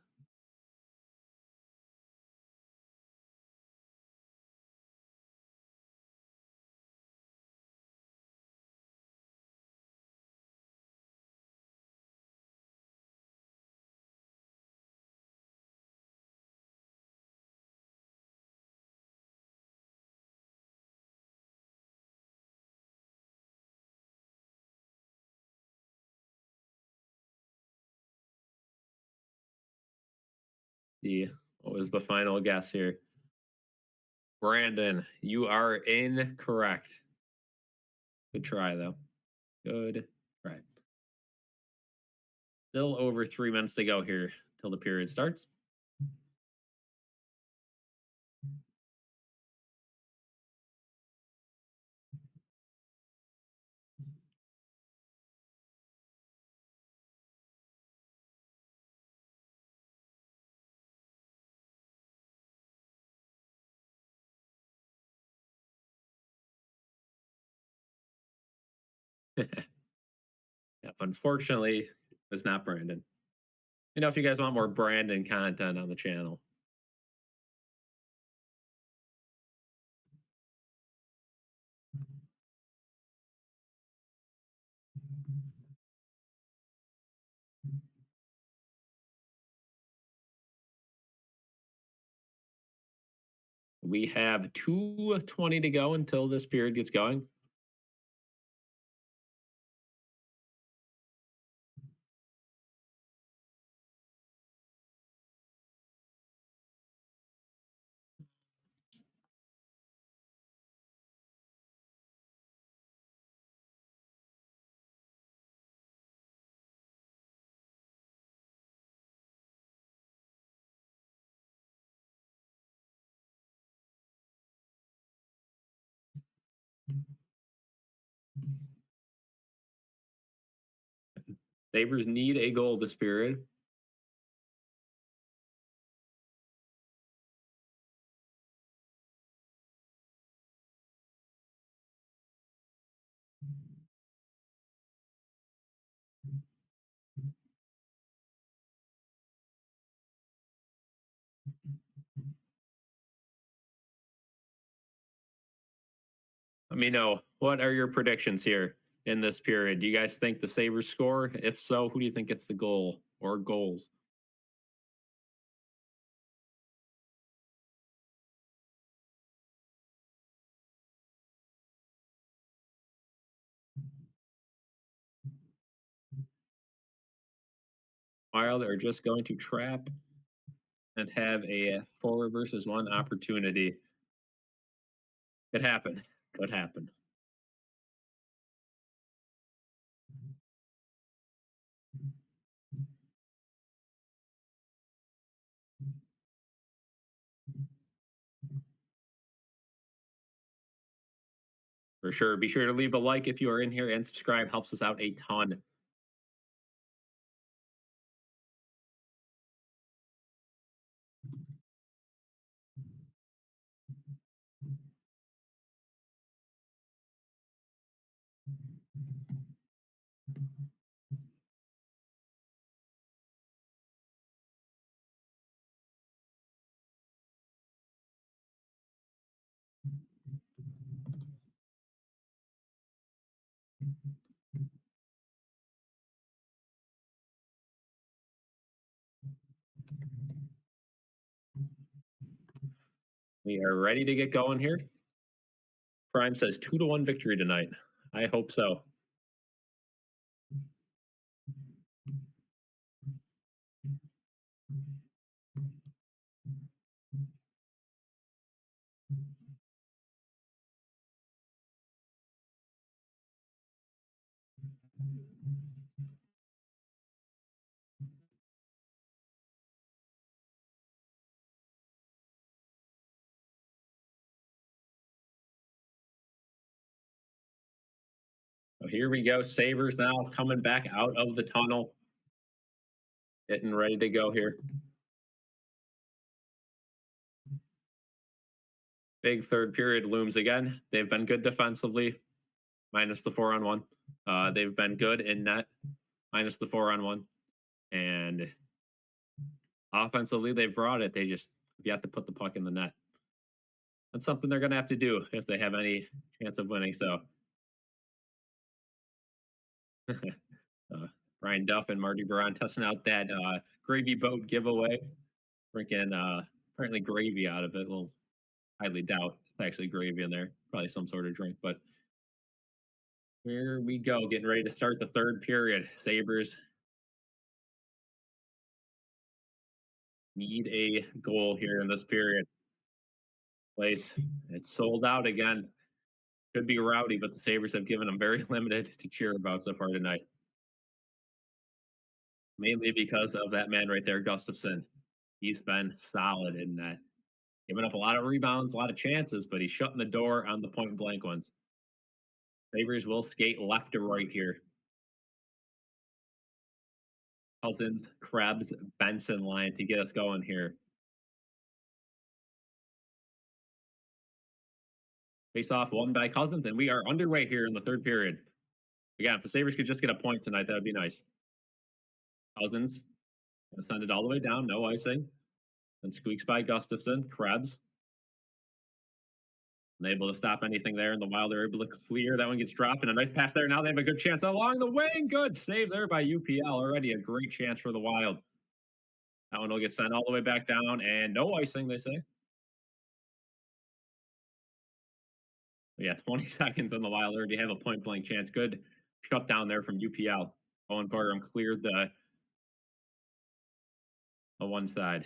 What was the final guess here? Brandon, you are incorrect. Good try, though. Good try. Still over 3 minutes to go here till the period starts. Yep, unfortunately, it was not Brandon. You know, if you guys want more Brandon content on the channel. We have 2:20 to go until this period gets going. Sabres need a goal this period. Let me know, what are your predictions here in this period? Do you guys think the Sabres score? If so, who do you think gets the goal or goals? Wild are just going to trap and have a 4 versus 1 opportunity. Could happen. Could happen. For sure. Be sure to leave a like if you are in here and subscribe. Helps us out a ton. We are ready to get going here. Prime says 2-1 victory tonight. I hope so. So here we go. Sabres now coming back out of the tunnel. Getting ready to go here. Big third period looms again. They've been good defensively, minus the 4-on-1. They've been good in net, minus the 4-on-1. And offensively, they've brought it. They just have yet to put the puck in the net. That's something they're going to have to do if they have any chance of winning. So, Brian Duff and Marty Baron testing out that gravy boat giveaway. Drinking apparently gravy out of it. Well, highly doubt it's actually gravy in there. Probably some sort of drink. But here we go, getting ready to start the third period. Sabres need a goal here in this period. Place it's sold out again. Could be rowdy, but the Sabres have given them very limited to cheer about so far tonight. Mainly because of that man right there, Gustafson. He's been solid in that. Giving up a lot of rebounds, a lot of chances, but he's shutting the door on the point blank ones. Sabres will skate left to right here. Cousins, Krebs, Benson line to get us going here. Face off won by Cousins, and we are underway here in the third period. Again, if the Sabres could just get a point tonight, that would be nice. Cousins gonna send it all the way down, no icing. Then squeaks by Gustafson, Krebs. Unable to stop anything there, and the Wild are able to clear. That one gets dropped, and a nice pass there. Now they have a good chance along the wing. Good save there by UPL. Already a great chance for the Wild. That one will get sent all the way back down, and no icing, they say. Yeah, 20 seconds on the Wild already have a point blank chance. Good shutdown there from UPL. Owen Bartram cleared the one side.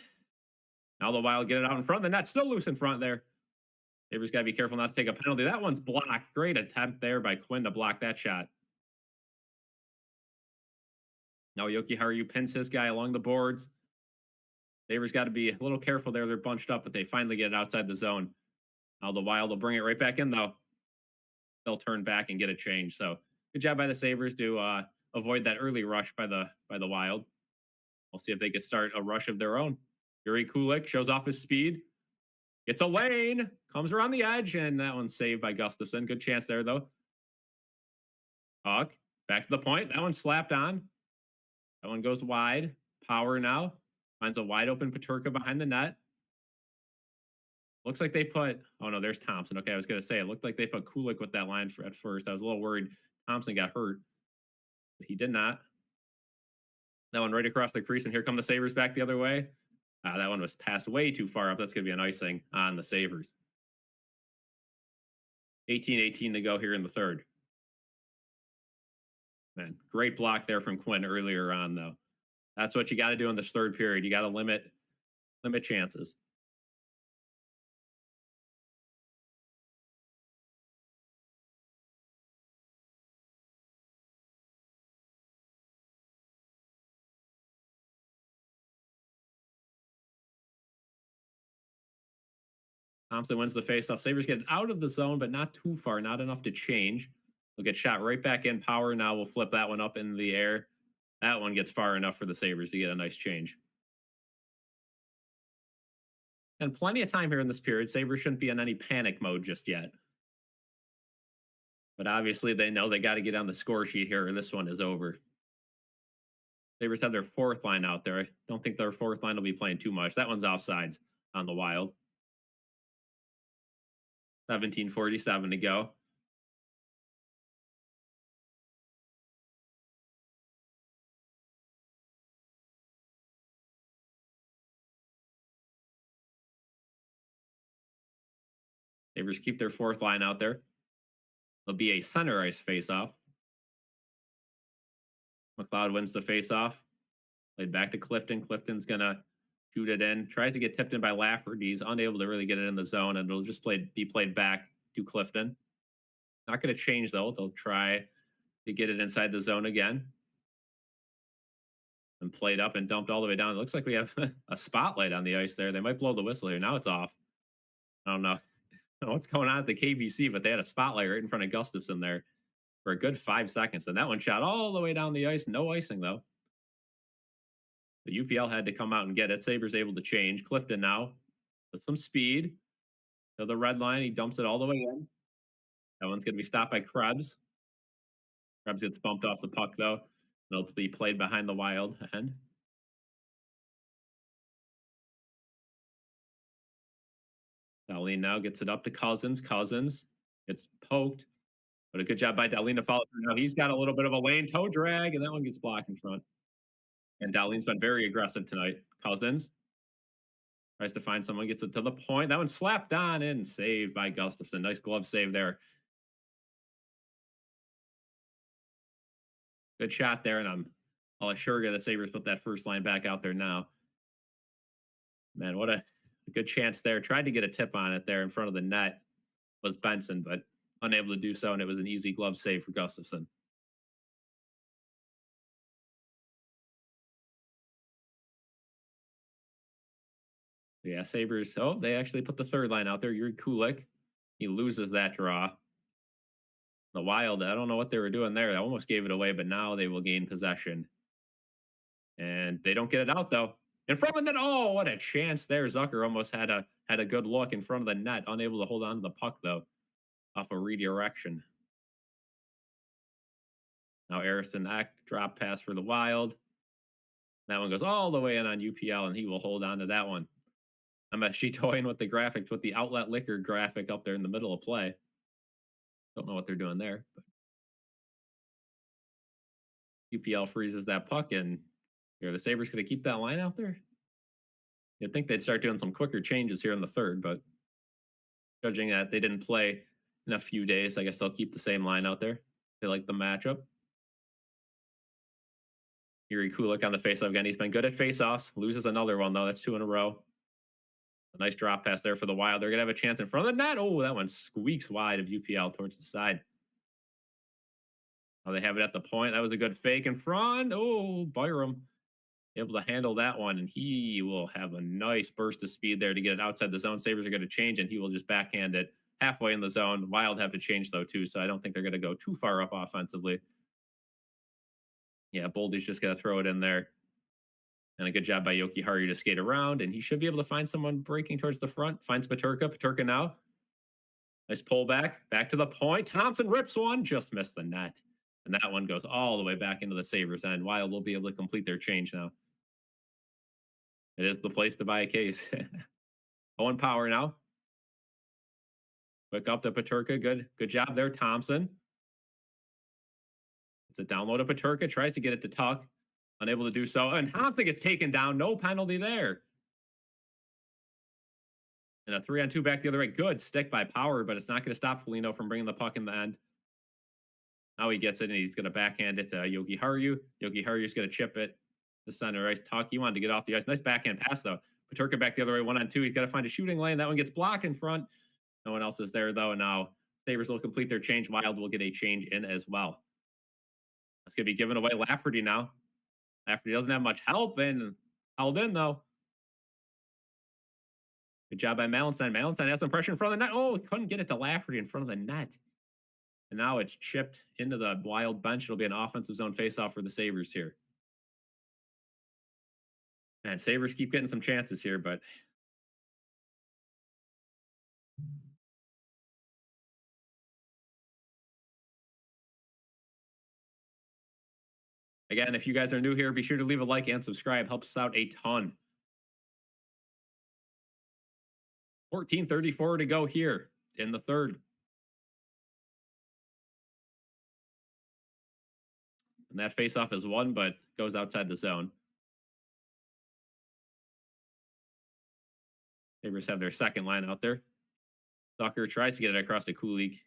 Now the Wild get it out in front. The net's still loose in front there. Sabres got to be careful not to take a penalty. That one's blocked. Great attempt there by Quinn to block that shot. Now Yoki Haru pins this guy along the boards. Sabres got to be a little careful there. They're bunched up, but they finally get it outside the zone. Now the Wild will bring it right back in, though. They'll turn back and get a change. So good job by the Sabres to avoid that early rush by the Wild. We'll see if they can start a rush of their own. Yuri Kulik shows off his speed. Gets a lane. Comes around the edge, and that one's saved by Gustafson. Good chance there, though. Hawk, back to the point. That one slapped on. That one goes wide. Power now. Finds a wide open Paterka behind the net. Looks like they put, oh no, there's Thompson. Okay, I was gonna say it looked like they put Kulik with that line at first. I was a little worried Thompson got hurt, but he did not. That one right across the crease, and here come the Sabres back the other way. That one was passed way too far up. That's gonna be an icing on the Sabres. 18-18 to go here in the third. Man, great block there from Quinn earlier on, though. That's what you got to do in this third period. You got to limit chances. Thompson wins the faceoff. Sabres get out of the zone, but not too far, not enough to change. They'll get shot right back in. Power now will flip that one up in the air. That one gets far enough for the Sabres to get a nice change. And plenty of time here in this period. Sabres shouldn't be in any panic mode just yet. But obviously, they know they got to get on the score sheet here, or this one is over. Sabres have their fourth line out there. I don't think their fourth line will be playing too much. That one's offsides on the Wild. 17:47 to go. Sabres keep their fourth line out there. There'll be a center ice faceoff. McLeod wins the faceoff. Played back to Clifton. Clifton's going to shoot it in. Tries to get tipped in by Lafferty. He's unable to really get it in the zone, and it'll just be played back to Clifton. Not going to change, though. They'll try to get it inside the zone again. And played up and dumped all the way down. It looks like we have a spotlight on the ice there. They might blow the whistle here. Now it's off. I don't know what's going on at the KBC, but they had a spotlight right in front of Gustafson there for a good 5 seconds. And that one shot all the way down the ice. No icing, though. The UPL had to come out and get it. Sabres able to change. Clifton now with some speed to the red line. He dumps it all the way in. That one's going to be stopped by Krebs. Krebs gets bumped off the puck, though. They'll be played behind the Wild end. Dahlin now gets it up to Cousins. Cousins gets poked. But a good job by Dahlin to follow through. Now he's got a little bit of a lane toe drag, and that one gets blocked in front. And Dahlin's been very aggressive tonight. Cousins tries to find someone, gets it to the point. That one slapped on and saved by Gustafson. Nice glove save there. Good shot there, and I'll assure you the Sabres put that first line back out there now. Man, what a good chance there. Tried to get a tip on it there in front of the net was Benson, but unable to do so, and it was an easy glove save for Gustafson. Yeah, Sabres. Oh, they actually put the third line out there. Yuri Kulik. He loses that draw. The Wild, I don't know what they were doing there. They almost gave it away, but now they will gain possession. And they don't get it out, though. In front of the net. Oh, what a chance there. Zucker almost had a good look in front of the net. Unable to hold on to the puck, though, off a redirection. Now Arison Eck, drop pass for the Wild. That one goes all the way in on UPL, and he will hold on to that one. I'm actually toying with the graphics, with the outlet liquor graphic up there in the middle of play. Don't know what they're doing there. But UPL freezes that puck, and here the Sabres going to keep that line out there. You'd think they'd start doing some quicker changes here in the third, but judging that they didn't play in a few days, I guess they'll keep the same line out there. They like the matchup. Yuri Kulik on the faceoff again. He's been good at faceoffs. Loses another one, though. That's 2 in a row. A nice drop pass there for the Wild. They're going to have a chance in front of the net. Oh, that one squeaks wide of UPL towards the side. Oh, they have it at the point. That was a good fake in front. Oh, Byram able to handle that one, and he will have a nice burst of speed there to get it outside the zone. Sabres are going to change, and he will just backhand it halfway in the zone. Wild have to change, though, too, so I don't think they're going to go too far up offensively. Yeah, Boldy's just going to throw it in there. And a good job by Yoki Haru to skate around, and he should be able to find someone breaking towards the front. Finds Peterka. Peterka now. Nice pull back to the point. Thompson rips one, just missed the net. And that one goes all the way back into the Sabres end. Wild will be able to complete their change now. It is the place to buy a case. Owen Power now. Quick up to Paterka. Good job there, Thompson. It's a down low to Paterka. Tries to get it to Tuck. Unable to do so. And Thompson gets taken down. No penalty there. And a 3-on-2 back the other way. Good stick by Power, but it's not going to stop Foligno from bringing the puck in the end. Now he gets it, and he's going to backhand it to Yogi Haru. Yogi Haru's going to chip it to center ice. Tuck, he wanted to get off the ice. Nice backhand pass, though. Paterka back the other way, 1-on-2. He's got to find a shooting lane. That one gets blocked in front. No one else is there, though. And now Sabres will complete their change. Wild will get a change in as well. That's going to be given away. Lafferty now. Lafferty doesn't have much help and held in, though. Good job by Malenstein. Malenstein has some pressure in front of the net. Oh, he couldn't get it to Lafferty in front of the net. And now it's chipped into the Wild bench. It'll be an offensive zone faceoff for the Sabres here. And Sabres keep getting some chances here, but again, if you guys are new here, be sure to leave a like and subscribe. Helps us out a ton. 14:34 to go here in the third. And that faceoff is won, but goes outside the zone. Sabres have their second line out there. Zucker tries to get it across to Kulik.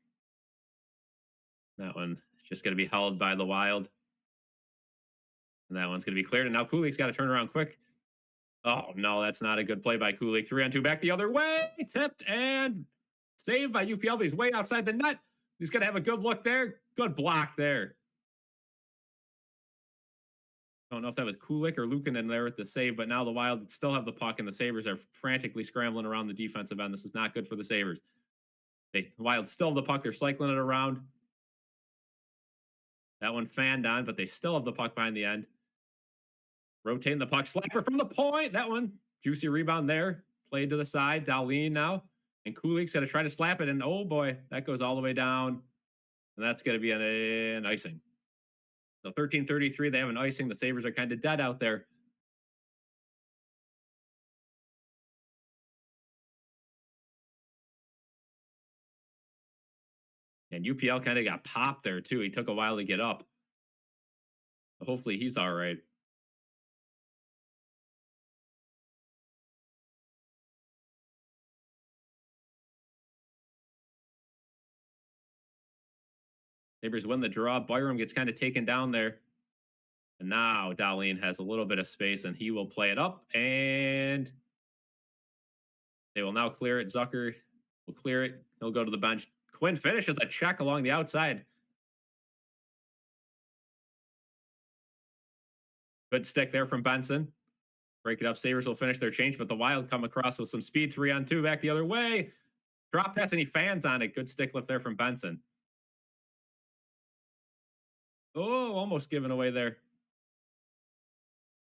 That one is just going to be held by the Wild. And that one's going to be cleared. And now Kulik's got to turn around quick. Oh, no, that's not a good play by Kulik. 3-on-2 back the other way. Tipped and saved by UPL, but he's way outside the net. He's going to have a good look there. Good block there. I don't know if that was Kulik or Luukkonen there with the save, but now the Wild still have the puck, and the Sabres are frantically scrambling around the defensive end. This is not good for the Sabres. The Wild still have the puck. They're cycling it around. That one fanned on, but they still have the puck behind the end. Rotating the puck. Slapper from the point. That one. Juicy rebound there. Played to the side. Dahlin now. And Kulik's going to try to slap it, and oh boy, that goes all the way down. And that's going to be an icing. So 13:33, they have an icing. The Sabres are kind of dead out there. And UPL kind of got popped there, too. He took a while to get up. So hopefully he's all right. Sabres win the draw. Byram gets kind of taken down there. And now Dahlin has a little bit of space, and he will play it up. And they will now clear it. Zucker will clear it. He'll go to the bench. Quinn finishes a check along the outside. Good stick there from Benson. Break it up. Sabres will finish their change, but the Wild come across with some speed. 3-on-2 back the other way. Drop pass, and he fans on it. Good stick lift there from Benson. Oh, almost given away there.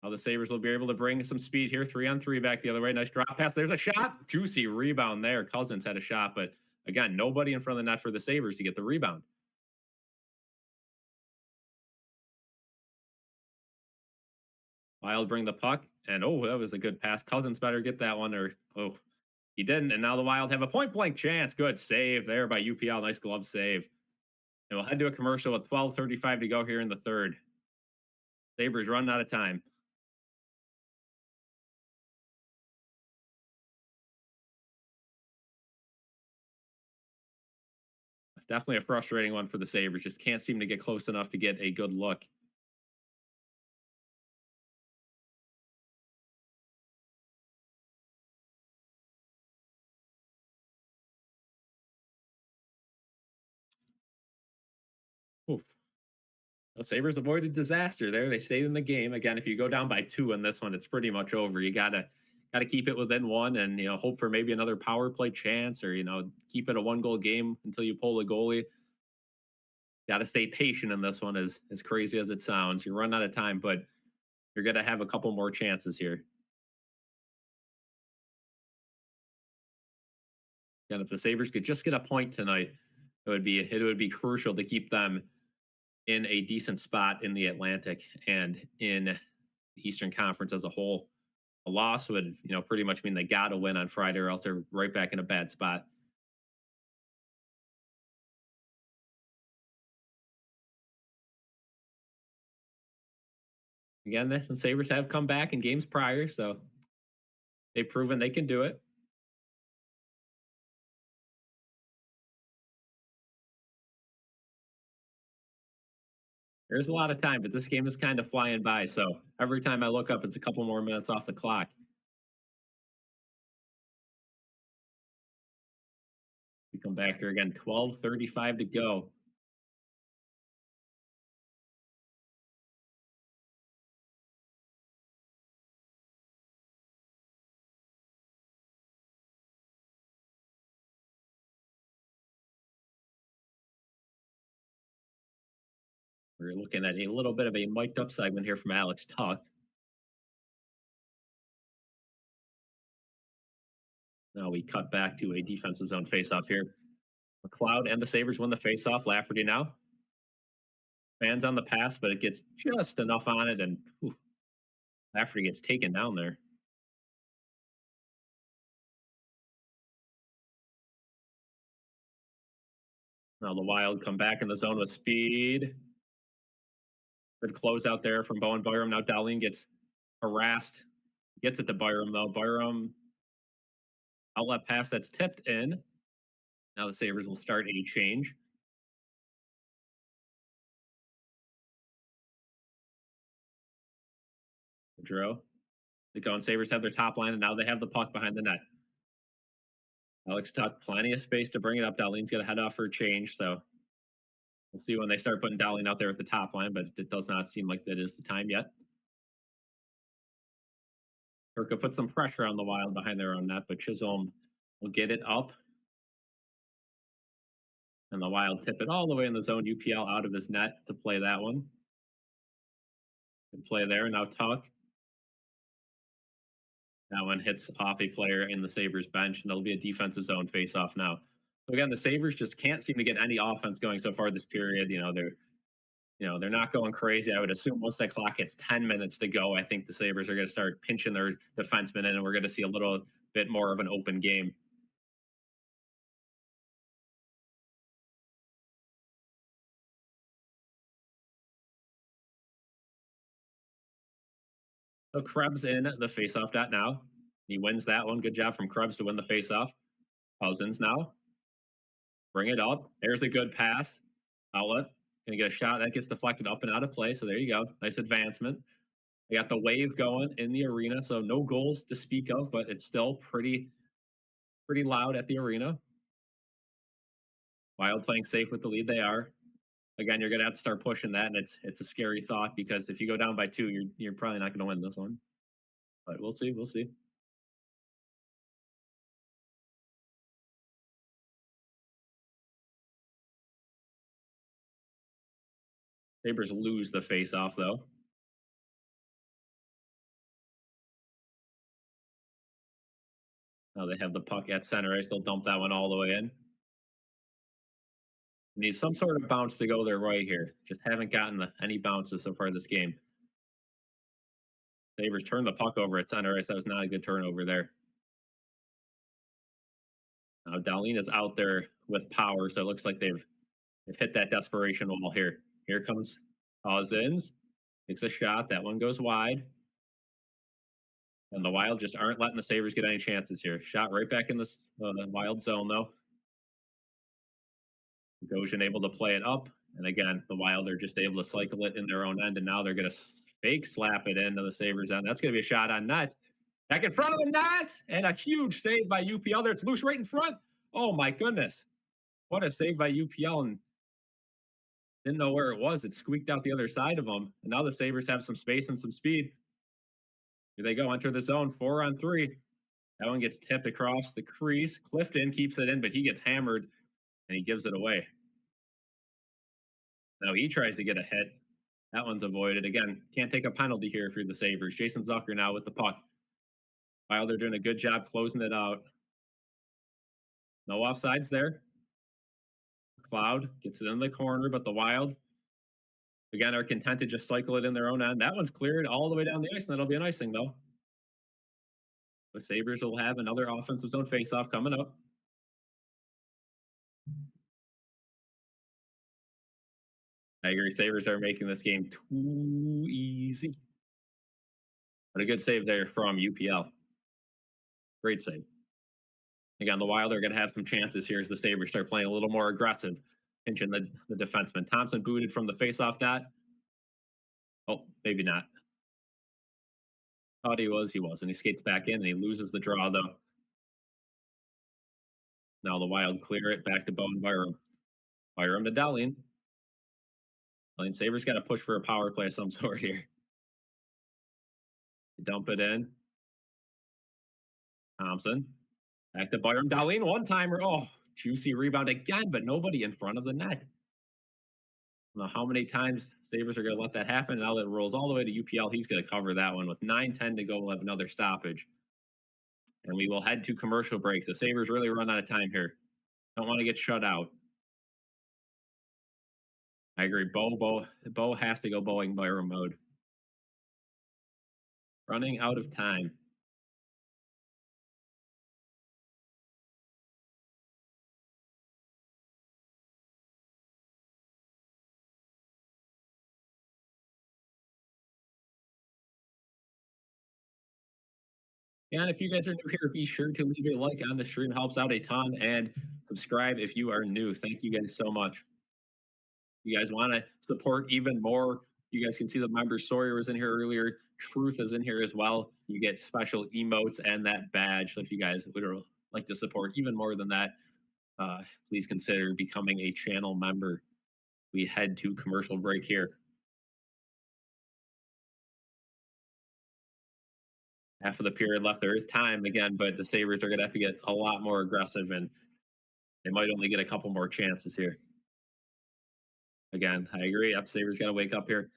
Now the Sabres will be able to bring some speed here. 3-on-3 back the other way. Nice drop pass. There's a shot. Juicy rebound there. Cousins had a shot, but again, nobody in front of the net for the Sabres to get the rebound. Wild bring the puck, and oh, that was a good pass. Cousins better get that one, or oh, he didn't. And now the Wild have a point-blank chance. Good save there by UPL. Nice glove save. And we'll head to a commercial with 12:35 to go here in the third. Sabres running out of time. It's definitely a frustrating one for the Sabres. Just can't seem to get close enough to get a good look. Oof. The Sabres avoided disaster there. They stayed in the game. Again, if you go down by 2 in this one, it's pretty much over. You gotta keep it within 1, and hope for maybe another power play chance, or keep it a 1-goal game until you pull the goalie. Got to stay patient in this one, as crazy as it sounds. You're running out of time, but you're gonna have a couple more chances here. And if the Sabres could just get a point tonight, it would be crucial to keep them in a decent spot in the Atlantic and in the Eastern Conference as a whole. A loss would, pretty much mean they got to win on Friday, or else they're right back in a bad spot. Again, the Sabres have come back in games prior, so they've proven they can do it. There's a lot of time, but this game is kind of flying by. So every time I look up, it's a couple more minutes off the clock. We come back here again, 12:35 to go. We're looking at a little bit of a mic'd up segment here from Alex Tuck. Now we cut back to a defensive zone faceoff here. McLeod and the Sabres win the faceoff. Lafferty now. Fans on the pass, but it gets just enough on it, and Lafferty gets taken down there. Now the Wild come back in the zone with speed. Good close out there from Bowen Byram. Now Dahlin gets harassed. Gets it to Byram, though. Byram outlet pass that's tipped in. Now the Sabres will start a change. Drew. The Going Sabres have their top line, and now they have the puck behind the net. Alex Tuck, plenty of space to bring it up. Darlene's going to head off for a change, so we'll see when they start putting Darlene out there at the top line, but it does not seem like that is the time yet. Turka put some pressure on the Wild behind their own net, but Chisholm will get it up. And the Wild tip it all the way in the zone. UPL out of his net to play that one. Good play there. Now Tuck. That one hits off a player in the Sabres bench, and it'll be a defensive zone face-off now. So again, the Sabres just can't seem to get any offense going so far this period. They're not going crazy. I would assume once that clock hits 10 minutes to go, I think the Sabres are going to start pinching their defensemen in, and we're going to see a little bit more of an open game. So Krebs in the faceoff dot now. He wins that one. Good job from Krebs to win the faceoff. Cousins now. Bring it up. There's a good pass. Outlet. Gonna get a shot that gets deflected up and out of play. So there you go. Nice advancement. They got the wave going in the arena. So no goals to speak of, but it's still pretty loud at the arena. Wild playing safe with the lead they are. Again, you're gonna have to start pushing that, and it's a scary thought because if you go down by 2, you're probably not gonna win this one. But we'll see. We'll see. Sabres lose the face-off, though. Now they have the puck at center ice. They'll dump that one all the way in. Need some sort of bounce to go their way here. Just haven't gotten any bounces so far this game. Sabres turn the puck over at center ice. That was not a good turnover there. Now Dahlin is out there with power, so it looks like they've hit that desperation wall here. Here comes Cousins. Takes a shot. That one goes wide. And the Wild just aren't letting the Sabres get any chances here. Shot right back in the Wild zone, though. Goshen able to play it up. And again, the Wild are just able to cycle it in their own end. And now they're going to fake slap it into the Sabres end. That's going to be a shot on net. Back in front of the net. And a huge save by UPL there. It's loose right in front. Oh, my goodness. What a save by UPL. And didn't know where it was. It squeaked out the other side of them. And now the Sabres have some space and some speed. Here they go. Enter the zone. 4-on-3. That one gets tipped across the crease. Clifton keeps it in, but he gets hammered, and he gives it away. Now he tries to get a hit. That one's avoided. Again, can't take a penalty here if you're the Sabres. Jason Zucker now with the puck. While they're doing a good job closing it out. No offsides there. Cloud gets it in the corner, but the Wild, again, are content to just cycle it in their own end. That one's cleared all the way down the ice, and that'll be an icing, though. The Sabres will have another offensive zone faceoff coming up. I agree. Sabres are making this game too easy. But a good save there from UPL. Great save. Again, the Wild are going to have some chances here as the Sabres start playing a little more aggressive, pinching the defenseman. Thompson booted from the faceoff dot. Oh, maybe not. Thought he was. He wasn't. He skates back in and he loses the draw, though. Now the Wild clear it back to Bowen Byram. Byram to Dowling. Dowling Sabres got to push for a power play of some sort here. Dump it in. Thompson. Back to Byram. Dowling, one timer. Oh, juicy rebound again, but nobody in front of the net. I don't know how many times Sabres are going to let that happen. Now that it rolls all the way to UPL, he's going to cover that one with 9:10 to go. We'll have another stoppage. And we will head to commercial breaks. The Sabres really run out of time here. Don't want to get shut out. I agree. Bo has to go Boeing Byram mode. Running out of time. And if you guys are new here, be sure to leave a like on the stream. Helps out a ton. And subscribe if you are new. Thank you guys so much. You guys want to support even more, you guys can see the member Sawyer was in here earlier. Truth is in here as well. You get special emotes and that badge. So if you guys would like to support even more than that, please consider becoming a channel member. We head to commercial break here. Half of the period left. There is time again, but the Sabres are going to have to get a lot more aggressive, and they might only get a couple more chances here. Again, I agree. Sabres got to wake up here.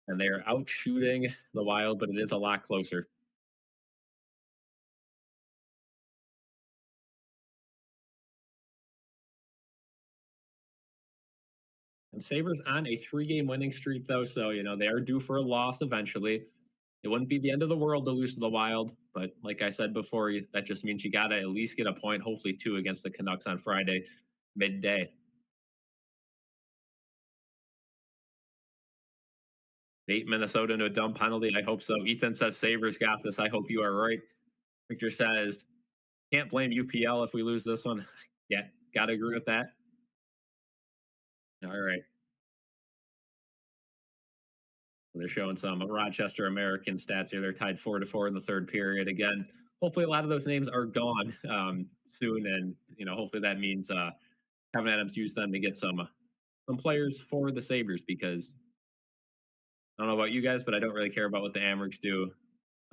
And they are out shooting the Wild, but it is a lot closer. And Sabres on a 3-game winning streak, though, so, they are due for a loss eventually. It wouldn't be the end of the world to lose to the Wild, but like I said before, that just means you got to at least get a point, hopefully 2 against the Canucks on Friday, midday. 8 Minnesota into a dumb penalty. I hope so. Ethan says Sabres got this. I hope you are right. Victor says, can't blame UPL if we lose this one. Yeah, got to agree with that. All right. They're showing some Rochester American stats here. They're tied 4-4 in the third period. Again, hopefully a lot of those names are gone soon, and hopefully that means Kevin Adams used them to get some players for the Sabres, because I don't know about you guys, but I don't really care about what the Amherst do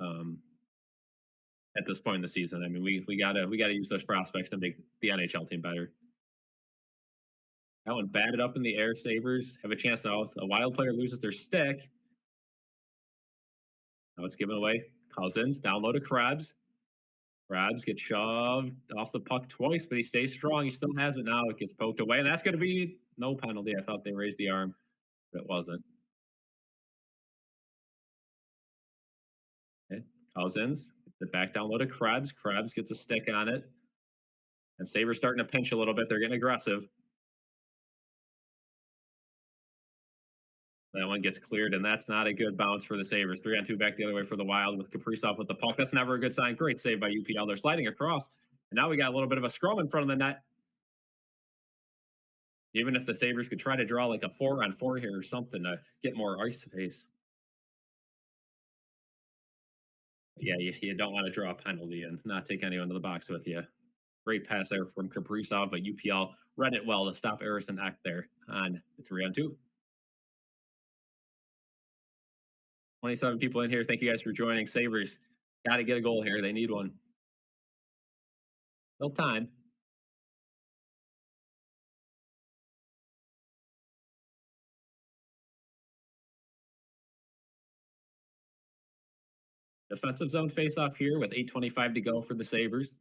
at this point in the season. I mean, we gotta use those prospects to make the NHL team better. That one batted up in the air. Sabres have a chance now. A Wild player loses their stick. Now it's given away. Cousins down low to Krebs. Krebs gets shoved off the puck twice, but he stays strong. He still has it now. It gets poked away, and that's going to be no penalty. I thought they raised the arm, but it wasn't. Okay. Cousins gets it back down low to Krebs. Krebs gets a stick on it. And Sabres starting to pinch a little bit. They're getting aggressive. That one gets cleared, and that's not a good bounce for the Sabres. 3-on-2 back the other way for the Wild with Kaprizov with the puck. That's never a good sign. Great save by UPL. They're sliding across, and now we got a little bit of a scrum in front of the net. Even if the Sabres could try to draw like a 4-on-4 here or something to get more ice space. Yeah, you don't want to draw a penalty and not take anyone to the box with you. Great pass there from Kaprizov, but UPL read it well to stop Harrison Eck there on the 3-on-2. 27 people in here. Thank you guys for joining. Sabres got to get a goal here. They need one. Still time. Defensive zone face-off here with 8:25 to go for the Sabres.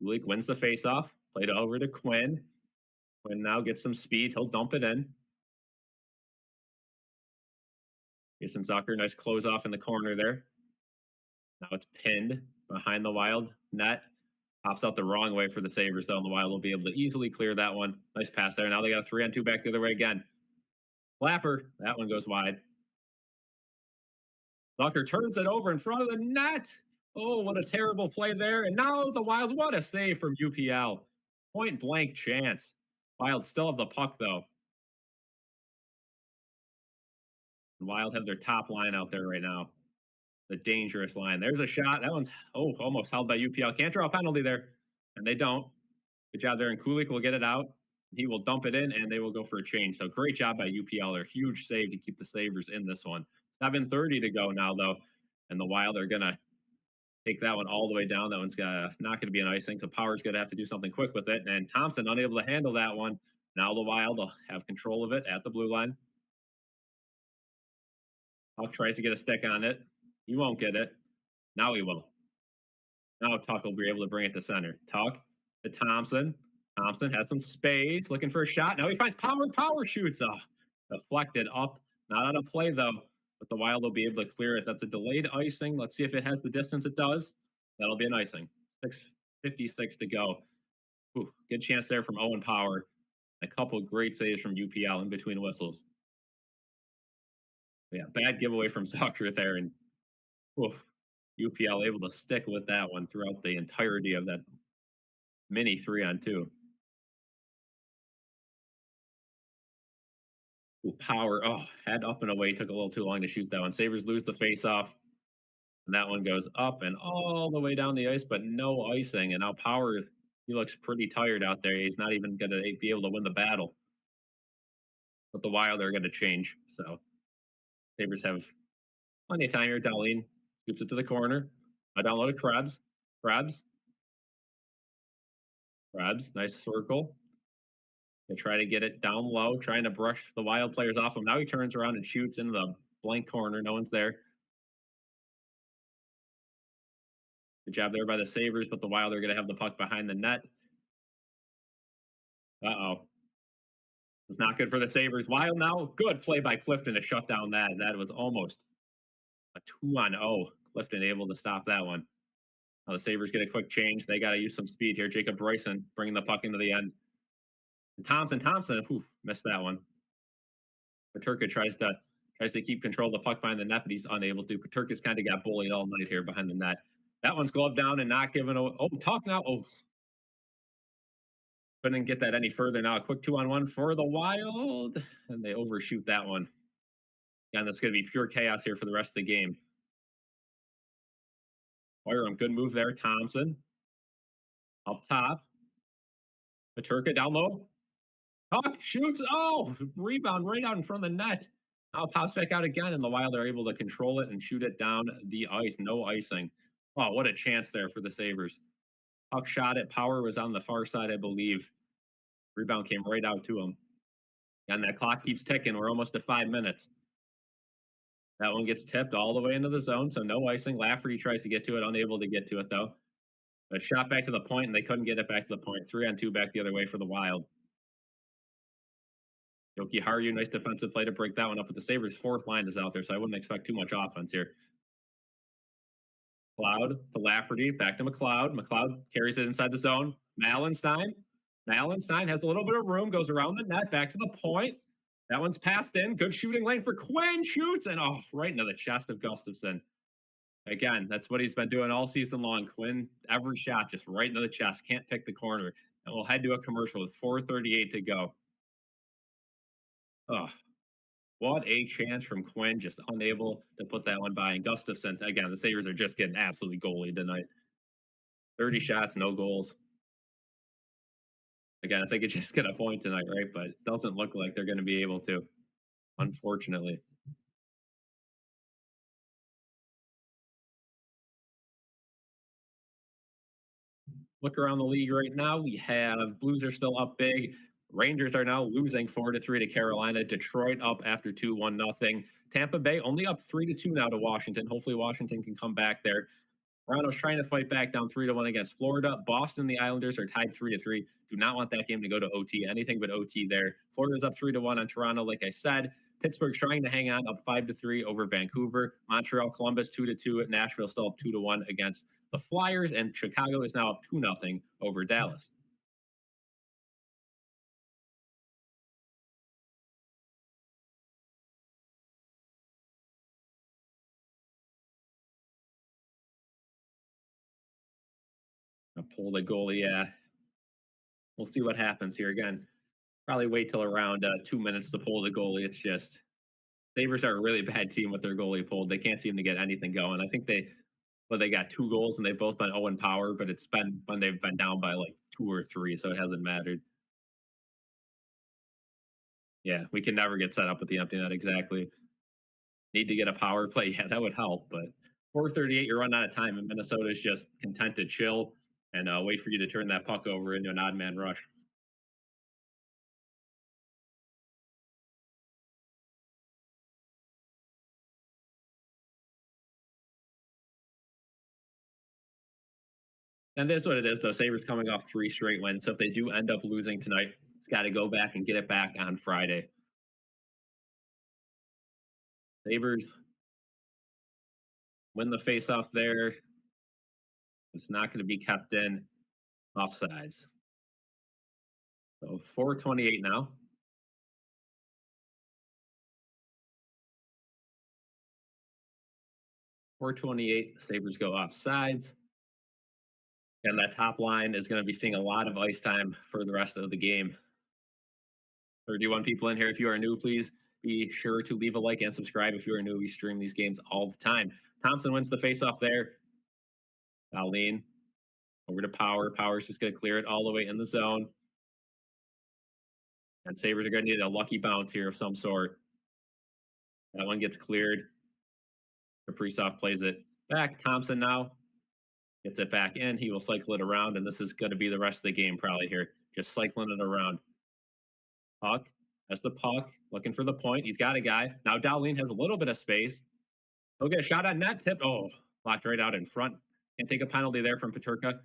Luke wins the face-off. Played over to Quinn. Quinn now gets some speed. He'll dump it in. Jason Zucker, nice close off in the corner there. Now it's pinned behind the Wild net. Pops out the wrong way for the Sabres, though, and the Wild will be able to easily clear that one. Nice pass there. Now they got a 3-on-2 back the other way again. Flapper, that one goes wide. Tucker turns it over in front of the net. Oh, what a terrible play there. And now the Wild, what a save from UPL. Point blank chance. Wild still have the puck, though. Wild have their top line out there right now. The dangerous line. There's a shot. That one's, almost held by UPL. Can't draw a penalty there. And they don't. Good job there. And Kulik will get it out. He will dump it in, and they will go for a change. So great job by UPL. A huge save to keep the Sabres in this one. 7:30 to go now, though. And the Wild are going to take that one all the way down. That one's not going to be an icing. So Power's going to have to do something quick with it. And Thompson unable to handle that one. Now the Wild will have control of it at the blue line. Huck tries to get a stick on it. He won't get it. Now he will. Now Tuck will be able to bring it to center. Tuck to Thompson. Thompson has some space, looking for a shot. Now he finds Power. Power shoots. Deflected up. Not out of play, though. But the Wild will be able to clear it. That's a delayed icing. Let's see if it has the distance it does. That'll be an icing. 6:56 to go. Ooh, good chance there from Owen Power. A couple great saves from UPL in between whistles. Yeah, bad giveaway from Zucker there. And oof, UPL able to stick with that one throughout the entirety of that mini 3-on-2. Ooh, Power, head up and away. Took a little too long to shoot that one. Sabres lose the face-off. And that one goes up and all the way down the ice, but no icing. And now Power, he looks pretty tired out there. He's not even going to be able to win the battle. But the Wild are going to change. So Sabres have plenty of time here. Darlene scoops it to the corner. I downloaded Krebs. Krebs. Krebs. Nice circle. They try to get it down low, trying to brush the Wild players off him. Now he turns around and shoots into the blank corner. No one's there. Good job there by the Sabres, but the Wild are going to have the puck behind the net. Uh-oh. It's not good for the Sabres. Wild now. Good play by Clifton to shut down that. That was almost a 2-on-0. Clifton able to stop that one. Now the Sabres get a quick change. They got to use some speed here. Jacob Bryson bringing the puck into the end. And Thompson, missed that one. Paterka tries to keep control of the puck behind the net, but he's unable to. Paterka's kind of got bullied all night here behind the net. That one's gloved down and not given away. Oh, Tuck now. Oh, couldn't get that any further. Now a quick 2-on-1 for the Wild, and they overshoot that one. And that's going to be pure chaos here for the rest of the game. Byram, good move there. Thompson up top. Paterka down low. Tuck shoots. Oh, rebound right out in front of the net. Now pops back out again, and the Wild are able to control it and shoot it down the ice. No icing. Oh, what a chance there for the Sabres. Puck shot it. Power was on the far side, I believe. Rebound came right out to him. And that clock keeps ticking. We're almost at 5 minutes. That one gets tipped all the way into the zone, so no icing. Lafferty tries to get to it, unable to get to it, though. A shot back to the point, and they couldn't get it back to the point. 3-on-2 back the other way for the Wild. Yoki Haru, nice defensive play to break that one up, but the Sabres' fourth line is out there, so I wouldn't expect too much offense here. McLeod to Lafferty, back to McLeod. McLeod carries it inside the zone. Malenstein. Malenstein has a little bit of room, goes around the net, back to the point. That one's passed in. Good shooting lane for Quinn. Shoots, and right into the chest of Gustafsson. Again, that's what he's been doing all season long. Quinn, every shot just right into the chest. Can't pick the corner. And we'll head to a commercial with 4:38 to go. Oh, what a chance from Quinn, just unable to put that one by. And Gustafsson, again, the Sabres are just getting absolutely goalie tonight. 30 shots, no goals. Again, if they could just get a point tonight, right? But it doesn't look like they're going to be able to, unfortunately. Look around the league right now. We have Blues are still up big. Rangers are now losing 4-3 to Carolina. Detroit up after 2-1 nothing. Tampa Bay only up 3-2 now to Washington. Hopefully Washington can come back there. Toronto's trying to fight back down 3-1 against Florida. Boston and the Islanders are tied 3-3. Do not want that game to go to OT. Anything but OT there. Florida's up 3-1 on Toronto, like I said. Pittsburgh's trying to hang on, up 5-3 over Vancouver. Montreal, Columbus 2-2. Nashville still up 2-1 against the Flyers, and Chicago is now up 2-0 over Dallas. Pull the goalie. Yeah, we'll see what happens here again. Probably wait till around 2 minutes to pull the goalie. It's just Sabres are a really bad team with their goalie pulled. They can't seem to get anything going. I think they got 2 goals and they've both been 0 in power, but it's been when they've been down by like 2 or 3, so it hasn't mattered. Yeah, we can never get set up with the empty net exactly. Need to get a power play. Yeah, that would help. But 4:38, you're running out of time, and Minnesota's just content to chill and wait for you to turn that puck over into an odd man rush. And that's what it is, though. Sabres coming off 3 straight wins. So if they do end up losing tonight, it's got to go back and get it back on Friday. Sabres win the faceoff there. It's not going to be kept in offsides. So 4:28 now. 4:28. Sabres go offsides. And that top line is going to be seeing a lot of ice time for the rest of the game. 31 people in here. If you are new, please be sure to leave a like and subscribe if you are new. We stream these games all the time. Thompson wins the faceoff there. Dahlin over to Power. Power's just going to clear it all the way in the zone. And Sabres are going to need a lucky bounce here of some sort. That one gets cleared. Kaprizov plays it back. Thompson now gets it back in. He will cycle it around, and this is going to be the rest of the game probably here. Just cycling it around. Puck. That's the puck. Looking for the point. He's got a guy. Now Dahlin has a little bit of space. He'll get a shot on net. Tip. Oh, blocked right out in front. Can't take a penalty there from Peterka. And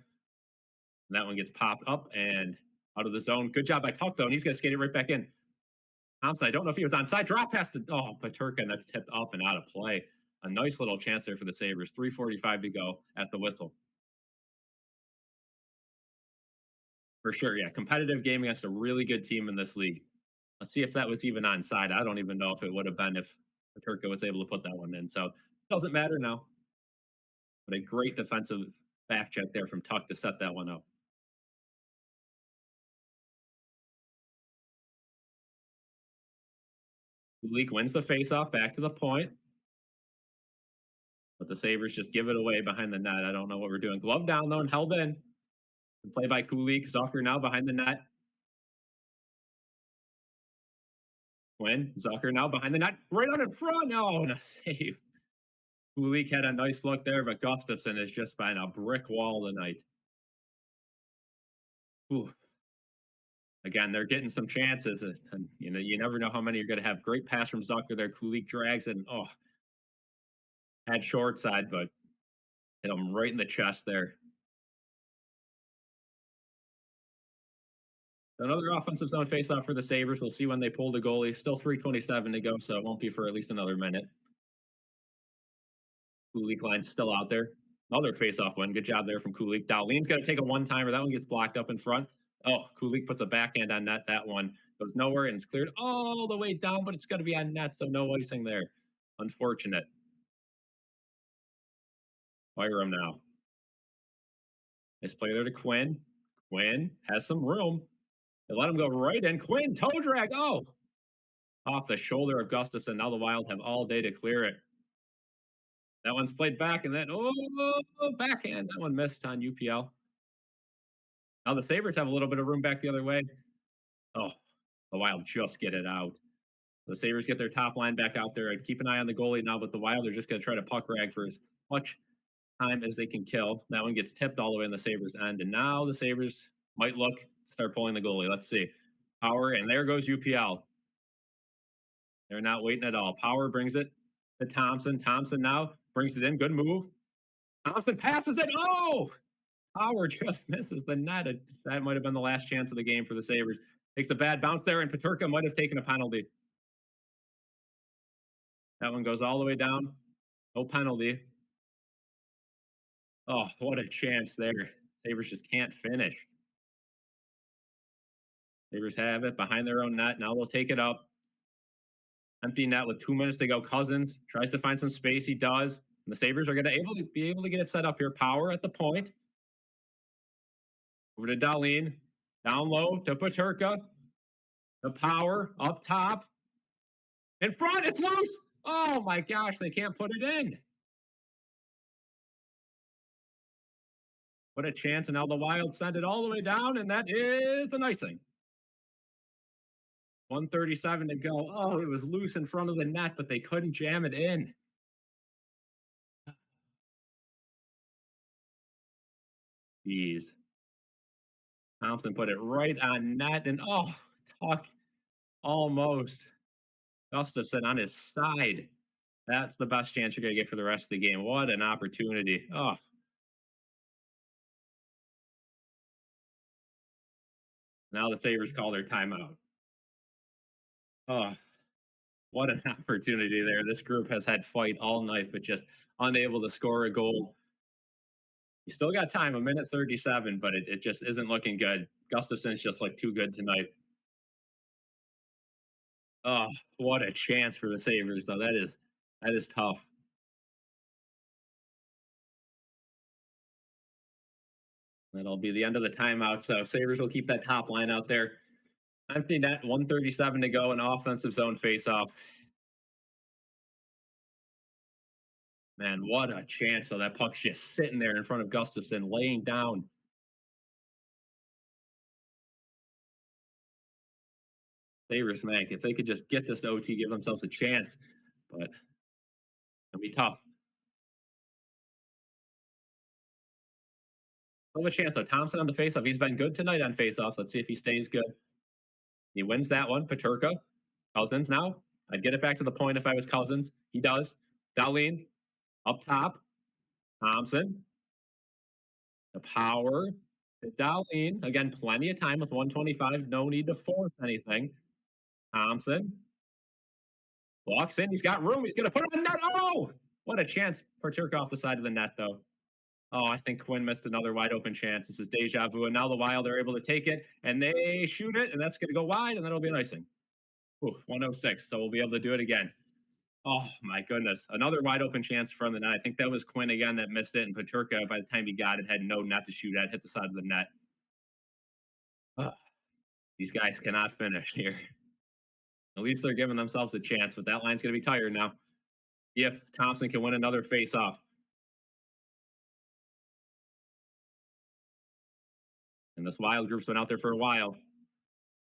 that one gets popped up and out of the zone. Good job by Tuck, though, and he's going to skate it right back in. Thompson, I don't know if he was onside. Drop past to Peterka, and that's tipped up and out of play. A nice little chance there for the Sabres. 3:45 to go at the whistle. For sure, yeah. Competitive game against a really good team in this league. Let's see if that was even onside. I don't even know if it would have been if Peterka was able to put that one in. So it doesn't matter now. But a great defensive back check there from Tuck to set that one up. Leak wins the faceoff back to the point. But the Sabres just give it away behind the net. I don't know what we're doing. Glove down, though, and held in. Play by Kulik. Zucker now behind the net. Quinn. Zucker now behind the net. Right on in front. Oh, and a save. Kulik had a nice look there, but Gustafsson has just been a brick wall tonight. Ooh. Again, they're getting some chances, and you never know how many you're going to have. Great pass from Zucker there. Kulik drags it, and had short side, but hit him right in the chest there. Another offensive zone faceoff for the Sabres. We'll see when they pull the goalie. Still 3:27 to go, so it won't be for at least another minute. Kulik line's still out there. Another faceoff win. Good job there from Kulik. Dahlin's got to take a one-timer. That one gets blocked up in front. Oh, Kulik puts a backhand on net. That one goes nowhere and it's cleared all the way down, but it's going to be on net, so no icing there. Unfortunate. Fire him now. Nice play there to Quinn. Quinn has some room. They let him go right in. Quinn, toe drag. Oh, off the shoulder of Gustafsson. Now the Wild have all day to clear it. That one's played back, and then, backhand. That one missed on UPL. Now the Sabres have a little bit of room back the other way. Oh, the Wild just get it out. The Sabres get their top line back out there. I'd keep an eye on the goalie now, but the Wild are just going to try to puck rag for as much time as they can kill. That one gets tipped all the way in the Sabres' end, and now the Sabres might look to start pulling the goalie. Let's see. Power, and there goes UPL. They're not waiting at all. Power brings it to Thompson. Thompson now brings it in. Good move. Thompson passes it. Oh! Power just misses the net. That might have been the last chance of the game for the Sabres. Takes a bad bounce there, and Peterka might have taken a penalty. That one goes all the way down. No penalty. Oh, what a chance there. Sabres just can't finish. Sabres have it behind their own net. Now they'll take it up. Empty net with 2 minutes to go. Cousins tries to find some space. He does. And the Sabres are going to be able to get it set up here. Power at the point. Over to Darlene. Down low to Paterka. The power up top. In front, it's loose. Oh my gosh, they can't put it in. What a chance, and now the Wild send it all the way down, and that is an icing. 137 to go. Oh, it was loose in front of the net, but they couldn't jam it in. Jeez. Thompson put it right on net, and oh, talk almost. Gustafson on his side. That's the best chance you're going to get for the rest of the game. What an opportunity. Oh, now the Sabres call their timeout. Oh, what an opportunity there. This group has had fight all night, but just unable to score a goal. You still got time, a minute 37, but it just isn't looking good. Gustafson's just like too good tonight. Oh, what a chance for the Sabres, though. That is tough. That'll be the end of the timeout. So Sabres will keep that top line out there. Empty net, 137 to go, an offensive zone faceoff. Man, what a chance. So that puck's just sitting there in front of Gustafson, laying down. Sabres, man, if they could just get this OT, give themselves a chance. But it'll be tough. Still a chance though. Thompson on the faceoff. He's been good tonight on faceoffs. Let's see if he stays good. He wins that one. Paterka. Cousins now. I'd get it back to the point if I was Cousins. He does. Darlene up top. Thompson. The power. Darlene. Again, plenty of time with 125. No need to force anything. Thompson. Walks in. He's got room. He's going to put it on net. Oh! What a chance. Paterka off the side of the net, though. Oh, I think Quinn missed another wide open chance. This is deja vu. And now the Wild are able to take it, and they shoot it, and that's going to go wide, and that'll be an icing. Ooh, 106. So we'll be able to do it again. Oh, my goodness. Another wide open chance from the net. I think that was Quinn again that missed it, and Paterka, by the time he got it, had no net to shoot at, hit the side of the net. Oh, these guys cannot finish here. At least they're giving themselves a chance, but that line's going to be tired now. If Thompson can win another face-off. And this Wild group's been out there for a while.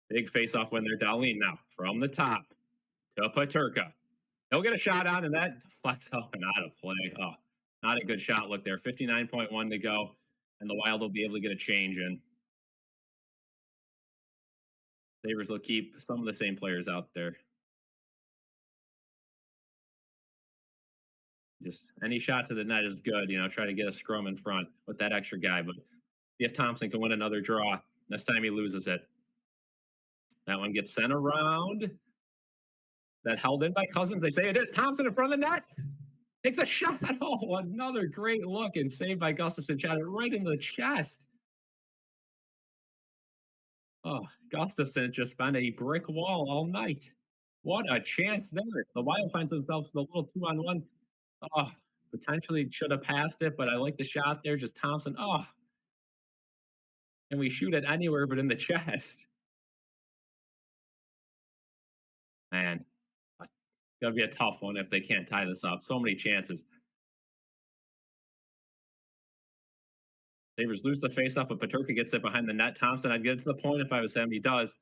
Big face-off win there. Darlene now from the top to Paterka. He'll get a shot on, and that deflects up and out of play. Oh, not a good shot look there. 59.1 to go, and the Wild will be able to get a change in. Sabres will keep some of the same players out there. Just any shot to the net is good. Try to get a scrum in front with that extra guy. But if Thompson can win another draw, this time he loses it. That one gets sent around. That held in by Cousins. They say it is. Thompson in front of the net. Takes a shot. Oh, another great look and saved by Gustafson. Shot it right in the chest. Oh, Gustafson's just been a brick wall all night. What a chance there. The Wild finds themselves with a little 2-on-1. Oh, potentially should have passed it, but I like the shot there. Just Thompson. Oh, and we shoot it anywhere but in the chest. Man, it's going to be a tough one if they can't tie this up. So many chances. Sabres lose the faceoff, but Paterka gets it behind the net. Thompson, I'd get it to the point if I was him. He does.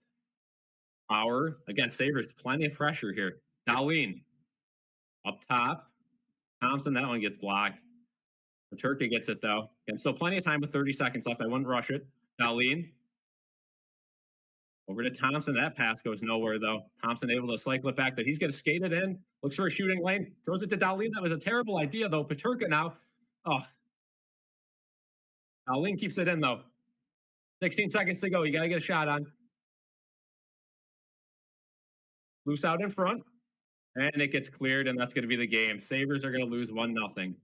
Power. Again, Sabres, plenty of pressure here. Darlene up top. Thompson, that one gets blocked. Paterka gets it, though. And still plenty of time with 30 seconds left. I wouldn't rush it. Darlene. Over to Thompson. That pass goes nowhere, though. Thompson able to cycle it back, but he's going to skate it in. Looks for a shooting lane. Throws it to Darlene. That was a terrible idea, though. Paterka now. Oh. Darlene keeps it in, though. 16 seconds to go. You got to get a shot on. Loose out in front. And it gets cleared, and that's going to be the game. Sabres are going to lose 1-0.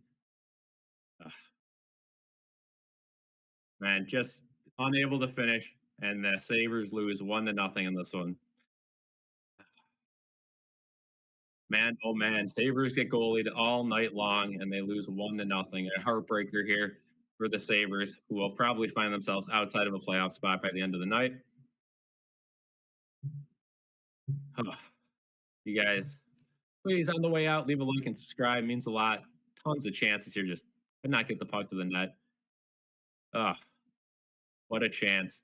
Man, just unable to finish, and the Sabres lose 1-0 in this one. Man, oh man, Sabres get goalied all night long, and they lose 1-0. A heartbreaker here. for the Sabres, who will probably find themselves outside of a playoff spot by the end of the night. You guys, please, on the way out, leave a like and subscribe. It means a lot. Tons of chances here. Just could not get the puck to the net. Ah, what a chance.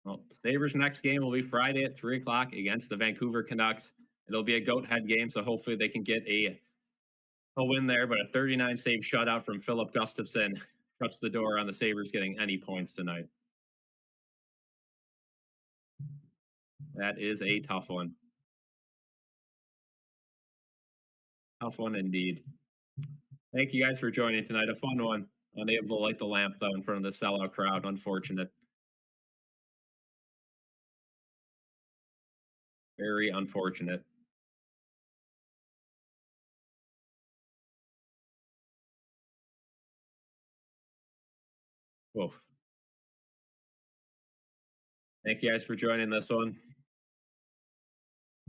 Well, Sabres' next game will be Friday at 3 o'clock against the Vancouver Canucks. It'll be a goat head game, so hopefully they can get a win there. But a 39 save shutout from Philip Gustafsson shuts the door on the Sabres getting any points tonight. That is a tough one. Tough one indeed. Thank you guys for joining tonight. A fun one. Unable to light the lamp though in front of the sellout crowd. Unfortunate. Very unfortunate. Oof. Thank you guys for joining this one.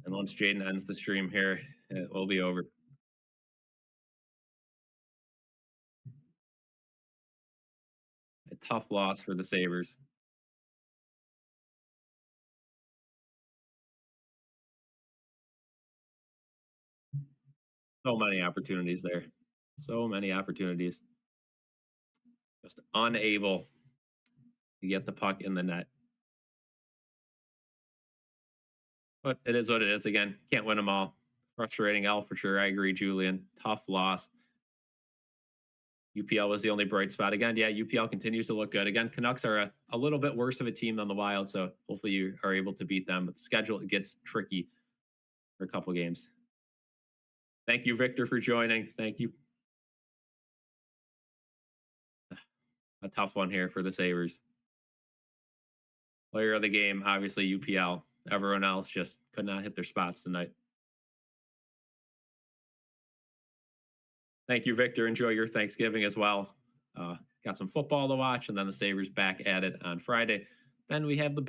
And once Jaden ends the stream here, it will be over. A tough loss for the Sabres. So many opportunities there. So many opportunities. Just unable to get the puck in the net. But it is what it is. Again, can't win them all. Frustrating L for sure. I agree, Julian. Tough loss. UPL was the only bright spot. Again, yeah, UPL continues to look good. Again, Canucks are a little bit worse of a team than the Wild, so hopefully you are able to beat them. But the schedule, it gets tricky for a couple games. Thank you, Victor, for joining. Thank you. A tough one here for the Sabres. Player of the game, obviously UPL. Everyone else just could not hit their spots tonight. Thank you, Victor. Enjoy your Thanksgiving as well. Got some football to watch, and then the Sabres back at it on Friday. Then we have the Bills.